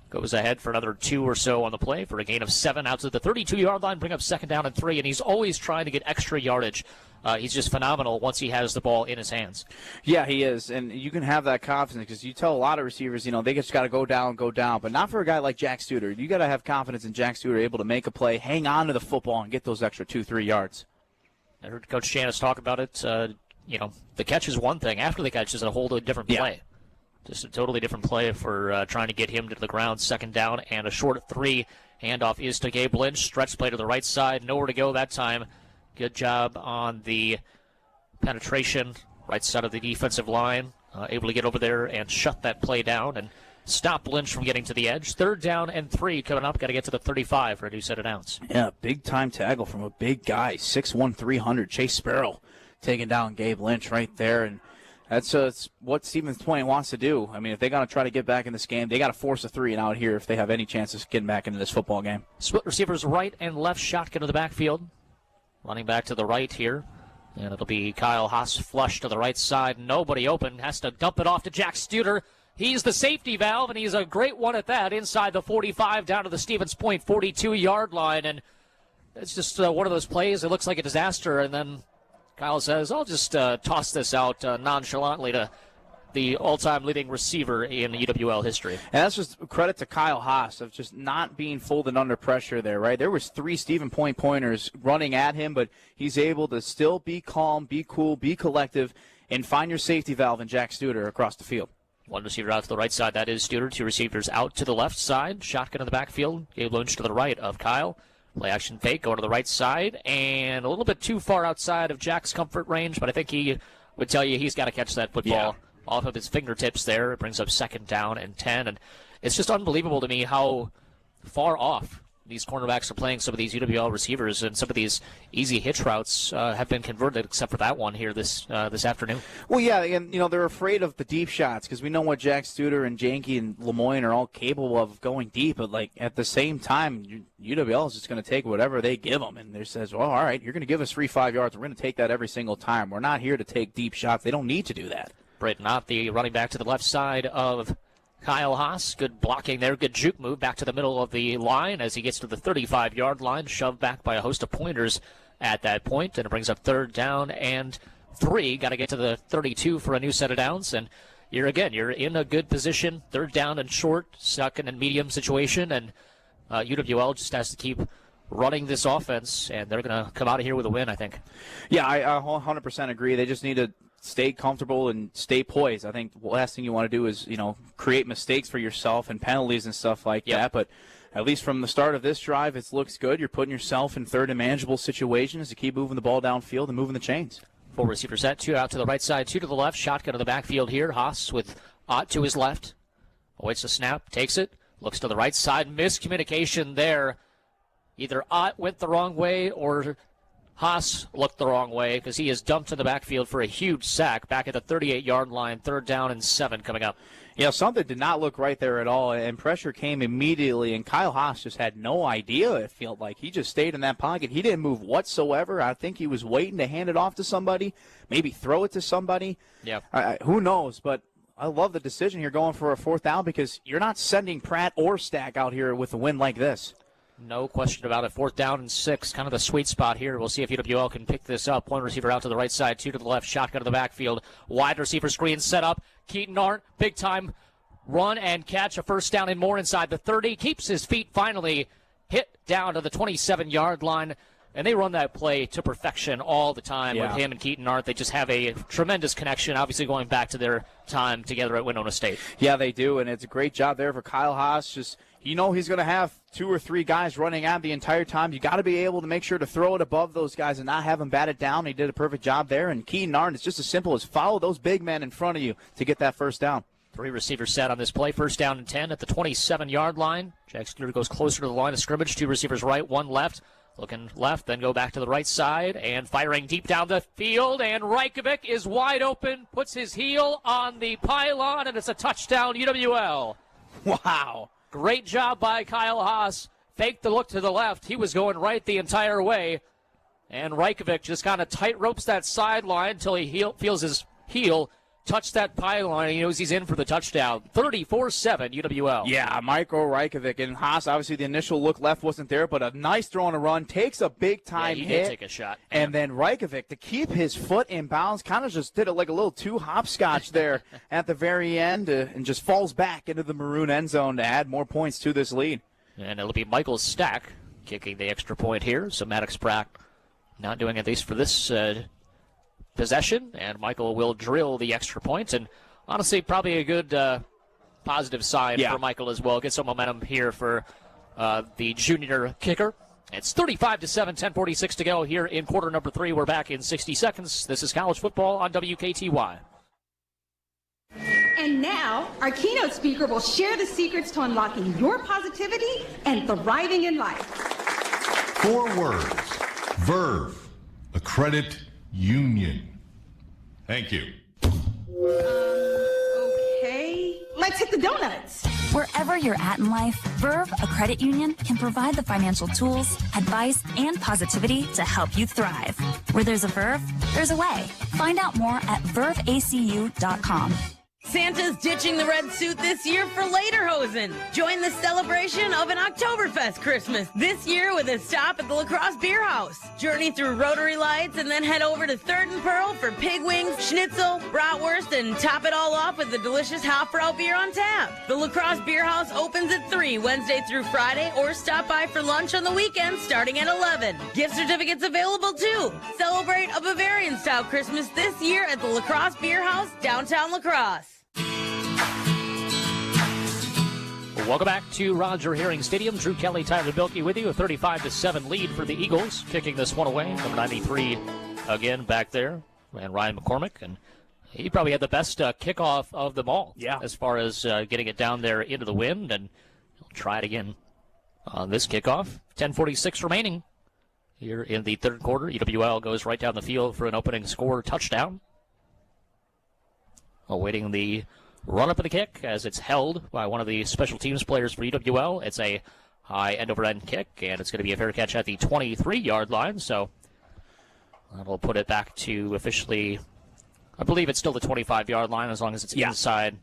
goes ahead for another 2 or so on the play for a gain of 7 out to the 32-yard line, bring up 2nd down and 3, and he's always trying to get extra yardage. He's just phenomenal once he has the ball in his hands. Yeah, he is, and you can have that confidence because you tell a lot of receivers, they just got to go down, but not for a guy like Jack Studer. You got to have confidence in Jack Studer able to make a play, hang on to the football, and get those extra 2-3 yards. I heard Coach Janus talk about it. The catch is one thing. After the catch is a whole different play. Just a totally different play for trying to get him to the ground. 2nd down and a short 3. Handoff is to Gabe Lynch. Stretch play to the right side. Nowhere to go that time. Good job on the penetration, right side of the defensive line. Able to get over there and shut that play down and stop Lynch from getting to the edge. 3rd down and 3 coming up. Got to get to the 35 for a new set of downs. Yeah, big-time tackle from a big guy, 6'1", 300. Chase Sparrow taking down Gabe Lynch right there. And that's what Stevens Point wants to do. I mean, if they got to try to get back in this game, they got to force a 3 and out here if they have any chances of getting back into this football game. Split receivers right and left, shotgun to the backfield. Running back to the right here, and it'll be Kyle Haas flush to the right side. Nobody open, has to dump it off to Jack Studer. He's the safety valve, and he's a great one at that, inside the 45 down to the Stevens Point 42-yard line, and it's just one of those plays. It looks like a disaster, and then Kyle says, I'll just toss this out nonchalantly to the all-time leading receiver in UWL history. And that's just credit to Kyle Haas of just not being folded under pressure there, right? There was 3 Stevens Point pointers running at him, but he's able to still be calm, be cool, be collective, and find your safety valve in Jack Studer across the field. 1 receiver out to the right side, that is Studer. 2 receivers out to the left side. Shotgun in the backfield. Gabe Lynch to the right of Kyle. Play action fake, going to the right side, and a little bit too far outside of Jack's comfort range, but I think he would tell you he's got to catch that football off of his fingertips there. It brings up 2nd down and 10. And it's just unbelievable to me how far off these cornerbacks are playing some of these UWL receivers, and some of these easy hitch routes have been converted, except for that one here this afternoon. Well, yeah, and they're afraid of the deep shots because we know what Jack Studer and Janke and Lemoyne are all capable of going deep. But at the same time, UWL is just going to take whatever they give them, and they says, well, all right, you're going to give us 3-5 yards. We're going to take that every single time. We're not here to take deep shots. They don't need to do that. Brayton Ott, the running back to the left side of Kyle Haas, good blocking there, good juke move back to the middle of the line as he gets to the 35-yard line, shoved back by a host of pointers at that point, and it brings up 3rd down and 3. Got to get to the 32 for a new set of downs, and you're in a good position, 3rd down and short, second and medium situation, and UWL just has to keep running this offense, and they're going to come out of here with a win, I think. Yeah, I 100% agree. They just need to stay comfortable and stay poised. I think the last thing you want to do is, create mistakes for yourself and penalties and stuff like that. But at least from the start of this drive, it looks good. You're putting yourself in third and manageable situations to keep moving the ball downfield and moving the chains. 4 receiver set, 2 out to the right side, 2 to the left. Shotgun to the backfield here. Haas with Ott to his left. Awaits the snap, takes it, looks to the right side. Miscommunication there. Either Ott went the wrong way or Haas looked the wrong way because he is dumped in the backfield for a huge sack back at the 38-yard line. 3rd down and 7 coming up. Yeah, something did not look right there at all, and pressure came immediately, and Kyle Haas just had no idea, it felt like. He just stayed in that pocket. He didn't move whatsoever. I think he was waiting to hand it off to somebody, maybe throw it to somebody. Yeah. Who knows, but I love the decision here going for a 4th down because you're not sending Pratt or Stack out here with a win like this. No question about it. 4th down and 6, kind of the sweet spot here. We'll see if UWL can pick this up. 1 receiver out to the right side, 2 to the left. Shotgun to the backfield. Wide receiver screen set up. Keaton Arndt, big time run and catch. A 1st down and more inside the 30. Keeps his feet finally hit down to the 27-yard line. And they run that play to perfection all the time with him and Keaton Arndt. They just have a tremendous connection, obviously going back to their time together at Winona State. Yeah, they do, and it's a great job there for Kyle Haas. Just, he's going to have 2 or 3 guys running at the entire time. You got to be able to make sure to throw it above those guys and not have them bat it down. He did a perfect job there, and Keaton Arndt, it's just as simple as follow those big men in front of you to get that 1st down. 3 receivers set on this play. 1st down and 10 at the 27-yard line. Jack Studer goes closer to the line of scrimmage. 2 receivers right, 1 left. Looking left, then go back to the right side, and firing deep down the field, and Rajkovic is wide open, puts his heel on the pylon, and it's a touchdown, UWL. Wow. Great job by Kyle Haas. Faked the look to the left. He was going right the entire way, and Rajkovic just kind of tight ropes that sideline until he feels his heel touch that pylon, and he knows he's in for the touchdown. 34-7 UWL. Yeah, Michael Rajkovic. And Haas, obviously the initial look left wasn't there, but a nice throw on a run. Takes a big-time hit. He did take a shot. And then Rajkovic, to keep his foot in bounds, kind of just did it like a little 2 hopscotch there at the very end and just falls back into the maroon end zone to add more points to this lead. And it'll be Michael Stack kicking the extra point here. So Maddox Pratt not doing at least for this possession, and Michael will drill the extra point, and honestly probably a good positive sign for Michael as well. Get some momentum here for the junior kicker. It's 35-7, 10:46 to go here in quarter number 3. We're back in 60 seconds. This is college football on WKTY. And now, our keynote speaker will share the secrets to unlocking your positivity and thriving in life. 4 words. Verve. A credit union. Thank you. Okay. Let's hit the donuts. Wherever you're at in life, Verve, a credit union, can provide the financial tools, advice, and positivity to help you thrive. Where there's a Verve, there's a way. Find out more at verveacu.com. Santa's ditching the red suit this year for Lederhosen. Join the celebration of an Oktoberfest Christmas this year with a stop at the La Crosse Beer House. Journey through Rotary Lights and then head over to 3rd and Pearl for pig wings, schnitzel, bratwurst, and top it all off with the delicious Hofbrau beer on tap. The La Crosse Beer House opens at 3 Wednesday through Friday, or stop by for lunch on the weekend starting at 11. Gift certificates available too. Celebrate a Bavarian-style Christmas this year at the La Crosse Beer House, downtown La Crosse. Welcome back to Roger Herring Stadium. Drew Kelly, Tyler Bilkey with you. A 35-7 lead for the Eagles. Kicking this one away. Number 93 again back there. And Ryan McCormick. And He probably had the best kickoff of them all. Yeah. As far as getting it down there into the wind, and he'll try it again on this kickoff. 10:46 remaining here in the third quarter. UWL goes right down the field for an opening score touchdown. Awaiting the run-up of the kick as it's held by one of the special teams players for UWL. It's a high end-over-end kick, and it's going to be a fair catch at the 23-yard line. So that'll put it back to officially, I believe it's still the 25-yard line as long as it's inside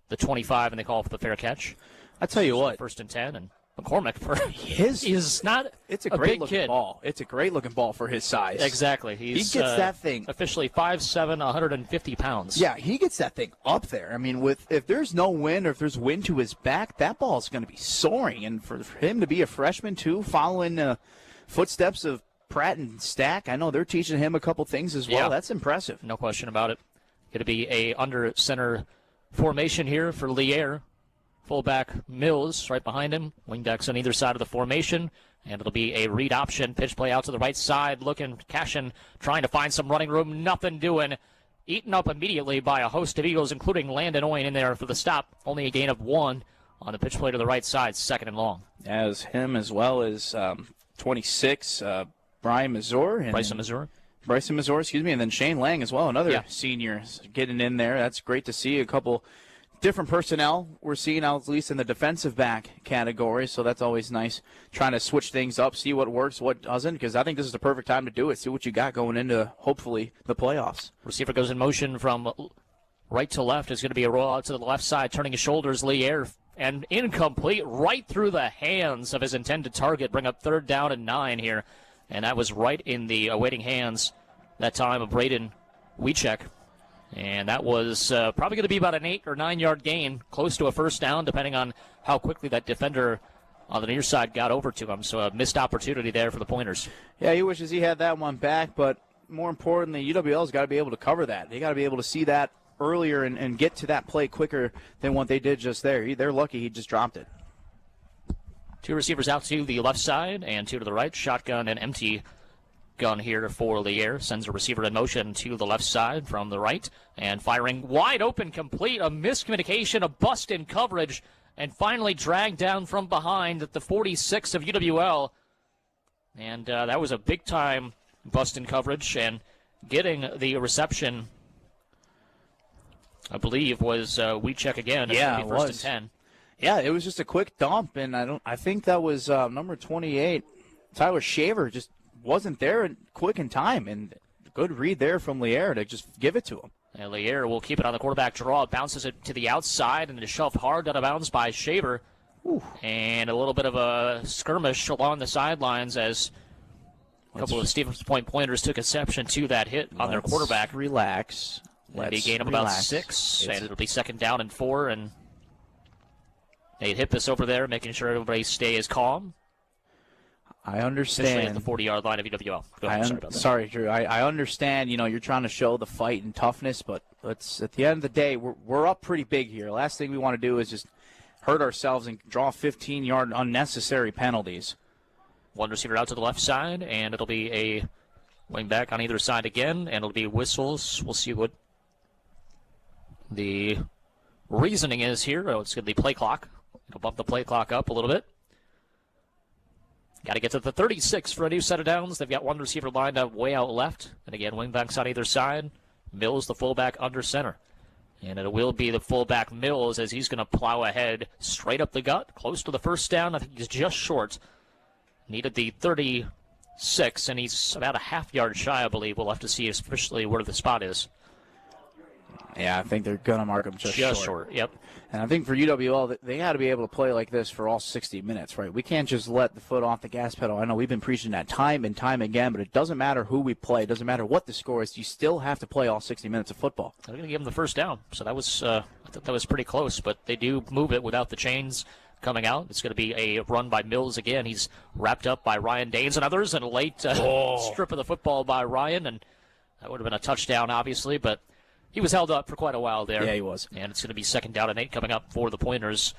the 25 and they call for the fair catch. I tell you what. First and 10, and McCormick is not it's a big great looking kid. ball. It's a great looking ball for his size. Exactly. He gets that thing officially 5'7", 150 pounds. Yeah, he gets that thing up there. I mean, if there's no wind or if there's wind to his back, that ball is going to be soaring. And for him to be a freshman too, following footsteps of Pratt and Stack, I know they're teaching him a couple things as well. Yeah. That's impressive. No question about it. Going to be a under center formation here for Lier. Fullback Mills right behind him. Wingbacks on either side of the formation. And it'll be a read option. Pitch play out to the right side. Looking, Cashin trying to find some running room. Nothing doing. Eaten up immediately by a host of Eagles, including Landon Oyen in there for the stop. Only a gain of 1 on the pitch play to the right side. Second and long. As him as well as 26, Bryson Mazur, excuse me, and then Shane Lang as well, another senior getting in there. That's great to see. A couple different personnel we're seeing out, at least in the defensive back category, so that's always nice, trying to switch things up, see what works, what doesn't, because I think this is the perfect time to do it, see what you got going into, hopefully, the playoffs. Receiver goes in motion from right to left. It's going to be a rollout to the left side, turning his shoulders, Lier, and incomplete right through the hands of his intended target, bring up 3rd down and 9 here, and that was right in the awaiting hands that time of Braden Wiechek. And that was probably going to be about an 8 or 9 yard gain, close to a first down, depending on how quickly that defender on the near side got over to him. So a missed opportunity there for the Pointers. Yeah, he wishes he had that one back, but more importantly, UWL's got to be able to cover that. They got to be able to see that earlier and get to that play quicker than what they did just there. They're lucky he just dropped it. 2 receivers out to the left side and 2 to the right. Shotgun and empty gun here for Lier. Sends a receiver in motion to the left side from the right. And firing wide open, complete. A miscommunication, a bust in coverage. And finally dragged down from behind at the 46 of UWL. And that was a big-time bust in coverage. And getting the reception, I believe, was Wiechek again. Yeah, it first was. and 10. Yeah, it was just a quick dump, and I think that was number 28, Tyler Shaver, just wasn't there quick in time, and good read there from Lier to just give it to him. And Lier will keep it on the quarterback draw. It bounces it to the outside, and it is shoved hard out of bounds by Shaver. Ooh. And a little bit of a skirmish along the sidelines as a couple of Stevens Point Pointers took exception to that hit on their quarterback. Relax. It'll be a gain of about 6, and it'll be 2nd down and 4, and Nate Hippus over there making sure everybody stays calm. I understand. At the 40-yard line of UWL. Go ahead. Sorry about that. Sorry, Drew. I understand, you're trying to show the fight and toughness, but let's, at the end of the day, we're up pretty big here. Last thing we want to do is just hurt ourselves and draw 15-yard unnecessary penalties. 1 receiver out to the left side, and it'll be a wing back on either side again, and it'll be whistles. We'll see what the reasoning is here. Oh, it's going to be play clock. It'll bump the play clock up a little bit. Got to get to the 36 for a new set of downs. They've got 1 receiver lined up way out left. And again, wingbacks on either side. Mills, the fullback, under center. And it will be the fullback Mills as he's going to plow ahead straight up the gut, close to the first down. I think he's just short. Needed the 36, and he's about a half-yard shy, I believe. We'll have to see officially where the spot is. Yeah, I think they're going to mark him just short. Yep. And I think for UWL, they got to be able to play like this for all 60 minutes, right? We can't just let the foot off the gas pedal. I know we've been preaching that time and time again, but it doesn't matter who we play. It doesn't matter what the score is. You still have to play all 60 minutes of football. They're going to give them the first down. So that was, I thought that was pretty close, but they do move it without the chains coming out. It's going to be a run by Mills again. He's wrapped up by Ryan Daines and others, and a late strip of the football by Ryan, and that would have been a touchdown, obviously, but he was held up for quite a while there. Yeah, he was. And it's going to be 2nd down and 8 coming up for the Pointers.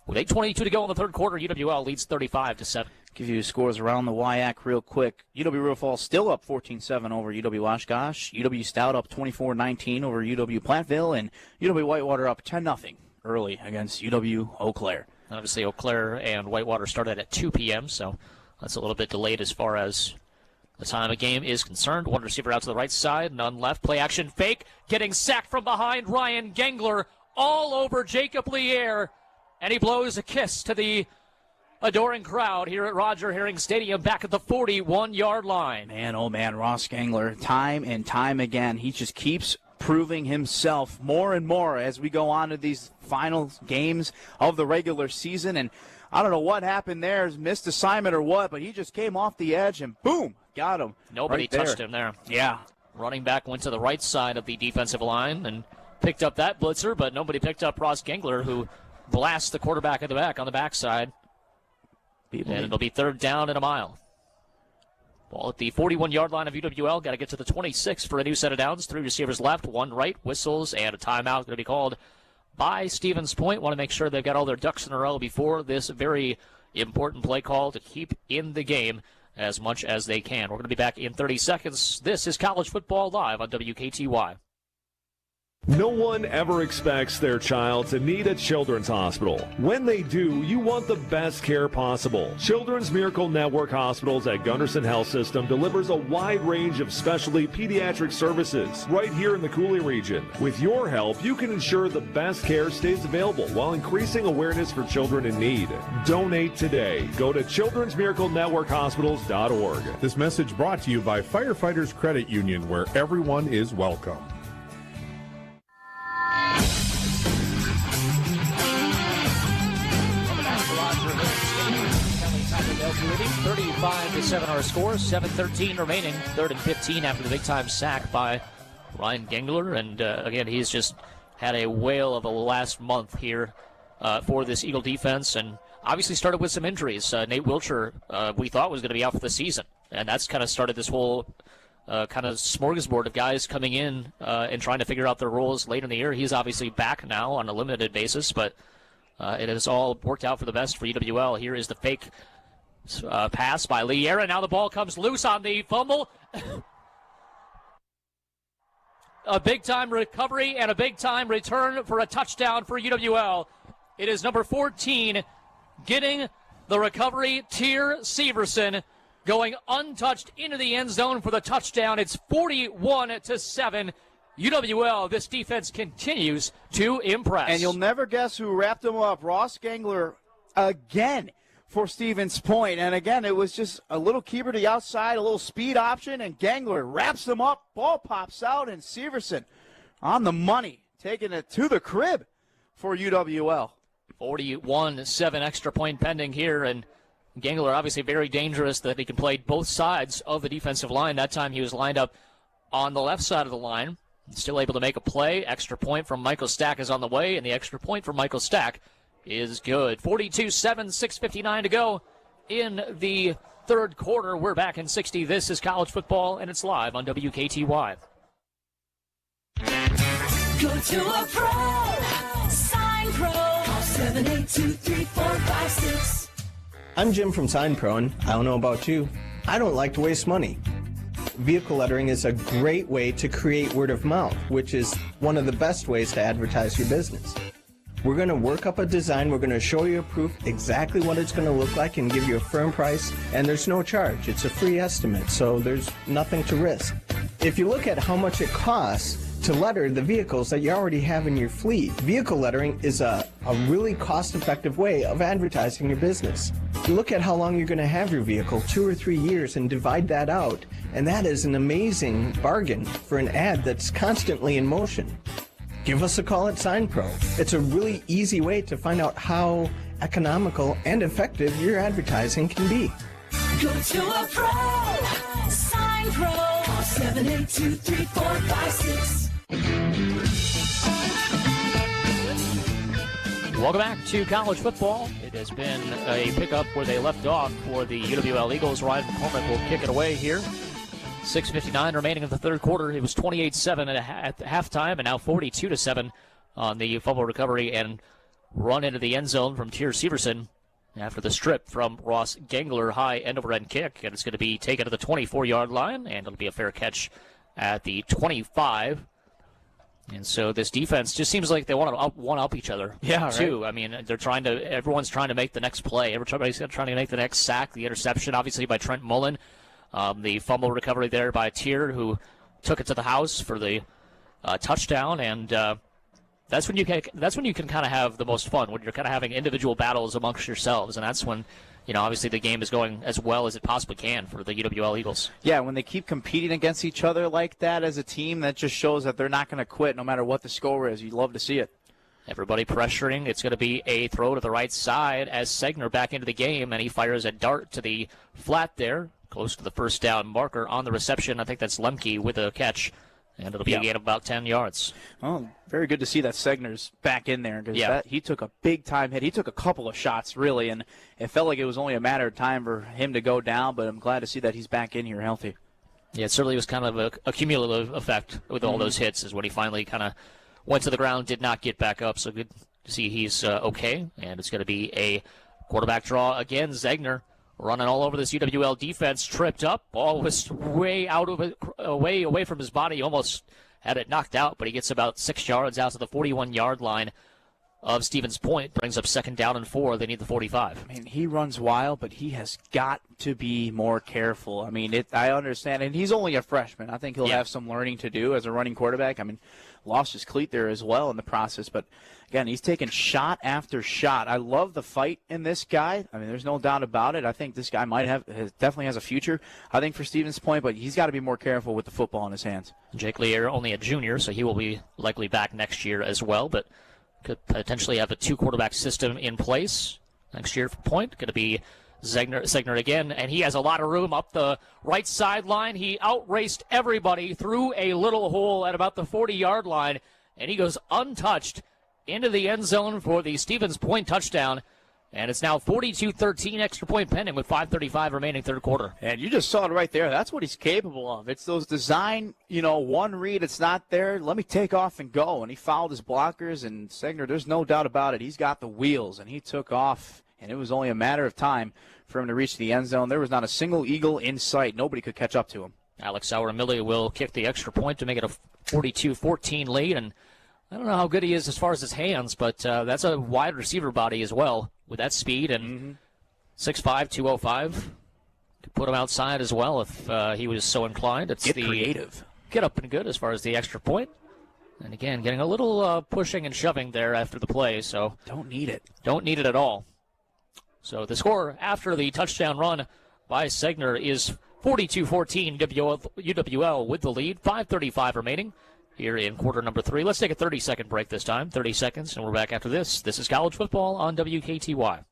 With 8:22 to go in the third quarter, UWL leads 35-7. Give you scores around the WIAC real quick. UW River Falls still up 14-7 over UW Oshkosh. UW Stout up 24-19 over UW Platteville. And UW Whitewater up 10-0 early against UW Eau Claire. Obviously, Eau Claire and Whitewater started at 2 p.m., so that's a little bit delayed as far as the time of game is concerned. One receiver out to the right side, none left. Play action fake. Getting sacked from behind. Ryan Gengler all over Jacob Lier. And he blows a kiss to the adoring crowd here at Roger Herring Stadium back at the 41-yard line. Man, oh man, Ross Gengler, time and time again, he just keeps proving himself more and more as we go on to these final games of the regular season. And I don't know what happened there, missed assignment or what, but he just came off the edge and boom, got him. Nobody right touched him there. Yeah. Running back went to the right side of the defensive line and picked up that blitzer, but nobody picked up Ross Gengler, who blasts the quarterback at the back on the backside. And it'll be 3rd down and a mile. Ball at the 41-yard line of UWL. Got to get to the 26 for a new set of downs. 3 receivers left, 1 right, whistles, and a timeout going to be called by Stevens Point. Want to make sure they've got all their ducks in a row before this very important play call to keep in the game as much as they can. We're going to be back in 30 seconds. This is College Football Live on WKTY. No one ever expects their child to need a children's hospital. When they do, you want the best care possible. Children's Miracle Network Hospitals at Gunderson Health System delivers a wide range of specialty pediatric services right here in the Cooley region. With your help, you can ensure the best care stays available while increasing awareness for children in need. Donate today. Go to childrensmiraclenetworkhospitals.org. This message brought to you by Firefighters Credit Union, where everyone is welcome. 35-7 our score, 7:13 remaining, 3rd and 15 after the big-time sack by Ryan Gengler. And again, he's just had a whale of a last month here for this Eagle defense, and obviously started with some injuries. Nate Wilcher, we thought was going to be out for the season, and that's kind of started this whole kind of smorgasbord of guys coming in and trying to figure out their roles late in the year. He's obviously back now on a limited basis, but it has all worked out for the best for UWL. Here is the fake pass by Liera. Now the ball comes loose on the fumble. A big-time recovery and a big-time return for a touchdown for UWL. It is number 14 getting the recovery, Tyr Severson, going untouched into the end zone for the touchdown. It's 41-7. UWL, this defense continues to impress. And you'll never guess who wrapped him up. Ross Gengler again for Stevens Point. And again, it was just a little keeper to the outside, a little speed option, and Gengler wraps him up. Ball pops out, and Severson on the money, taking it to the crib for UWL. 41-7 extra point pending here, and Gengler obviously very dangerous that he can play both sides of the defensive line. That time he was lined up on the left side of the line. Still able to make a play. Extra point from Michael Stack is on the way, and the extra point from Michael Stack is good. 42-7, 6:59 to go in the third quarter. We're back in 60. This is college football, and it's live on WKTY. Go to a pro. Sign Pro. Call 782-3456. I'm Jim from Sign Pro, and I don't know about you, I don't like to waste money. Vehicle lettering is a great way to create word of mouth, which is one of the best ways to advertise your business. We're going to work up a design, we're going to show you a proof exactly what it's going to look like and give you a firm price, and there's no charge. It's a free estimate, so there's nothing to risk. If you look at how much it costs to letter the vehicles that you already have in your fleet, vehicle lettering is a really cost-effective way of advertising your business. Look at how long you're going to have your vehicle, 2 or 3 years, and divide that out, and that is an amazing bargain for an ad that's constantly in motion. Give us a call at Sign Pro. It's a really easy way to find out how economical and effective your advertising can be. Go to a pro. Sign Pro. Call 782-3456. Welcome back to college football. It has been a pickup where they left off for the UWL Eagles. Ryan McCormick will kick it away here. 6:59 remaining in the third quarter. It was 28-7 at halftime, and now 42-7 on the fumble recovery and run into the end zone from Tyr Severson. after the strip from Ross Gangler, high end-over-end kick, and it's going to be taken to the 24-yard line, and it'll be a fair catch at the 25. And so this defense just seems like they want to one-up each other, too. Right. I mean, everyone's trying to make the next play. Everybody's trying to make the next sack. The interception, obviously, by Trent Mullen. The fumble recovery there by Tier, who took it to the house for the touchdown, and that's when you can kind of have the most fun, when you're kind of having individual battles amongst yourselves, and that's when, obviously the game is going as well as it possibly can for the UWL Eagles. Yeah, when they keep competing against each other like that as a team, that just shows that they're not going to quit no matter what the score is. You'd love to see it. Everybody pressuring. It's going to be a throw to the right side as Segner back into the game, and he fires a dart to the flat there, close to the first down marker on the reception. I think that's Lemke with a catch. And it'll be a gain of about 10 yards. Oh, very good to see that Segner's back in there, because he took a big-time hit. He took a couple of shots, really, and it felt like it was only a matter of time for him to go down, but I'm glad to see that he's back in here healthy. Yeah, it certainly was kind of a cumulative effect with all those hits, is when he finally kind of went to the ground, did not get back up, so good to see he's okay. And it's going to be a quarterback draw again. Zegner running all over this UWL defense, tripped up. Ball was way away from his body. He almost had it knocked out, but he gets about 6 yards out to the 41-yard line of Stevens Point. Brings up 2nd down and 4. They need the 45. I mean, he runs wild, but he has got to be more careful. I mean, I understand, and he's only a freshman. I think he'll have some learning to do as a running quarterback. I mean, lost his cleat there as well in the process, but again, he's taking shot after shot. I love the fight in this guy. I mean, there's no doubt about it. I think this guy definitely has a future, I think, for Stevens Point, but he's got to be more careful with the football in his hands. Jake Lear, only a junior, so he will be likely back next year as well, but could potentially have a 2-quarterback system in place next year for Point. Going to be Zegner again, and he has a lot of room up the right sideline. He outraced everybody through a little hole at about the 40-yard line, and he goes untouched into the end zone for the Stevens Point touchdown. And it's now 42-13, extra point pending with 5:35 remaining third quarter. And you just saw it right there. That's what he's capable of. It's those design, one read, it's not there. Let me take off and go. And he fouled his blockers, and Segner, there's no doubt about it. He's got the wheels, and he took off, and it was only a matter of time for him to reach the end zone. There was not a single Eagle in sight. Nobody could catch up to him. Alex Sauer-Millie will kick the extra point to make it a 42-14 lead, and I don't know how good he is as far as his hands, but that's a wide receiver body as well with that speed, and 6'5", 205. Could put him outside as well if he was so inclined. It's creative. Get up and good as far as the extra point. And again, getting a little pushing and shoving there after the play, so don't need it. Don't need it at all. So the score after the touchdown run by Segner is 42-14, UWL with the lead, 5:35 remaining here in quarter number 3. Let's take a 30-second break this time, 30 seconds, and we're back after this. This is College Football on WKTY.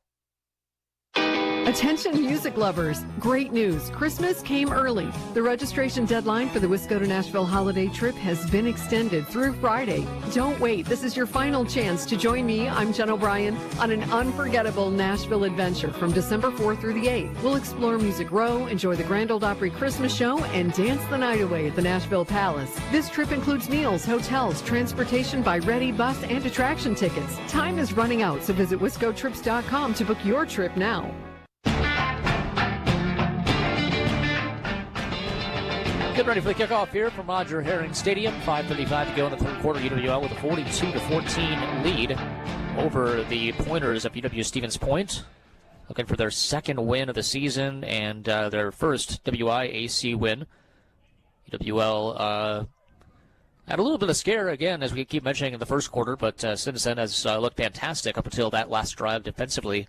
Attention music lovers, great news. Christmas came early. The registration deadline for the Wisco to Nashville holiday trip has been extended through Friday. Don't wait. This is your final chance to join me, I'm Jen O'Brien, on an unforgettable Nashville adventure from December 4th through the 8th. We'll explore Music Row, enjoy the Grand Ole Opry Christmas show, and dance the night away at the Nashville Palace. This trip includes meals, hotels, transportation by Ready, bus, and attraction tickets. Time is running out, so visit WiscoTrips.com to book your trip now. Get ready for the kickoff here from Roger Herring Stadium. 5:35 to go in the third quarter. UWL with a 42-14 lead over the Pointers of UW Stevens Point. Looking for their second win of the season and their first WIAC win. UWL had a little bit of scare again, as we keep mentioning in the first quarter, but since then has looked fantastic up until that last drive defensively,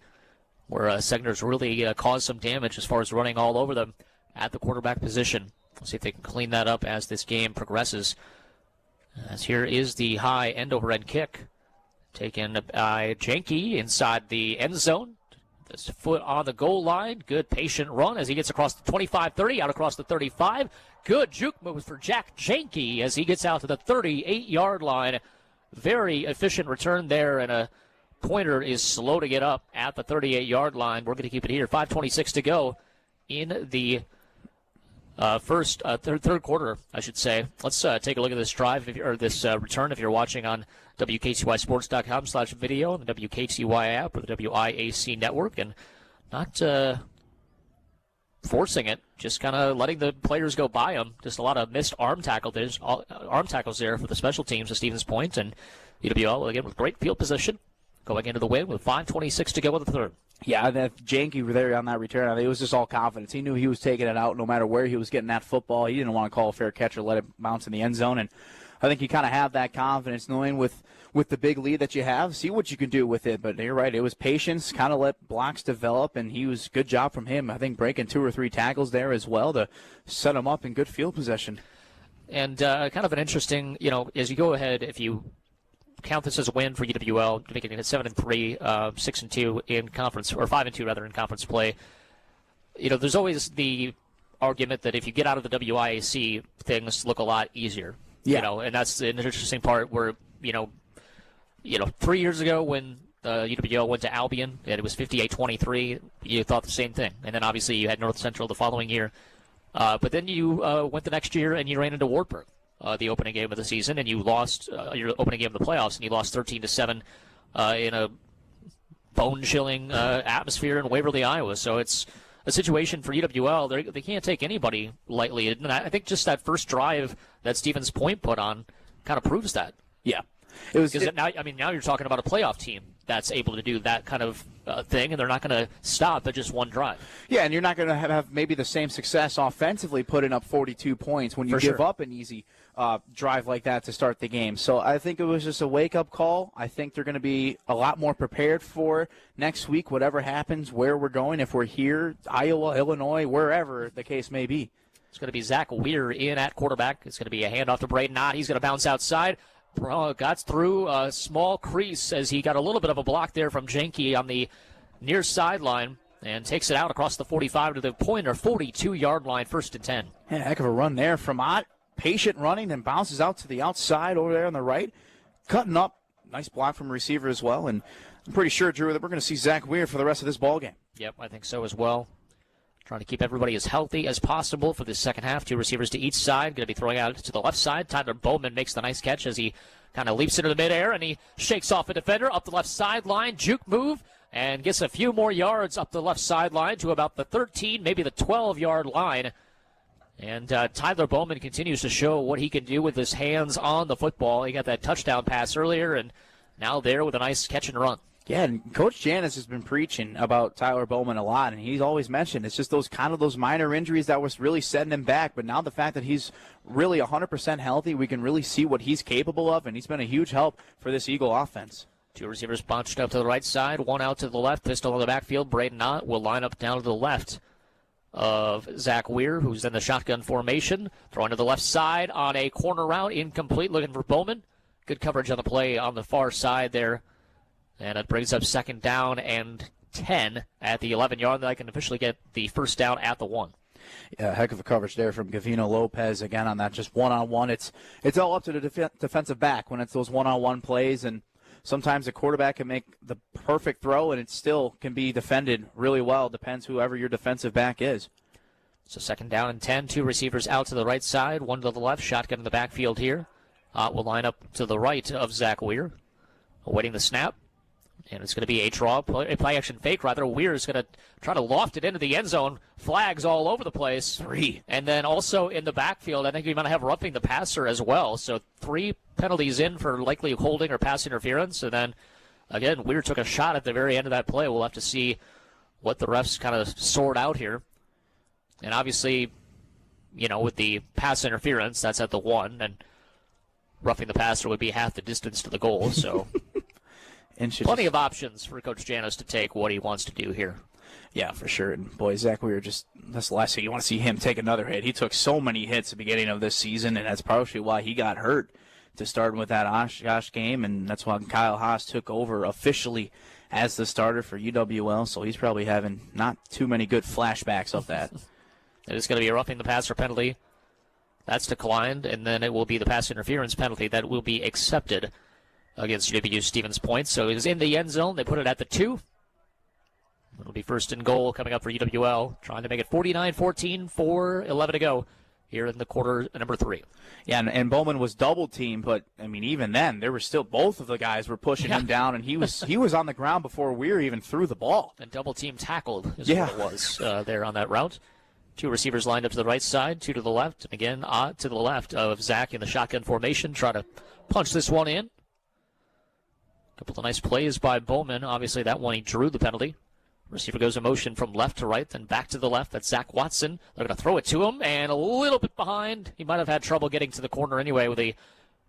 where Segner's really caused some damage as far as running all over them at the quarterback position. We'll see if they can clean that up as this game progresses. As here is the high end-over-end kick taken by Janke inside the end zone. This foot on the goal line. Good patient run as he gets across the 25-30, out across the 35. Good juke move for Jack Janke as he gets out to the 38-yard line. Very efficient return there, and a Pointer is slow to get up at the 38-yard line. We're going to keep it here. 5:26 to go in the third quarter, I should say. Let's take a look at this drive, this return if you're watching on WKTYSports.com/video, the WKTY app, or the WIAC network, and not forcing it, just kind of letting the players go by them. Just a lot of missed arm tackles there for the special teams at Stevens Point, and UWL, again, with great field position, going into the win with 5:26 to go in the third. Yeah, that Janke there on that return, I mean, it was just all confidence. He knew he was taking it out no matter where he was getting that football. He didn't want to call a fair catch or let it bounce in the end zone, and I think you kind of have that confidence knowing with the big lead that you have, see what you can do with it. But you're right, it was patience, kind of let blocks develop, and he was good job from him. I think breaking 2 or 3 tackles there as well to set him up in good field possession. And kind of an interesting, as you go ahead, if you count this as a win for UWL, making it 7-3, 6-2 in conference, or 5-2 rather in conference play. There's always the argument that if you get out of the WIAC, things look a lot easier. Yeah. And that's an interesting part where 3 years ago when UWL went to Albion, and it was 58-23, you thought the same thing. And then obviously you had North Central the following year. But then you went the next year and you ran into Wartburg. The opening game of the season, and you lost your opening game of the playoffs, and you lost 13-7 in a bone-chilling atmosphere in Waverly, Iowa. So it's a situation for UWL. They can't take anybody lightly. And I think just that first drive that Stevens Point put on kind of proves that. Yeah. It was now you're talking about a playoff team that's able to do that kind of thing, and they're not going to stop at just one drive. Yeah, and you're not going to have maybe the same success offensively putting up 42 points when you give up an easy drive like that to start the game. So I think it was just a wake-up call. I think they're going to be a lot more prepared for next week, whatever happens, where we're going, if we're here, Iowa, Illinois, wherever the case may be. It's going to be Zach Weir in at quarterback. It's going to be a handoff to Braden Ott. He's going to bounce outside. Got through a small crease as he got a little bit of a block there from Janke on the near sideline and takes it out across the 45 to the point or 42-yard line, 1st and 10. Yeah, heck of a run there from Ott. Patient running and bounces out to the outside over there on the right. Cutting up. Nice block from receiver as well. And I'm pretty sure, Drew, that we're going to see Zach Weir for the rest of this ballgame. Yep, I think so as well. Trying to keep everybody as healthy as possible for the second half. 2 receivers to each side. Going to be throwing out to the left side. Tyler Bowman makes the nice catch as he kind of leaps into the midair, and he shakes off a defender up the left sideline. Juke move, and gets a few more yards up the left sideline to about the 13, maybe the 12-yard line. And Tyler Bowman continues to show what he can do with his hands on the football. He got that touchdown pass earlier, and now there with a nice catch and run. Yeah, and Coach Janus has been preaching about Tyler Bowman a lot, and he's always mentioned it's just those minor injuries that was really setting him back. But now the fact that he's really 100% healthy, we can really see what he's capable of, and he's been a huge help for this Eagle offense. 2 receivers bunched up to the right side, 1 out to the left, pistol in the backfield. Braden Ott will line up down to the left of Zach Weir, who's in the shotgun formation, throwing to the left side on a corner route, incomplete, looking for Bowman. Good coverage on the play on the far side there. And it brings up 2nd down and 10 at the 11-yard. Then I can officially get the first down at the 1. Yeah, heck of a coverage there from Gavino Lopez again on that just one-on-one. It's all up to the defensive back when it's those one-on-one plays, and sometimes the quarterback can make the perfect throw and it still can be defended really well. Depends whoever your defensive back is. So 2nd down and 10. 2 receivers out to the right side, 1 to the left. Shotgun in the backfield here. Will line up to the right of Zach Weir, awaiting the snap. And it's going to be a play-action fake, rather. Weir is going to try to loft it into the end zone. Flags all over the place. 3. And then also in the backfield, I think we might have roughing the passer as well. So 3 penalties in for likely holding or pass interference. And then, again, Weir took a shot at the very end of that play. We'll have to see what the refs kind of sort out here. And obviously, with the pass interference, that's at the 1. And roughing the passer would be half the distance to the goal. So... Plenty of options for Coach Janus to take what he wants to do here. Yeah, for sure. And boy, Zach Weir that's the last thing you want to see him take another hit. He took so many hits at the beginning of this season, and that's partially why he got hurt to start with that Oshkosh game, and that's why Kyle Haas took over officially as the starter for UWL, so he's probably having not too many good flashbacks of that. It is going to be a roughing the passer penalty. That's declined, and then it will be the pass interference penalty that will be accepted against UW Stevens Point. So it was in the end zone. They put it at the 2. It'll be 1st and goal coming up for UWL, trying to make it 49-14, 4:11 to go here in the quarter number 3. Yeah, and Bowman was double teamed, but I mean, even then, there were still both of the guys were pushing him down, and he was on the ground before Weir even threw the ball. And double team tackled is what it was there on that route. 2 receivers lined up to the right side, 2 to the left, and again to the left of Zach in the shotgun formation, try to punch this one in. A couple of nice plays by Bowman. Obviously, that one he drew the penalty. Receiver goes in motion from left to right, then back to the left. That's Zach Watson. They're going to throw it to him, and a little bit behind. He might have had trouble getting to the corner anyway with a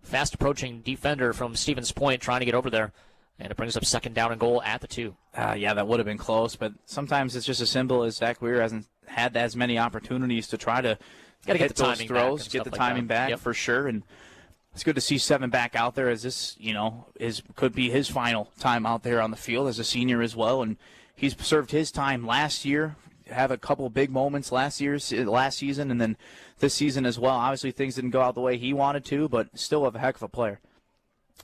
fast-approaching defender from Stevens Point trying to get over there. And it brings up 2nd down and goal at the 2. Yeah, that would have been close, but sometimes it's just as simple as Zach Weir hasn't had as many opportunities to try to get those throws, get the timing back for sure. And it's good to see 7 back out there, as this, could be his final time out there on the field as a senior as well. And he's served his time last year, have a couple big moments last season, and then this season as well. Obviously, things didn't go out the way he wanted to, but still a heck of a player.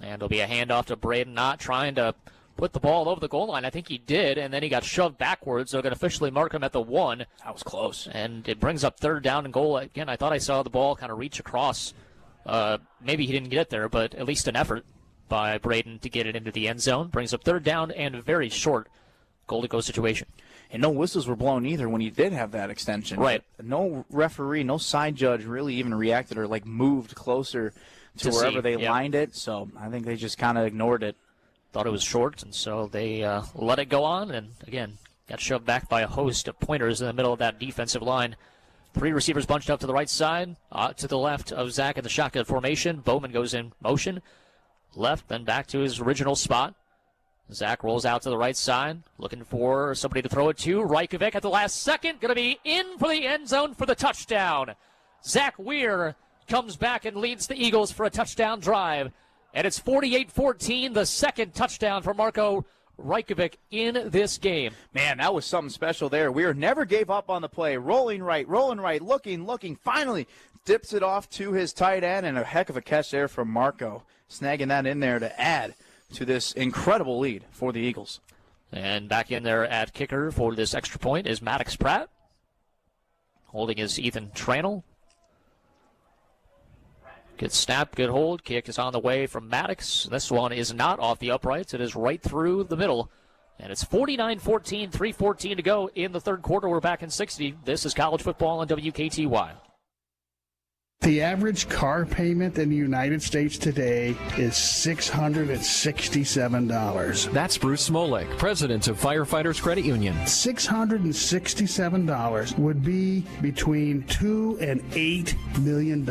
And it'll be a handoff to Braden, not trying to put the ball over the goal line. I think he did, and then he got shoved backwards. They're going to officially mark him at the 1. That was close. And it brings up 3rd down and goal. Again, I thought I saw the ball kind of reach across. Maybe he didn't get there, but at least an effort by Braden to get it into the end zone. Brings up 3rd down and a very short goal-to-go situation. And no whistles were blown either when he did have that extension. Right. No referee, no side judge really even reacted or moved closer to wherever they lined it. So I think they just kind of ignored it. Thought it was short, and so they let it go on. And again, got shoved back by a host of pointers in the middle of that defensive line. 3 receivers bunched up to the right side, to the left of Zach in the shotgun formation. Bowman goes in motion, left, then back to his original spot. Zach rolls out to the right side, looking for somebody to throw it to. Rajkovic at the last second, going to be in for the end zone for the touchdown. Zach Weir comes back and leads the Eagles for a touchdown drive. And it's 48-14, the 2nd touchdown for Marco Rajkovic in this game. Man, that was something special there. Weir never gave up on the play. Rolling right, looking, finally dips it off to his tight end, and a heck of a catch there from Marco, snagging that in there to add to this incredible lead for the Eagles. And back in there at kicker for this extra point is Maddox Pratt. Holding is Ethan Tranel. Good snap, good hold. Kick is on the way from Maddox. This one is not off the uprights. It is right through the middle. And it's 49-14, 3:14 to go in the 3rd quarter. We're back in 60. This is college football on WKTY. The average car payment in the United States today is $667. That's Bruce Smolek, president of Firefighters Credit Union. $667 would be between $2 and $8 million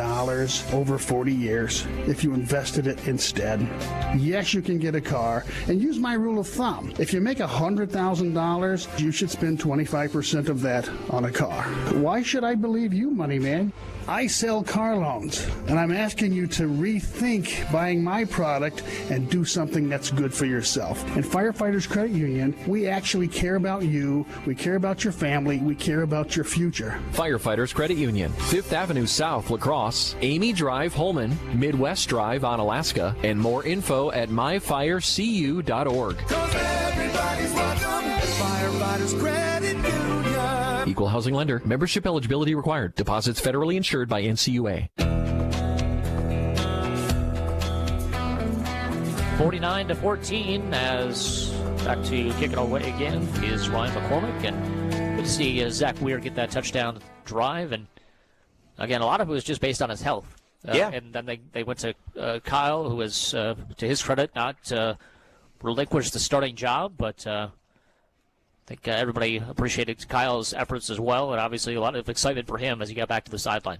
over 40 years if you invested it instead. Yes, you can get a car. And use my rule of thumb. If you make $100,000, you should spend 25% of that on a car. Why should I believe you, money man? I sell car loans, and I'm asking you to rethink buying my product and do something that's good for yourself. In Firefighters Credit Union, we actually care about you, we care about your family, we care about your future. Firefighters Credit Union, 5th Avenue South, La Crosse, Amy Drive, Holman, Midwest Drive, Onalaska, and more info at myfirecu.org. Everybody's welcome at Firefighters Credit Union. Equal housing lender. Membership eligibility required. Deposits federally insured by NCUA. 49-14 as back to kick it away again is Ryan McCormick. And good to see Zach Weir get that touchdown drive. And again, a lot of it was just based on his health. And then they went to Kyle, who was, to his credit, not relinquished the starting job, but I think everybody appreciated Kyle's efforts as well, and obviously a lot of excitement for him as he got back to the sideline.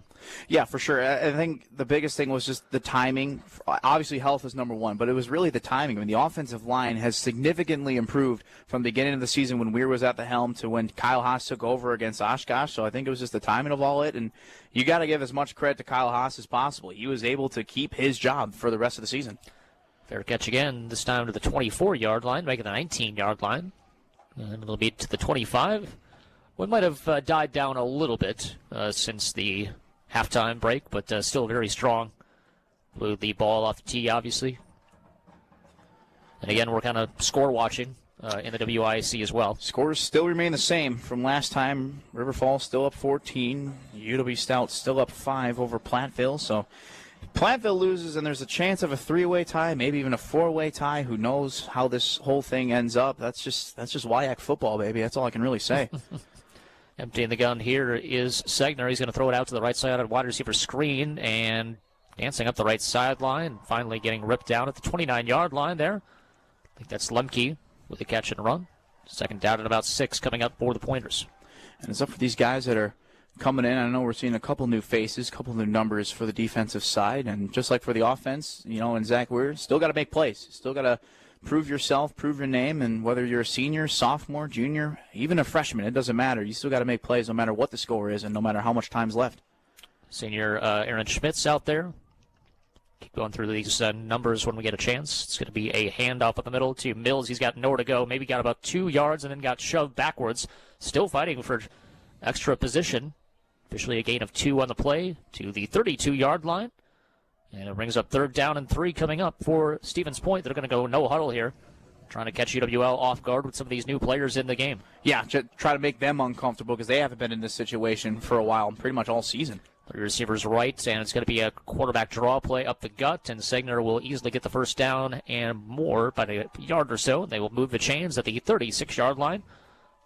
Yeah, for sure. I think the biggest thing was just the timing. Obviously, health is number one, but it was really the timing. I mean, the offensive line has significantly improved from the beginning of the season when Weir was at the helm to when Kyle Haas took over against Oshkosh, so I think it was just the timing of all it, and you got to give as much credit to Kyle Haas as possible. He was able to keep his job for the rest of the season. Fair catch again, this time to the 24-yard line, making the 19-yard line. And it'll be to the 25. We might have died down a little bit since the halftime break, but still very strong. Blew the ball off the tee, obviously. And again, we're kind of score watching in the WIAC as well. Scores still remain the same from last time. River Falls still up 14. UW Stout still up 5 over Platteville. So Platteville loses, and there's a chance of a 3-way tie, maybe even a 4-way tie. Who knows how this whole thing ends up? That's just WIAC football, baby. That's all I can really say. Emptying the gun here is Segner. He's going to throw it out to the right side of wide receiver screen and dancing up the right sideline. Finally getting ripped down at the 29-yard line there. I think that's Lemke with a catch and run. Second down at about 6 coming up for the Pointers. And it's up for these guys that are coming in. I know we're seeing a couple new faces, a couple new numbers for the defensive side. And just like for the offense, and Zach Weir, still got to make plays. Still got to prove yourself, prove your name. And whether you're a senior, sophomore, junior, even a freshman, it doesn't matter. You still got to make plays no matter what the score is and no matter how much time's left. Senior Aaron Schmitz out there. Keep going through these numbers when we get a chance. It's going to be a handoff up the middle to Mills. He's got nowhere to go. Maybe got about 2 yards and then got shoved backwards. Still fighting for extra position. Officially a gain of 2 on the play to the 32-yard line. And it brings up 3rd down and 3 coming up for Stevens Point. They're going to go no huddle here, trying to catch UWL off guard with some of these new players in the game. Yeah, try to make them uncomfortable because they haven't been in this situation for a while, pretty much all season. 3 receivers right, and it's going to be a quarterback draw play up the gut, and Segner will easily get the first down and more by a yard or so. They will move the chains at the 36-yard line.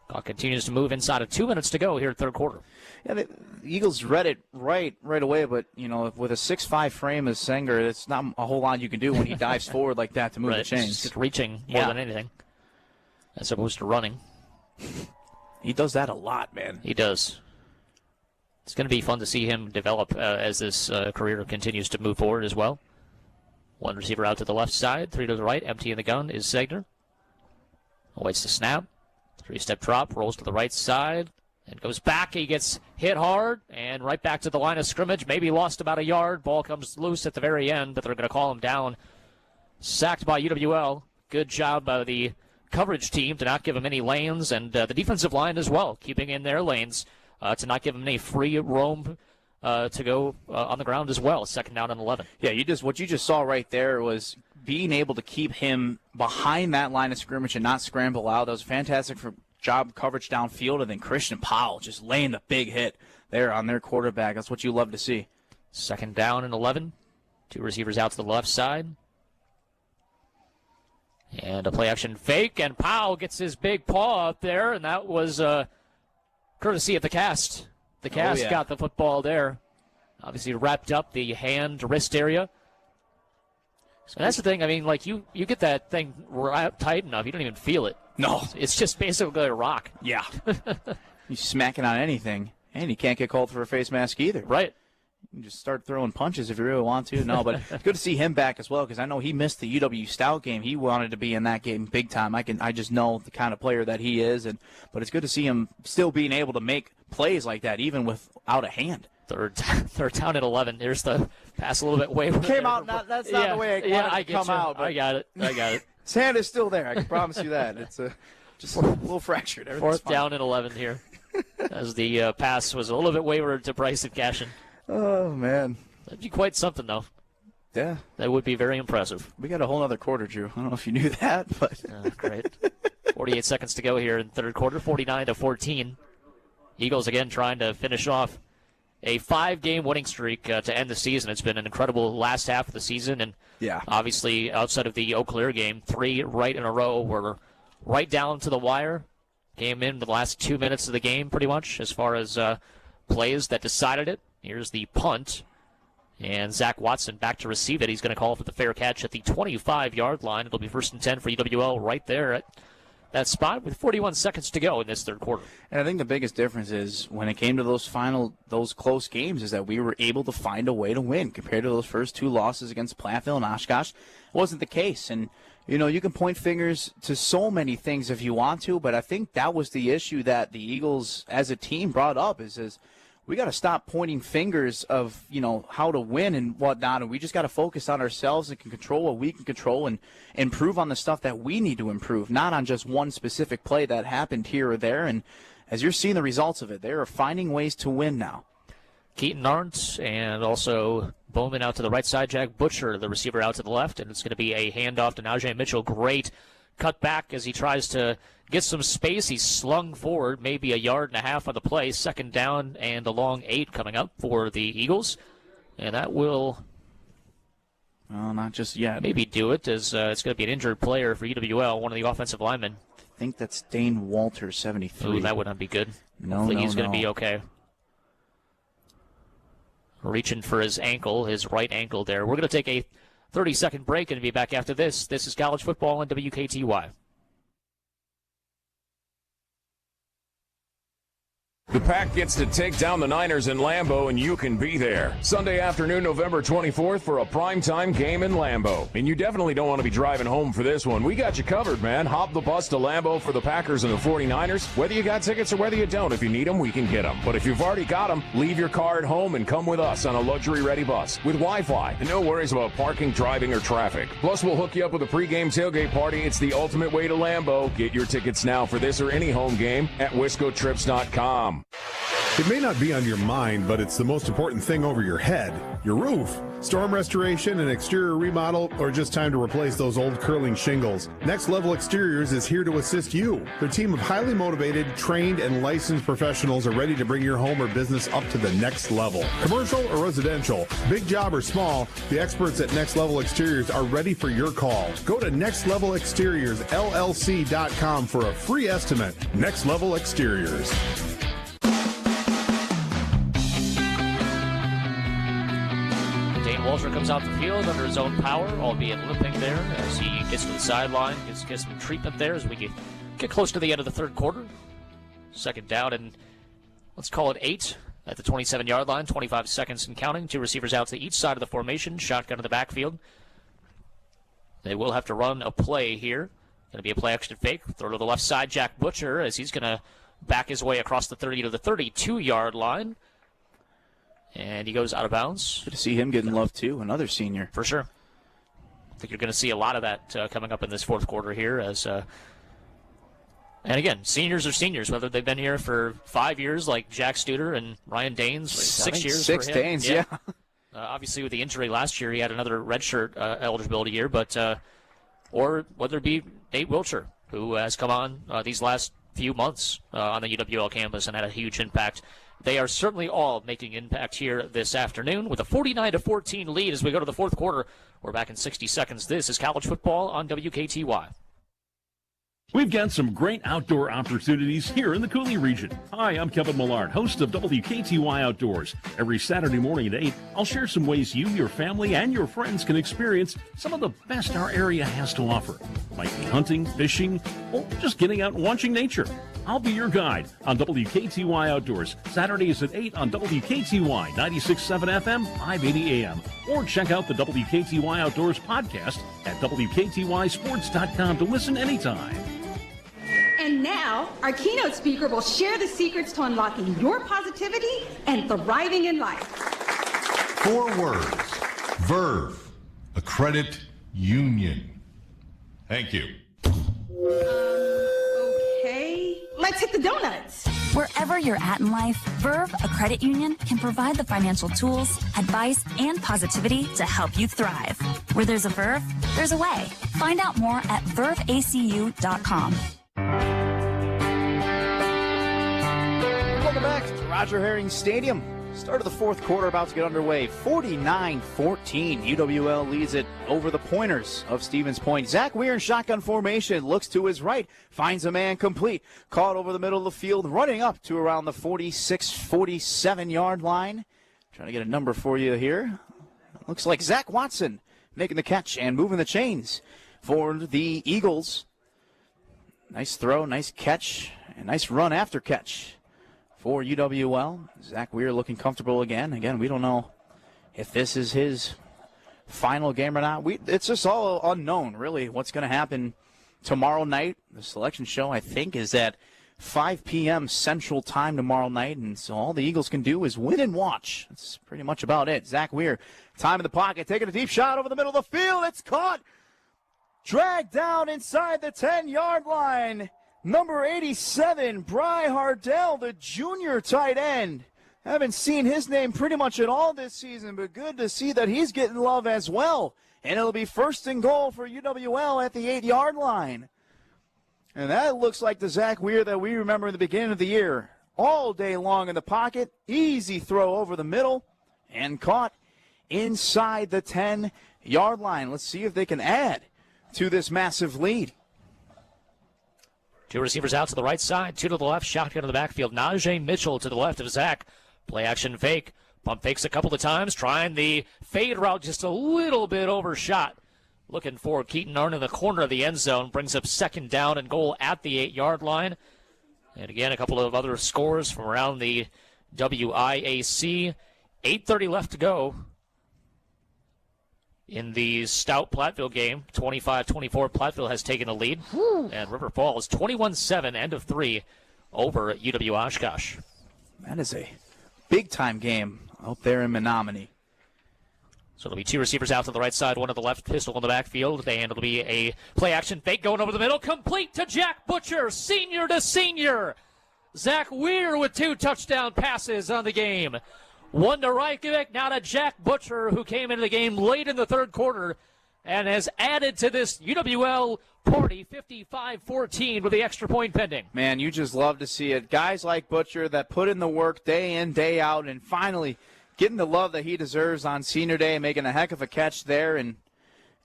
Clock continues to move inside of 2 minutes to go here in third quarter. Yeah, the Eagles read it right away, but, with a 6'5" frame as Segner, it's not a whole lot you can do when he dives forward like that to move the chains. Just reaching more than anything, as opposed to running. He does that a lot, man. He does. It's going to be fun to see him develop as this career continues to move forward as well. 1 receiver out to the left side, 3 to the right. Emptying the gun is Segner. Awaits the snap. 3-step drop, rolls to the right side, and goes back. He gets hit hard, and right back to the line of scrimmage. Maybe lost about a yard. Ball comes loose at the very end, but they're going to call him down. Sacked by UWL. Good job by the coverage team to not give him any lanes, and the defensive line as well, keeping in their lanes. To not give him any free roam to go on the ground as well. 2nd down and 11. Yeah, what you just saw right there was being able to keep him behind that line of scrimmage and not scramble out. That was a fantastic job coverage downfield, and then Christian Powell just laying the big hit there on their quarterback. That's what you love to see. 2nd down and 11. 2 receivers out to the left side. And a play-action fake, and Powell gets his big paw up there, and that was courtesy of the cast. The cast got the football there. Obviously wrapped up the hand-wrist area. And that's the thing. I mean, you get that thing wrapped tight enough, you don't even feel it. No. It's just basically a rock. Yeah. You smack it on anything, and you can't get called for a face mask either. Right. You can just start throwing punches if you really want to. No, but it's good to see him back as well, because I know he missed the UW Stout game. He wanted to be in that game big time. I just know the kind of player that he is, but it's good to see him still being able to make plays like that, even without a hand. Third down at 11. There's the pass a little bit wayward. Came out. That's not the way I wanted to come out. But I got it. His hand is still there. I can promise you that. It's just a little fractured. 4th down and 11 here, as the pass was a little bit wayward to Bryson Cashin. Oh, man. That'd be quite something, though. Yeah. That would be very impressive. We got a whole other quarter, Drew. I don't know if you knew that, but. Great. 48 seconds to go here in third quarter, 49-14. Eagles again trying to finish off a 5-game winning streak to end the season. It's been an incredible last half of the season, and obviously outside of the Eau Claire game, 3 right in a row were right down to the wire. Came in the last 2 minutes of the game pretty much as far as plays that decided it. Here's the punt, and Zach Watson back to receive it. He's going to call for the fair catch at the 25-yard line. It'll be 1st and 10 for UWL right there at that spot with 41 seconds to go in this third quarter. And I think the biggest difference is when it came to those close games is that we were able to find a way to win compared to those first 2 losses against Platteville and Oshkosh. It wasn't the case. And, you can point fingers to so many things if you want to, but I think that was the issue that the Eagles as a team brought up is we got to stop pointing fingers of, how to win and whatnot, and we just got to focus on ourselves and can control what we can control and improve on the stuff that we need to improve, not on just one specific play that happened here or there. And as you're seeing the results of it, they are finding ways to win now. Keaton Arndt and also Bowman out to the right side, Jack Butcher, the receiver, out to the left, and it's going to be a handoff to Najee Mitchell. Great cut back as he tries to get some space. He's slung forward, maybe 1.5 yards on the play. Second down and a long 8 coming up for the Eagles. And that will... Well, not just yet. Maybe do it, as it's going to be an injured player for UWL, one of the offensive linemen. I think that's Dane Walters, 73. Ooh, that would not be good. Hopefully he's going to be okay. Reaching for his ankle, his right ankle there. We're going to take a 30-second break and be back after this. This is college football on WKTY. The Pack gets to take down the Niners in Lambeau, and you can be there. Sunday afternoon, November 24th, for a primetime game in Lambeau. And you definitely don't want to be driving home for this one. We got you covered, man. Hop the bus to Lambeau for the Packers and the 49ers. Whether you got tickets or whether you don't, if you need them, we can get them. But if you've already got them, leave your car at home and come with us on a luxury-ready bus with Wi-Fi and no worries about parking, driving, or traffic. Plus, we'll hook you up with a pregame tailgate party. It's the ultimate way to Lambeau. Get your tickets now for this or any home game at wiscotrips.com. It may not be on your mind, but it's the most important thing over your head, your roof. Storm restoration, an exterior remodel, or just time to replace those old curling shingles. Next Level Exteriors is here to assist you. Their team of highly motivated, trained, and licensed professionals are ready to bring your home or business up to the next level. Commercial or residential, big job or small, the experts at Next Level Exteriors are ready for your call. Go to nextlevelexteriorsllc.com for a free estimate. Next Level Exteriors. Walter comes out the field under his own power, albeit limping there as he gets to the sideline, gets some treatment there as we get close to the end of the third quarter. Second down and let's call it 8 at the 27-yard line, 25 seconds and counting. 2 receivers out to each side of the formation, shotgun in the backfield. They will have to run a play here. Going to be a play action fake. Throw to the left side, Jack Butcher, as he's going to back his way across the 30 to the 32-yard line. And he goes out of bounds. Good to see him getting love, too. Another senior. For sure. I think you're going to see a lot of that coming up in this fourth quarter here. And again, seniors are seniors, whether they've been here for 5 years like Jack Studer and Ryan Daines, 6 years 6 for him. Daines, yeah. Obviously, with the injury last year, he had another redshirt eligibility year. Or whether it be Nate Wiltshire, who has come on these last few months on the UWL campus and had a huge impact. They are certainly all making impact here this afternoon with a 49-14 lead as we go to the fourth quarter. We're back in 60 seconds. This is college football on WKTY. We've got some great outdoor opportunities here in the Cooley region. Hi, I'm Kevin Millard, host of WKTY Outdoors. Every Saturday morning at 8, I'll share some ways you, your family, and your friends can experience some of the best our area has to offer. Might be hunting, fishing, or just getting out and watching nature. I'll be your guide on WKTY Outdoors, Saturdays at 8 on WKTY 96.7 FM, 580 AM. Or check out the WKTY Outdoors podcast at WKTYsports.com to listen anytime. And now, our keynote speaker will share the secrets to unlocking your positivity and thriving in life. 4 words. Verve, a credit union. Thank you. Okay, let's hit the donuts. Wherever you're at in life, Verve, a credit union, can provide the financial tools, advice, and positivity to help you thrive. Where there's a Verve, there's a way. Find out more at verveacu.com. Welcome back to Roger Herring Stadium. Start of the fourth quarter about to get underway. 49-14. UWL leads it over the Pointers of Stevens Point. Zach Weir in shotgun formation. Looks to his right. Finds a man complete. Caught over the middle of the field. Running up to around the 46-47-yard line. Trying to get a number for you here. Looks like Zach Watson making the catch and moving the chains for the Eagles. Nice throw, nice catch, and nice run after catch for UWL. Zach Weir looking comfortable again. Again, we don't know if this is his final game or not. It's just all unknown, really, what's going to happen tomorrow night. The selection show, I think, is at 5 p.m. Central Time tomorrow night, and so all the Eagles can do is win and watch. That's pretty much about it. Zach Weir, time in the pocket, taking a deep shot over the middle of the field. It's caught. Dragged down inside the 10-yard line. Number 87, Bry Hardell, the junior tight end. Haven't seen his name pretty much at all this season, but good to see that he's getting love as well. And it'll be first and goal for UWL at the 8-yard line. And that looks like the Zach Weir that we remember in the beginning of the year. All day long in the pocket, easy throw over the middle, and caught inside the 10-yard line. Let's see if they can add to this massive lead. Two receivers out to the right side, two to the left, shotgun in the backfield. Najee Mitchell to the left of Zach. Play action fake. Pump fakes a couple of times, trying the fade route just a little bit overshot. Looking for Keaton Arn in the corner of the end zone. Brings up 2nd down and goal at the 8-yard line. And again, a couple of other scores from around the WIAC. 8:30 left to go in the Stout-Platteville game. 25-24, Platteville has taken the lead. And River Falls 21-7, end of 3 over UW Oshkosh. That is a big-time game out there in Menominee. So there'll be two receivers out to the right side, one to the left, pistol in the backfield, and it'll be a play-action fake going over the middle, complete to Jack Butcher, senior to senior. Zach Weir with 2 touchdown passes on the game. One to Reykjavik, now to Jack Butcher, who came into the game late in the 3rd quarter and has added to this UWL party, 55-14 with the extra point pending. Man, you just love to see it. Guys like Butcher that put in the work day in, day out, and finally getting the love that he deserves on senior day, making a heck of a catch there and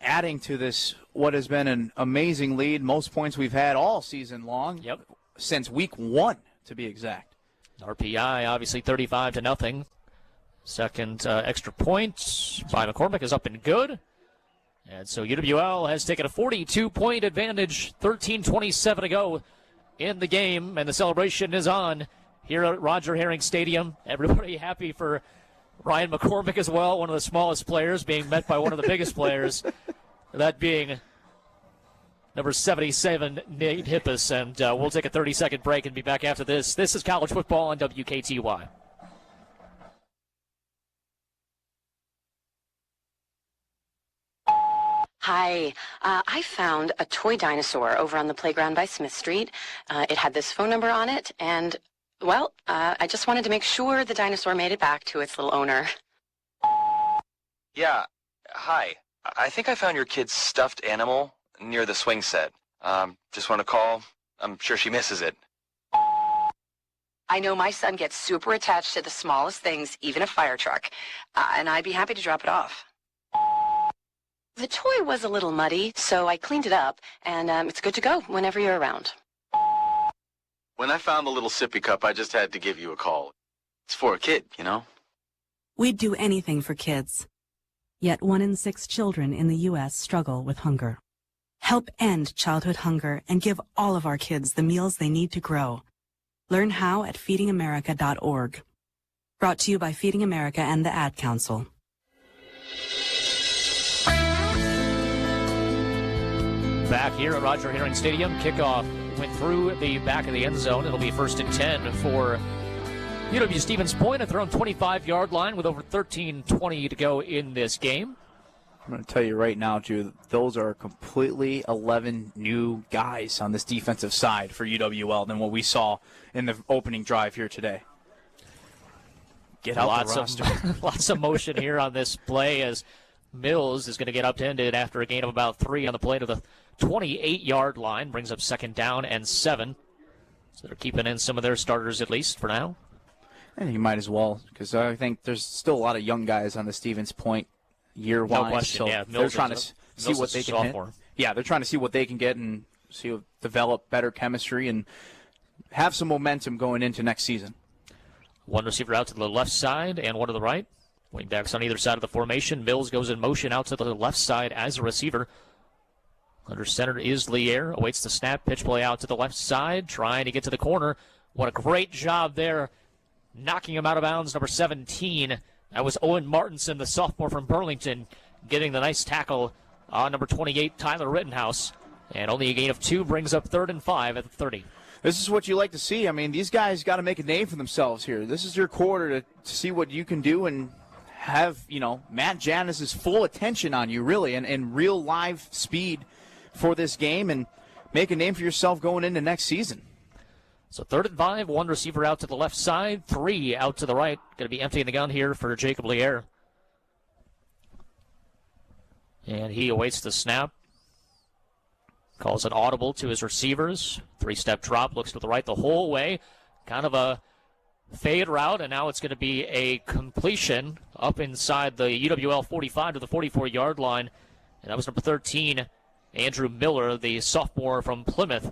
adding to this, what has been an amazing lead. Most points we've had all season long. Yep. Since week 1, to be exact. RPI, obviously 35-0. Second extra point by McCormick is up and good. And so UWL has taken a 42-point advantage, 13:27 to go in the game, and the celebration is on here at Roger Herring Stadium. Everybody happy for Ryan McCormick as well, one of the smallest players, being met by one of the biggest players, that being number 77, Nate Hippus. And we'll take a 30-second break and be back after this. This is college football on WKTY. Hi, I found a toy dinosaur over on the playground by Smith Street. It had this phone number on it, and, well, I just wanted to make sure the dinosaur made it back to its little owner. Yeah, hi. I think I found your kid's stuffed animal near the swing set. Just want to call. I'm sure she misses it. I know my son gets super attached to the smallest things, even a fire truck, and I'd be happy to drop it off. The toy was a little muddy, so I cleaned it up, and it's good to go whenever you're around. When I found the little sippy cup, I just had to give you a call. It's for a kid, you know? We'd do anything for kids. Yet 1 in 6 children in the U.S. struggle with hunger. Help end childhood hunger and give all of our kids the meals they need to grow. Learn how at feedingamerica.org. Brought to you by Feeding America and the Ad Council. Back here at Roger Herring Stadium, kickoff went through the back of the end zone. It'll be 1st and 10 for UW Stevens Point at their own 25-yard line with over 13:20 to go in this game. I'm going to tell you right now, Drew, those are completely 11 new guys on this defensive side for UWL than what we saw in the opening drive here today. Get out the roster. Lots of motion here on this play as Mills is going to get upended after a gain of about 3 on the play to the 28-yard line. Brings up 2nd down and 7. So they're keeping in some of their starters at least for now. And you might as well, because I think there's still a lot of young guys on the Stevens Point year-wise. No question, so yeah. They're trying to see what they can hit. Yeah, they're trying to see what they can get and see develop better chemistry and have some momentum going into next season. One receiver out to the left side and one to the right. Wingbacks on either side of the formation. Mills goes in motion out to the left side as a receiver. Under center is Lier. Awaits the snap. Pitch play out to the left side. Trying to get to the corner. What a great job there. Knocking him out of bounds, number 17. That was Owen Martinson, the sophomore from Burlington, getting the nice tackle on number 28, Tyler Rittenhouse. And only a gain of 2 brings up 3rd and 5 at the 30. This is what you like to see. I mean, these guys got to make a name for themselves here. This is your quarter to see what you can do and have, Matt Janus' full attention on you, really, and real live speed for this game and make a name for yourself going into next season. So 3rd and 5, 1 receiver out to the left side, 3 out to the right. Going to be emptying the gun here for Jacob Lier. And he awaits the snap. Calls an audible to his receivers. 3-step drop, looks to the right the whole way. Kind of a fade route, and now it's going to be a completion up inside the UWL 45 to the 44-yard line. And that was number 13, Andrew Miller, the sophomore from Plymouth.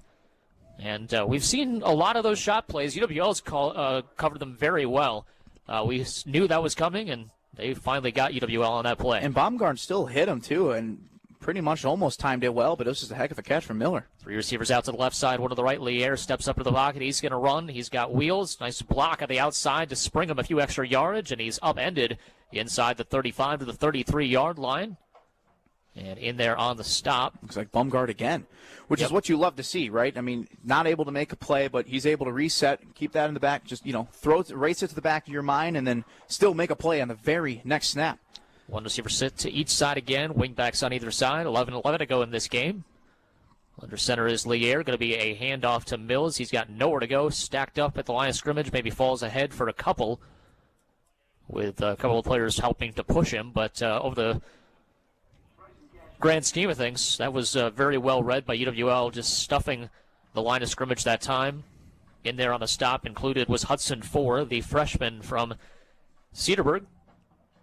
And we've seen a lot of those shot plays. UWL's covered them very well. We knew that was coming, and they finally got UWL on that play. And Baumgarten still hit him, too, and pretty much almost timed it well, but it was just a heck of a catch from Miller. 3 receivers out to the left side, one to the right. Lier steps up to the pocket. He's going to run. He's got wheels. Nice block on the outside to spring him a few extra yardage, and he's upended inside the 35 to the 33-yard line. And in there on the stop. Looks like Baumgart again, which is what you love to see, right? I mean, not able to make a play, but he's able to reset, keep that in the back, just, race it to the back of your mind, and then still make a play on the very next snap. One receiver sit to each side again. Wingbacks on either side. 11-11 to go in this game. Under center is Lier. Going to be a handoff to Mills. He's got nowhere to go. Stacked up at the line of scrimmage. Maybe falls ahead for a couple, with a couple of players helping to push him. But over the grand scheme of things, that was very well read by UWL, just stuffing the line of scrimmage that time. In there on the stop included was Hudson Four, the freshman from Cedarburg.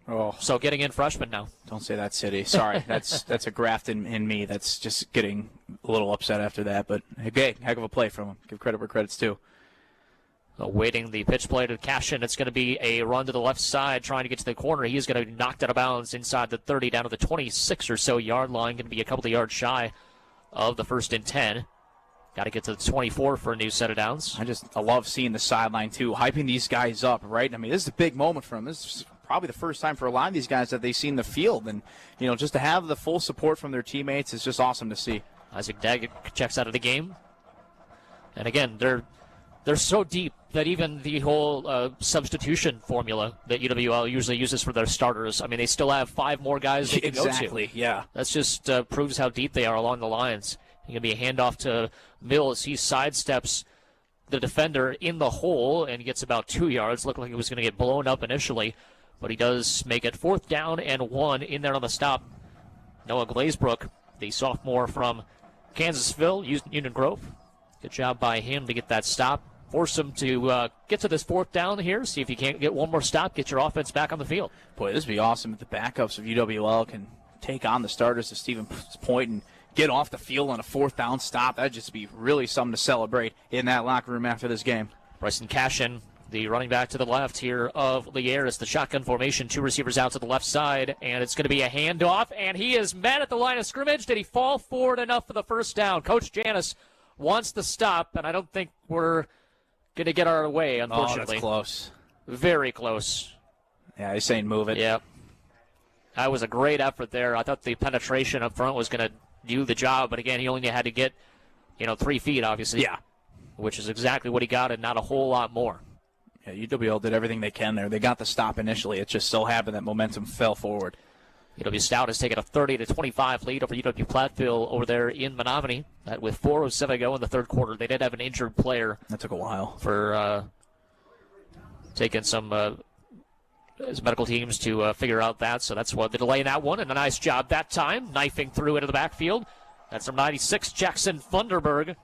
Oh, so getting in freshman now. Don't say that, City. Sorry, that's a graft in me. That's just getting a little upset after that. But hey, heck of a play from him. Give credit where credit's due. Awaiting the pitch play to Cashin. It's going to be a run to the left side, trying to get to the corner. He's going to be knocked out of bounds inside the 30, down to the 26 or so yard line. Going to be a couple of yards shy of the 1st and 10. Got to get to the 24 for a new set of downs. I love seeing the sideline, too, hyping these guys up, right? I mean, this is a big moment for them. This is probably the first time for a lot of these guys that they've seen the field. And, just to have the full support from their teammates is just awesome to see. Isaac Daggett checks out of the game. And, again, they're so deep that even the whole substitution formula that UWL usually uses for their starters, I mean, they still have 5 more guys they can go to. Exactly, yeah. That's just proves how deep they are along the lines. Going to be a handoff to Mills. He sidesteps the defender in the hole and gets about 2 yards. Looked like he was going to get blown up initially, but he does make it 4th down and 1 in there on the stop. Noah Glazebrook, the sophomore from Kansasville, Union Grove. Good job by him to get that stop. Force him to get to this 4th down here. See if you can't get one more stop, get your offense back on the field. Boy, this would be awesome if the backups of UWL can take on the starters, to Stephen's point, and get off the field on a 4th down stop. That'd just be really something to celebrate in that locker room after this game. Bryson Cashin, the running back to the left here of Lier. It's the shotgun formation. 2 receivers out to the left side, and it's going to be a handoff, and he is met at the line of scrimmage. Did he fall forward enough for the 1st down? Coach Janus wants the stop, and I don't think we're going to get our way, unfortunately. Oh, that's close. Very close. Yeah, he's saying move it. Yeah. That was a great effort there. I thought the penetration up front was going to do the job, but again, he only had to get, 3 feet, obviously. Yeah. Which is exactly what he got, and not a whole lot more. Yeah, UWL did everything they can there. They got the stop initially. It just so happened that momentum fell forward. UW Stout has taken a 30-25 lead over UW Platteville over there in Menominee. That with 4:07 to go in the 3rd quarter. They did have an injured player. That took a while. For taking some medical teams to figure out that. So that's what the delay in that one. And a nice job that time, knifing through into the backfield. That's from 96, Jackson Funderburg,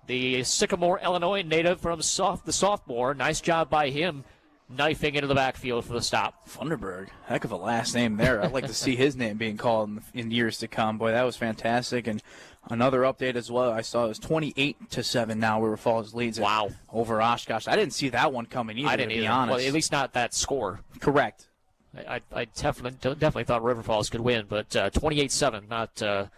the Sycamore, Illinois native from the sophomore. Nice job by him, knifing into the backfield for the stop. Funderburg, heck of a last name there. I'd like to see his name being called in years to come. Boy, that was fantastic. And another update as well, I saw it was 28-7 now, River Falls leads over Oshkosh. I didn't see that one coming either, I didn't to be either. honest. Well, at least not that score. Correct. I definitely thought River Falls could win, but 28-7,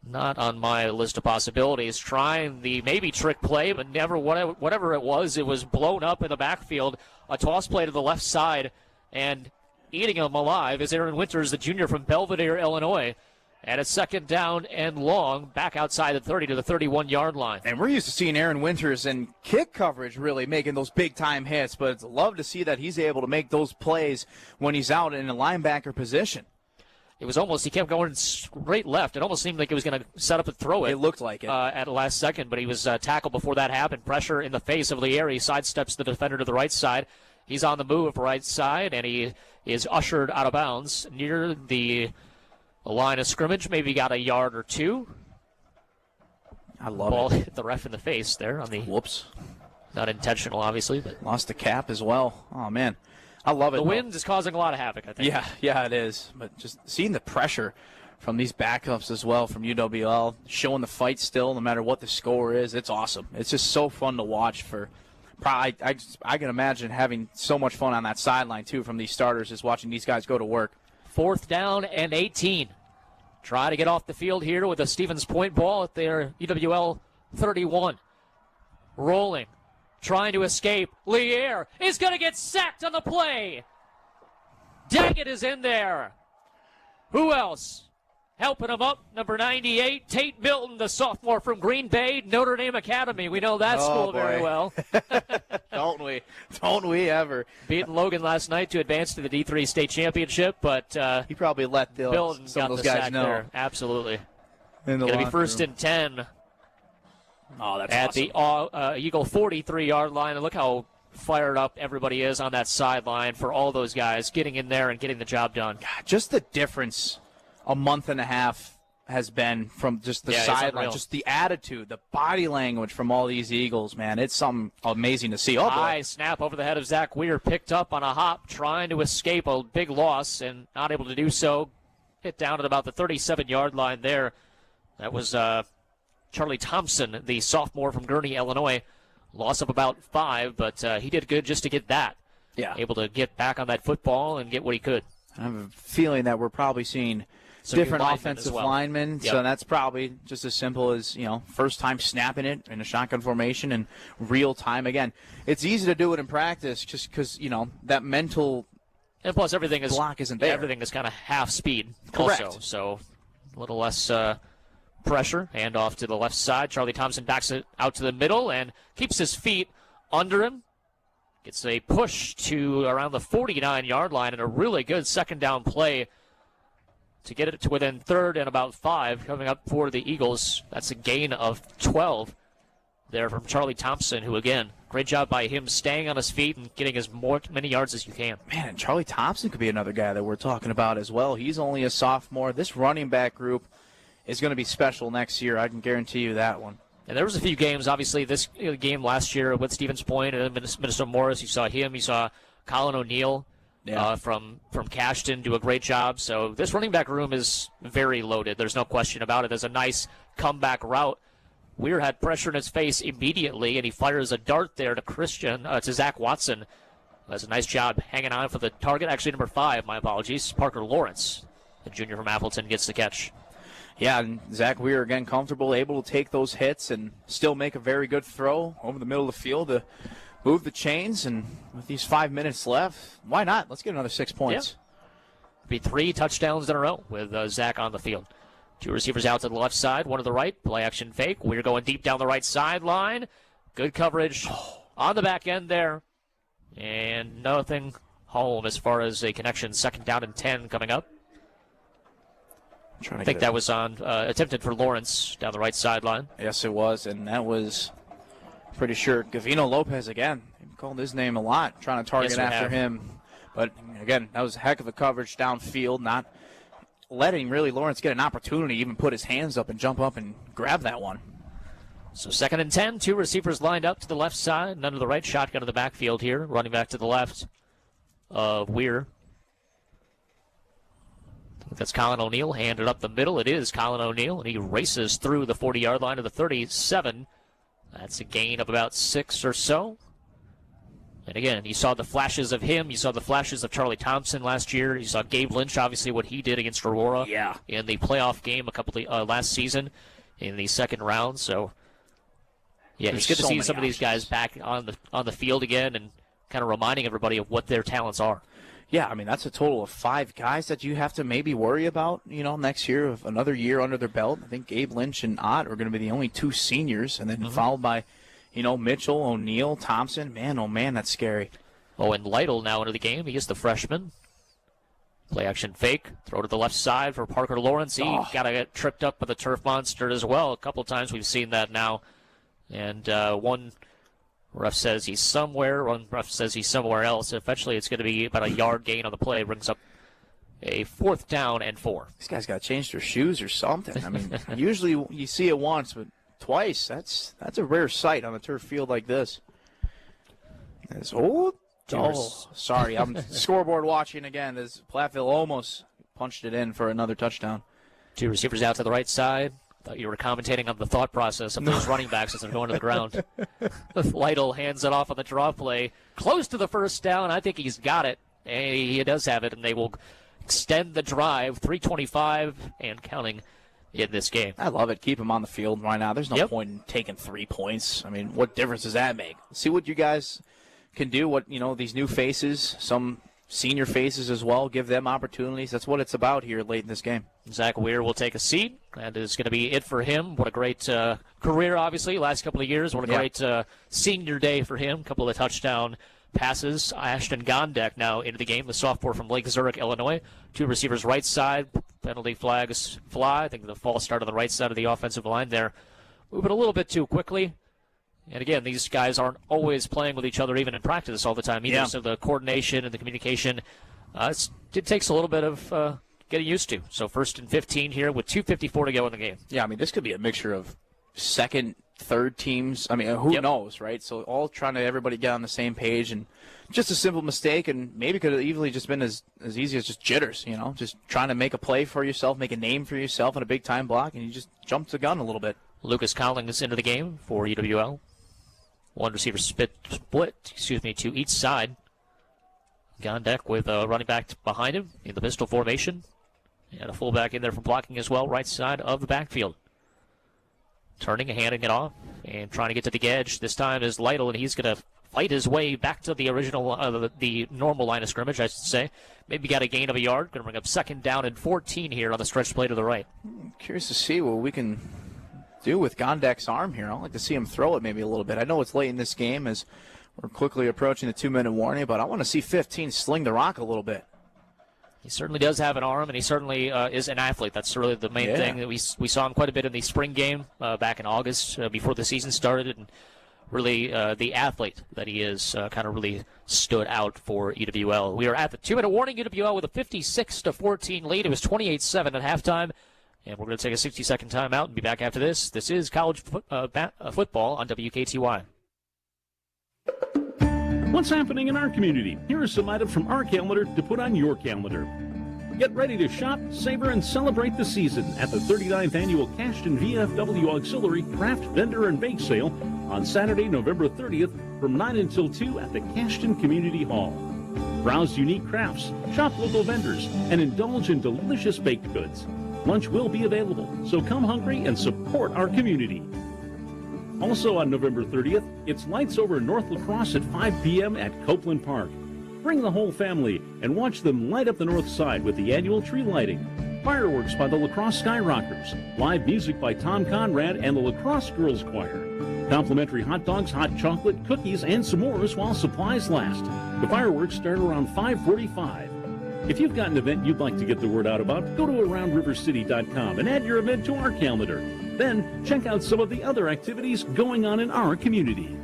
not on my list of possibilities. Trying the maybe trick play, but never, whatever it was blown up in the backfield. A toss play to the left side, and eating him alive is Aaron Winters, the junior from Belvedere, Illinois. And it's 2nd down and long, back outside the 30 to the 31-yard line. And we're used to seeing Aaron Winters in kick coverage really making those big-time hits, but it's love to see that he's able to make those plays when he's out in a linebacker position. It was almost, he kept going straight left. It almost seemed like he was going to set up and throw it. It looked like it. At the last second, but he was tackled before that happened. Pressure in the face of Lier. He sidesteps the defender to the right side. He's on the move right side, and he is ushered out of bounds near the line of scrimmage. Maybe got a yard or 2. I love Ball it. hit the ref in the face there on the. Whoops. Not intentional, obviously, but lost the cap as well. Oh man, I love it. The wind is causing a lot of havoc, I think. Yeah, it is. But just seeing the pressure from these backups as well from UWL, showing the fight still, no matter what the score is, it's awesome. It's just so fun to watch. I can imagine having so much fun on that sideline too from these starters, just watching these guys go to work. 4th down and 18. Try to get off the field here with a Stevens Point ball at their UWL 31. Rolling. Trying to escape. Lier is going to get sacked on the play. Daggett is in there. Who else? Helping him up, number 98, Tate Milton, the sophomore from Green Bay, Notre Dame Academy. We know that school very well. Don't we? Don't we ever? Beating Logan last night to advance to the D3 state championship, but he probably let Milton some got of those the guys sack know. there. Absolutely. In the Going to be locker first room. and 10 Oh, that's at awesome. the Eagle 43-yard line. And look how fired up everybody is on that sideline for all those guys getting in there and getting the job done. God, just the difference a month and a half has been from just the sideline, just the attitude, the body language from all these Eagles, man. It's something amazing to see. Oh, boy. High snap over the head of Zach Weir, picked up on a hop, trying to escape a big loss and not able to do so. Hit down at about the 37-yard line there. That was Charlie Thompson, the sophomore from Gurney, Illinois. Loss of about 5, but he did good just to get that. Yeah. Able to get back on that football and get what he could. I have a feeling that we're probably seeing different offensive linemen, so that's probably just as simple as, first time snapping it in a shotgun formation and real time. Again, it's easy to do it in practice just because, that mental and plus everything is block isn't there. Everything is kind of half speed. Correct. Also, so a little less pressure. Hand off to the left side. Charlie Thompson backs it out to the middle and keeps his feet under him. Gets a push to around the 49-yard line and a really good second down play to get it to within 3rd and about 5 coming up for the Eagles. That's a gain of 12 there from Charlie Thompson, who, again, great job by him staying on his feet and getting as many yards as you can. Man, and Charlie Thompson could be another guy that we're talking about as well. He's only a sophomore. This running back group is going to be special next year. I can guarantee you that one. And there was a few games, obviously, this game last year with Stevens Point and Minnesota Morris. You saw him. You saw Colin O'Neill. From Cashton do a great job. So this running back room is very loaded. There's no question about it. There's a nice comeback route. Weir had pressure in his face immediately, and he fires a dart there to Zach Watson. Does a nice job hanging on for the target. Actually, number 5, my apologies, Parker Lawrence, the junior from Appleton, gets the catch. Yeah, and Zach Weir, again, comfortable, able to take those hits and still make a very good throw over the middle of the field to move the chains, and with these 5 minutes left, why not? Let's get another 6 points. Yeah. Be 3 touchdowns in a row with Zach on the field. 2 receivers out to the left side, 1 to the right. Play action fake. We're going deep down the right sideline. Good coverage on the back end there. And nothing home as far as a connection. 2nd down and 10 coming up. I think that was attempted for Lawrence down the right sideline. Yes, it was, and that was pretty sure Gavino Lopez again. He called his name a lot, trying to target after him. But again, that was a heck of a coverage downfield, not letting really Lawrence get an opportunity to even put his hands up and jump up and grab that one. So 2nd and 10, 2 receivers lined up to the left side, none to the right. Shotgun to the backfield here, running back to the left of Weir. I think that's Colin O'Neill, handed up the middle. It is Colin O'Neill, and he races through the 40-yard line to the 37. That's a gain of about 6 or so. And again, you saw the flashes of him. You saw the flashes of Charlie Thompson last year. You saw Gabe Lynch, obviously, what he did against Aurora in the playoff game last season in the 2nd round. So, yeah, it's good to see some of these guys back on the field again and kind of reminding everybody of what their talents are. Yeah, I mean, that's a total of 5 guys that you have to maybe worry about, next year, of another year under their belt. I think Gabe Lynch and Ott are going to be the only 2 seniors, and then followed by, Mitchell, O'Neill, Thompson. Man, oh, man, that's scary. Oh, and Lytle now into the game. He is the freshman. Play action fake. Throw to the left side for Parker Lawrence. He got to get tripped up by the turf monster as well. A couple of times we've seen that now. And one ref says he's somewhere. One ref says he's somewhere else. Eventually, it's going to be about a yard gain on the play. Brings up a 4th down and 4. These guys got to change their shoes or something. I mean, usually you see it once, but twice. That's a rare sight on a turf field like this. Sorry, I'm scoreboard watching again. As Platteville almost punched it in for another touchdown. 2 receivers out to the right side. Thought you were commentating on the thought process of those running backs as they're going to the ground. Lytle hands it off on the draw play. Close to the first down. I think he's got it. And he does have it, and they will extend the drive. 3:25 and counting in this game. I love it. Keep him on the field right now. There's no point in taking 3 points. I mean, what difference does that make? See what you guys can do, what, these new faces, some senior faces as well, give them opportunities. That's what it's about here late in this game. Zach Weir will take a seat. That is going to be it for him. What a great career, obviously, last couple of years. What a great senior day for him. A couple of touchdown passes. Ashton Gondek now into the game, the sophomore from Lake Zurich, Illinois. 2 receivers right side. Penalty flags fly. I think the false start on the right side of the offensive line there. Moving a little bit too quickly. And again, these guys aren't always playing with each other, even in practice all the time either. So the coordination and the communication, it takes a little bit of getting used to. So 1st and 15 here with 2:54 to go in the game. Yeah, I mean, this could be a mixture of second, third teams. I mean, who knows, right? So all trying to everybody get on the same page, and just a simple mistake, and maybe could have easily just been as easy as just jitters, just trying to make a play for yourself, make a name for yourself in a big-time block, and you just jumped the gun a little bit. Lucas Collins into the game for UWL. 1 receiver split to each side. Gondek with a running back behind him in the pistol formation. And a fullback in there for blocking as well, right side of the backfield. Turning and handing it off and trying to get to the edge. This time is Lytle, and he's going to fight his way back to the original, the normal line of scrimmage, I should say. Maybe got a gain of a yard. Going to bring up 2nd down and 14 here on the stretch play to the right. Curious to see what we can do with Gondek's arm here. I'd like to see him throw it maybe a little bit. I know it's late in this game as we're quickly approaching the 2-minute warning, but I want to see 15 sling the rock a little bit. He certainly does have an arm, and he certainly is an athlete. That's really the main thing. That we saw him quite a bit in the spring game back in August before the season started, and really the athlete that he is kind of really stood out for UWL. We are at the 2-minute warning. UWL with a 56-14 lead. It was 28-7 at halftime. And we're going to take a 60-second timeout and be back after this. This is college football on WKTY. What's happening in our community? Here are some items from our calendar to put on your calendar. Get ready to shop, savor, and celebrate the season at the 39th Annual Cashton VFW Auxiliary Craft Vendor and Bake Sale on Saturday, November 30th from 9 until 2 at the Cashton Community Hall. Browse unique crafts, shop local vendors, and indulge in delicious baked goods. Lunch will be available, so come hungry and support our community. Also on November 30th, it's Lights Over North La Crosse at 5 p.m. at Copeland Park. Bring the whole family and watch them light up the north side with the annual tree lighting. Fireworks by the La Crosse Skyrockers. Live music by Tom Conrad and the La Crosse Girls Choir. Complimentary hot dogs, hot chocolate, cookies, and s'mores while supplies last. The fireworks start around 5:45. If you've got an event you'd like to get the word out about, go to AroundRiverCity.com and add your event to our calendar. Then, check out some of the other activities going on in our community.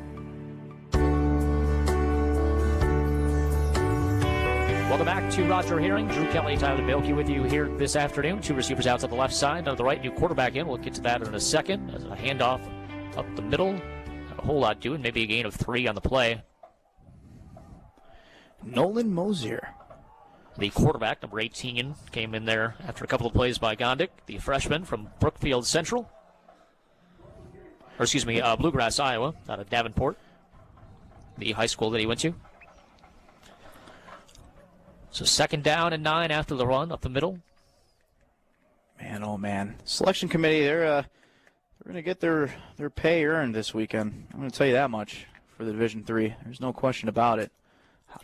Welcome back to Roger Herring. Drew Kelly, Tyler Bilkey with you here this afternoon. 2 receivers out to the left side, on the right, new quarterback in. We'll get to that in a second. As a handoff up the middle. Not a whole lot doing, maybe a gain of 3 on the play. Nolan Mosier, the quarterback, number 18, came in there after a couple of plays by Gondik, the freshman from Brookfield Central. Bluegrass, Iowa, out of Davenport, the high school that he went to. So 2nd down and 9 after the run up the middle. Man, oh man. Selection committee, they're going to get their pay earned this weekend. I'm going to tell you that much for the Division III. There's no question about it.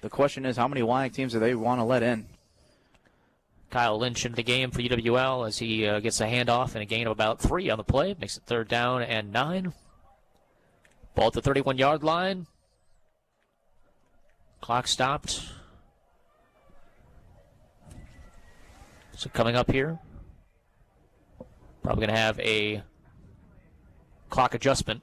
The question is, how many WIAC teams do they want to let in? Kyle Lynch into the game for UWL as he gets a handoff and a gain of about 3 on the play. Makes it 3rd down and 9. Ball at the 31-yard line. Clock stopped. So coming up here, probably going to have a clock adjustment.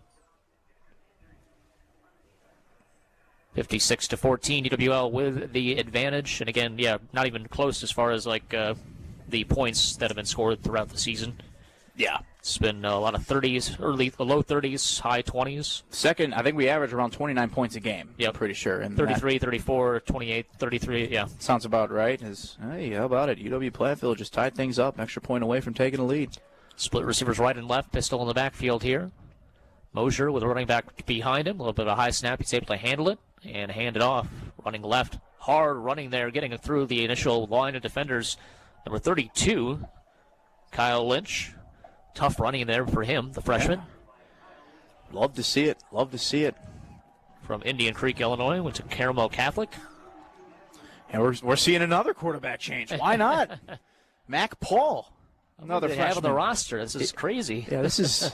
56-14, UWL with the advantage. And again, not even close as far as the points that have been scored throughout the season. Yeah. It's been a lot of 30s, low 30s, high 20s. Second, I think we average around 29 points a game. Yeah, I'm pretty sure. And 33, 34, 28, 33, yeah. Sounds about right. Hey, how about it? UW-Platteville just tied things up, extra point away from taking a lead. Split receivers right and left, pistol in the backfield here. Mosier with a running back behind him, a little bit of a high snap. He's able to handle it and hand it off. Running left, hard running there, getting it through the initial line of defenders. Number 32, Kyle Lynch. Tough running there for him, the freshman. Yeah. Love to see it. Love to see it. From Indian Creek, Illinois, went to Carmel Catholic. And we're seeing another quarterback change. Why not? Mac Paul, another freshman. Have on the roster. This is crazy. Yeah, this is.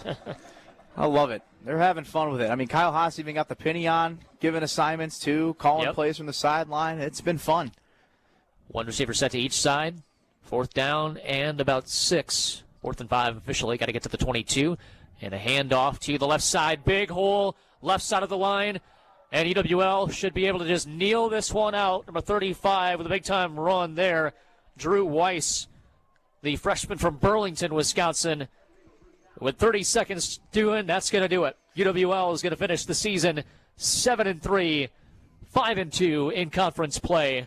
I love it. They're having fun with it. I mean, Kyle Haas even got the penny on, giving assignments too, calling plays from the sideline. It's been fun. One receiver set to each side. 4th down and about 6. 4th and 5 officially. Got to get to the 22. And a handoff to the left side. Big hole, left side of the line. And EWL should be able to just kneel this one out. Number 35 with a big-time run there. Drew Weiss, the freshman from Burlington, Wisconsin. With 30 seconds doing, that's going to do it. UWL is going to finish the season 7-3, 5-2 in conference play.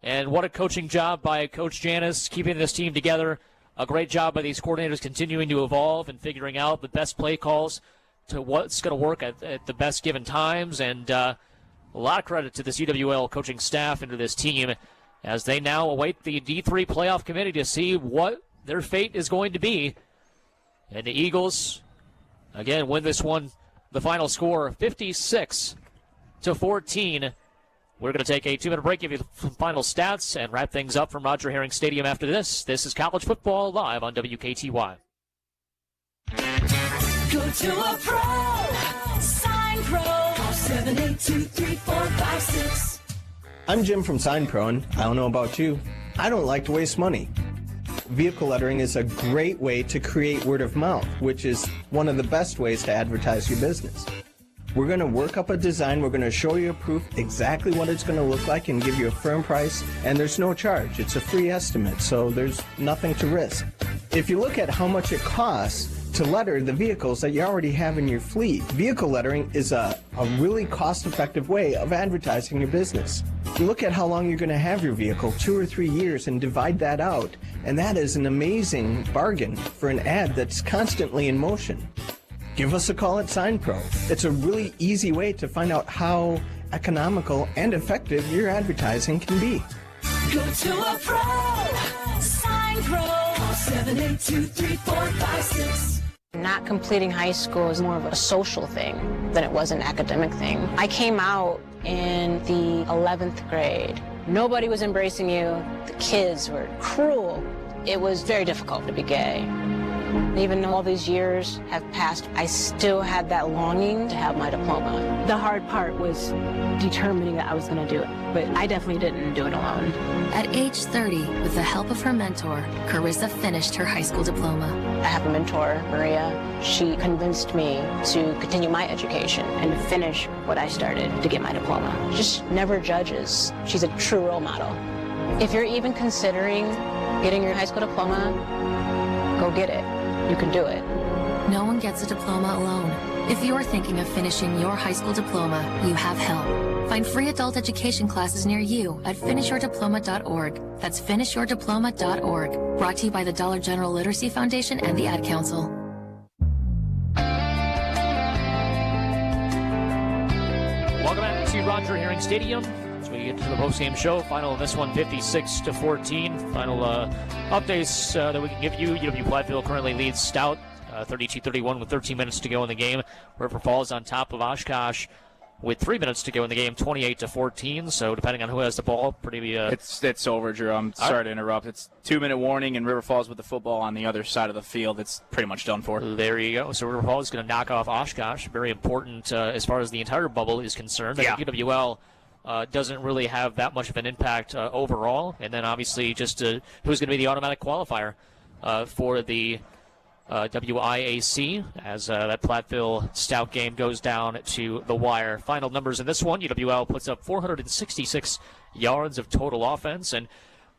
And what a coaching job by Coach Janus, keeping this team together. A great job by these coordinators continuing to evolve and figuring out the best play calls to what's going to work at the best given times. And a lot of credit to this UWL coaching staff and to this team as they now await the D3 playoff committee to see what their fate is going to be. And the Eagles, again, win this one. The final score, 56-14. We're going to take a 2-minute break, give you some final stats, and wrap things up from Roger Herring Stadium after this. This is College Football Live on WKTY. Go to a pro. Sign Pro. 7823456. I'm Jim from Sign Pro, and I don't know about you. I don't like to waste money. Vehicle lettering is a great way to create word of mouth, which is one of the best ways to advertise your business. We're going to work up a design, we're going to show you a proof exactly what it's going to look like and give you a firm price, and there's no charge. It's a free estimate, so there's nothing to risk. If you look at how much it costs to letter the vehicles that you already have in your fleet, vehicle lettering is a really cost-effective way of advertising your business. You look at how long you're going to have your vehicle, 2 or 3 years, and divide that out, and that is an amazing bargain for an ad that's constantly in motion. Give us a call at Sign Pro. It's a really easy way to find out how economical and effective your advertising can be. Go to a pro. Sign Pro. 7823456. Not completing high school is more of a social thing than it was an academic thing. I came out in the 11th grade. Nobody was embracing you. The kids were cruel. It was very difficult to be gay. Even though all these years have passed, I still had that longing to have my diploma. The hard part was determining that I was going to do it, but I definitely didn't do it alone. At age 30, with the help of her mentor, Carissa finished her high school diploma. I have a mentor, Maria. She convinced me to continue my education and finish what I started to get my diploma. Just never judges. She's a true role model. If you're even considering getting your high school diploma, go get it. You can do it. No one gets a diploma alone. If you're thinking of finishing your high school diploma, you have help. Find free adult education classes near you at finishyourdiploma.org. That's finishyourdiploma.org. Brought to you by the Dollar General Literacy Foundation and the Ad Council. Welcome back to Roger Herring Stadium. As we get to the postgame show, final of this one, 56-14. Final updates that we can give you. UW-Platteville currently leads Stout 32-31 with 13 minutes to go in the game. River Falls on top of Oshkosh with 3 minutes to go in the game, 28-14. So depending on who has the ball, pretty. It's over, Drew. I'm sorry to interrupt. It's 2-minute warning, and River Falls with the football on the other side of the field. It's pretty much done for. There you go. So River Falls is going to knock off Oshkosh. Very important as far as the entire bubble is concerned. Yeah. I think UWL doesn't really have that much of an impact overall. And then obviously just who's going to be the automatic qualifier for the WIAC as that Platteville Stout game goes down to the wire. Final numbers in this one, UWL puts up 466 yards of total offense, and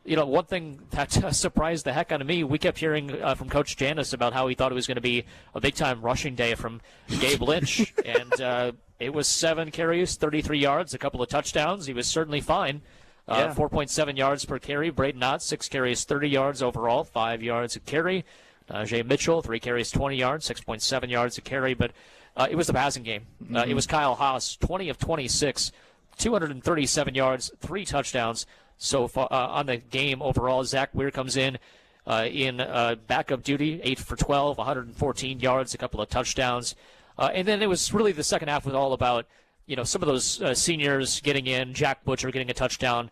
one thing that surprised the heck out of me, we kept hearing from Coach Janus about how he thought it was going to be a big-time rushing day from Gabe Lynch. And it was 7 carries, 33 yards, a couple of touchdowns. He was certainly fine. 4.7 yards per carry. Braden Ott, 6 carries, 30 yards overall, 5 yards a carry. Jay Mitchell, 3 carries, 20 yards, 6.7 yards a carry. But it was the passing game. It was Kyle Haas, 20 of 26, 237 yards, 3 touchdowns. So far on the game overall, Zach Weir comes in backup duty, 8 for 12, 114 yards, a couple of touchdowns. And then it was really the second half was all about, some of those seniors getting in, Jack Butcher getting a touchdown,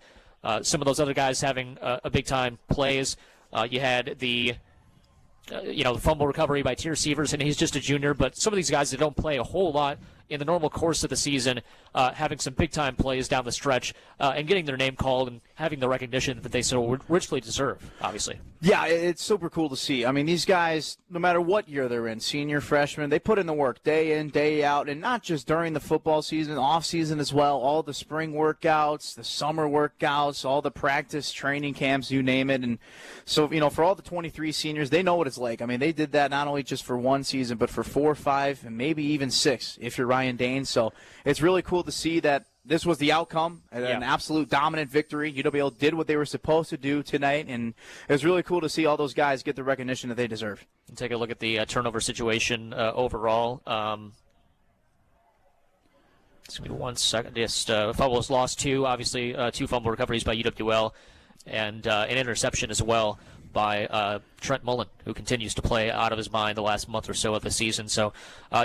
some of those other guys having a big-time plays. You had the fumble recovery by T. Receivers, and he's just a junior, but some of these guys that don't play a whole lot in the normal course of the season, having some big-time plays down the stretch and getting their name called and having the recognition that they so richly deserve, obviously. Yeah, it's super cool to see. I mean, these guys, no matter what year they're in, senior, freshman, they put in the work day in, day out, and not just during the football season, off season as well, all the spring workouts, the summer workouts, all the practice training camps, you name it. And so, for all the 23 seniors, they know what it's like. I mean, they did that not only just for one season, but for 4, 5, and maybe even 6 if you're Ryan Dane. So it's really cool to see that this was the outcome, an absolute dominant victory. UWL did what they were supposed to do tonight, and it was really cool to see all those guys get the recognition that they deserve. Take a look at the turnover situation overall. Just give me 1 second. Just fumbles lost 2, obviously 2 fumble recoveries by UWL, and an interception as well by Trent Mullen, who continues to play out of his mind the last month or so of the season. So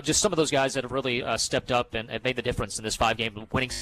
just some of those guys that have really stepped up and made the difference in this 5-game winning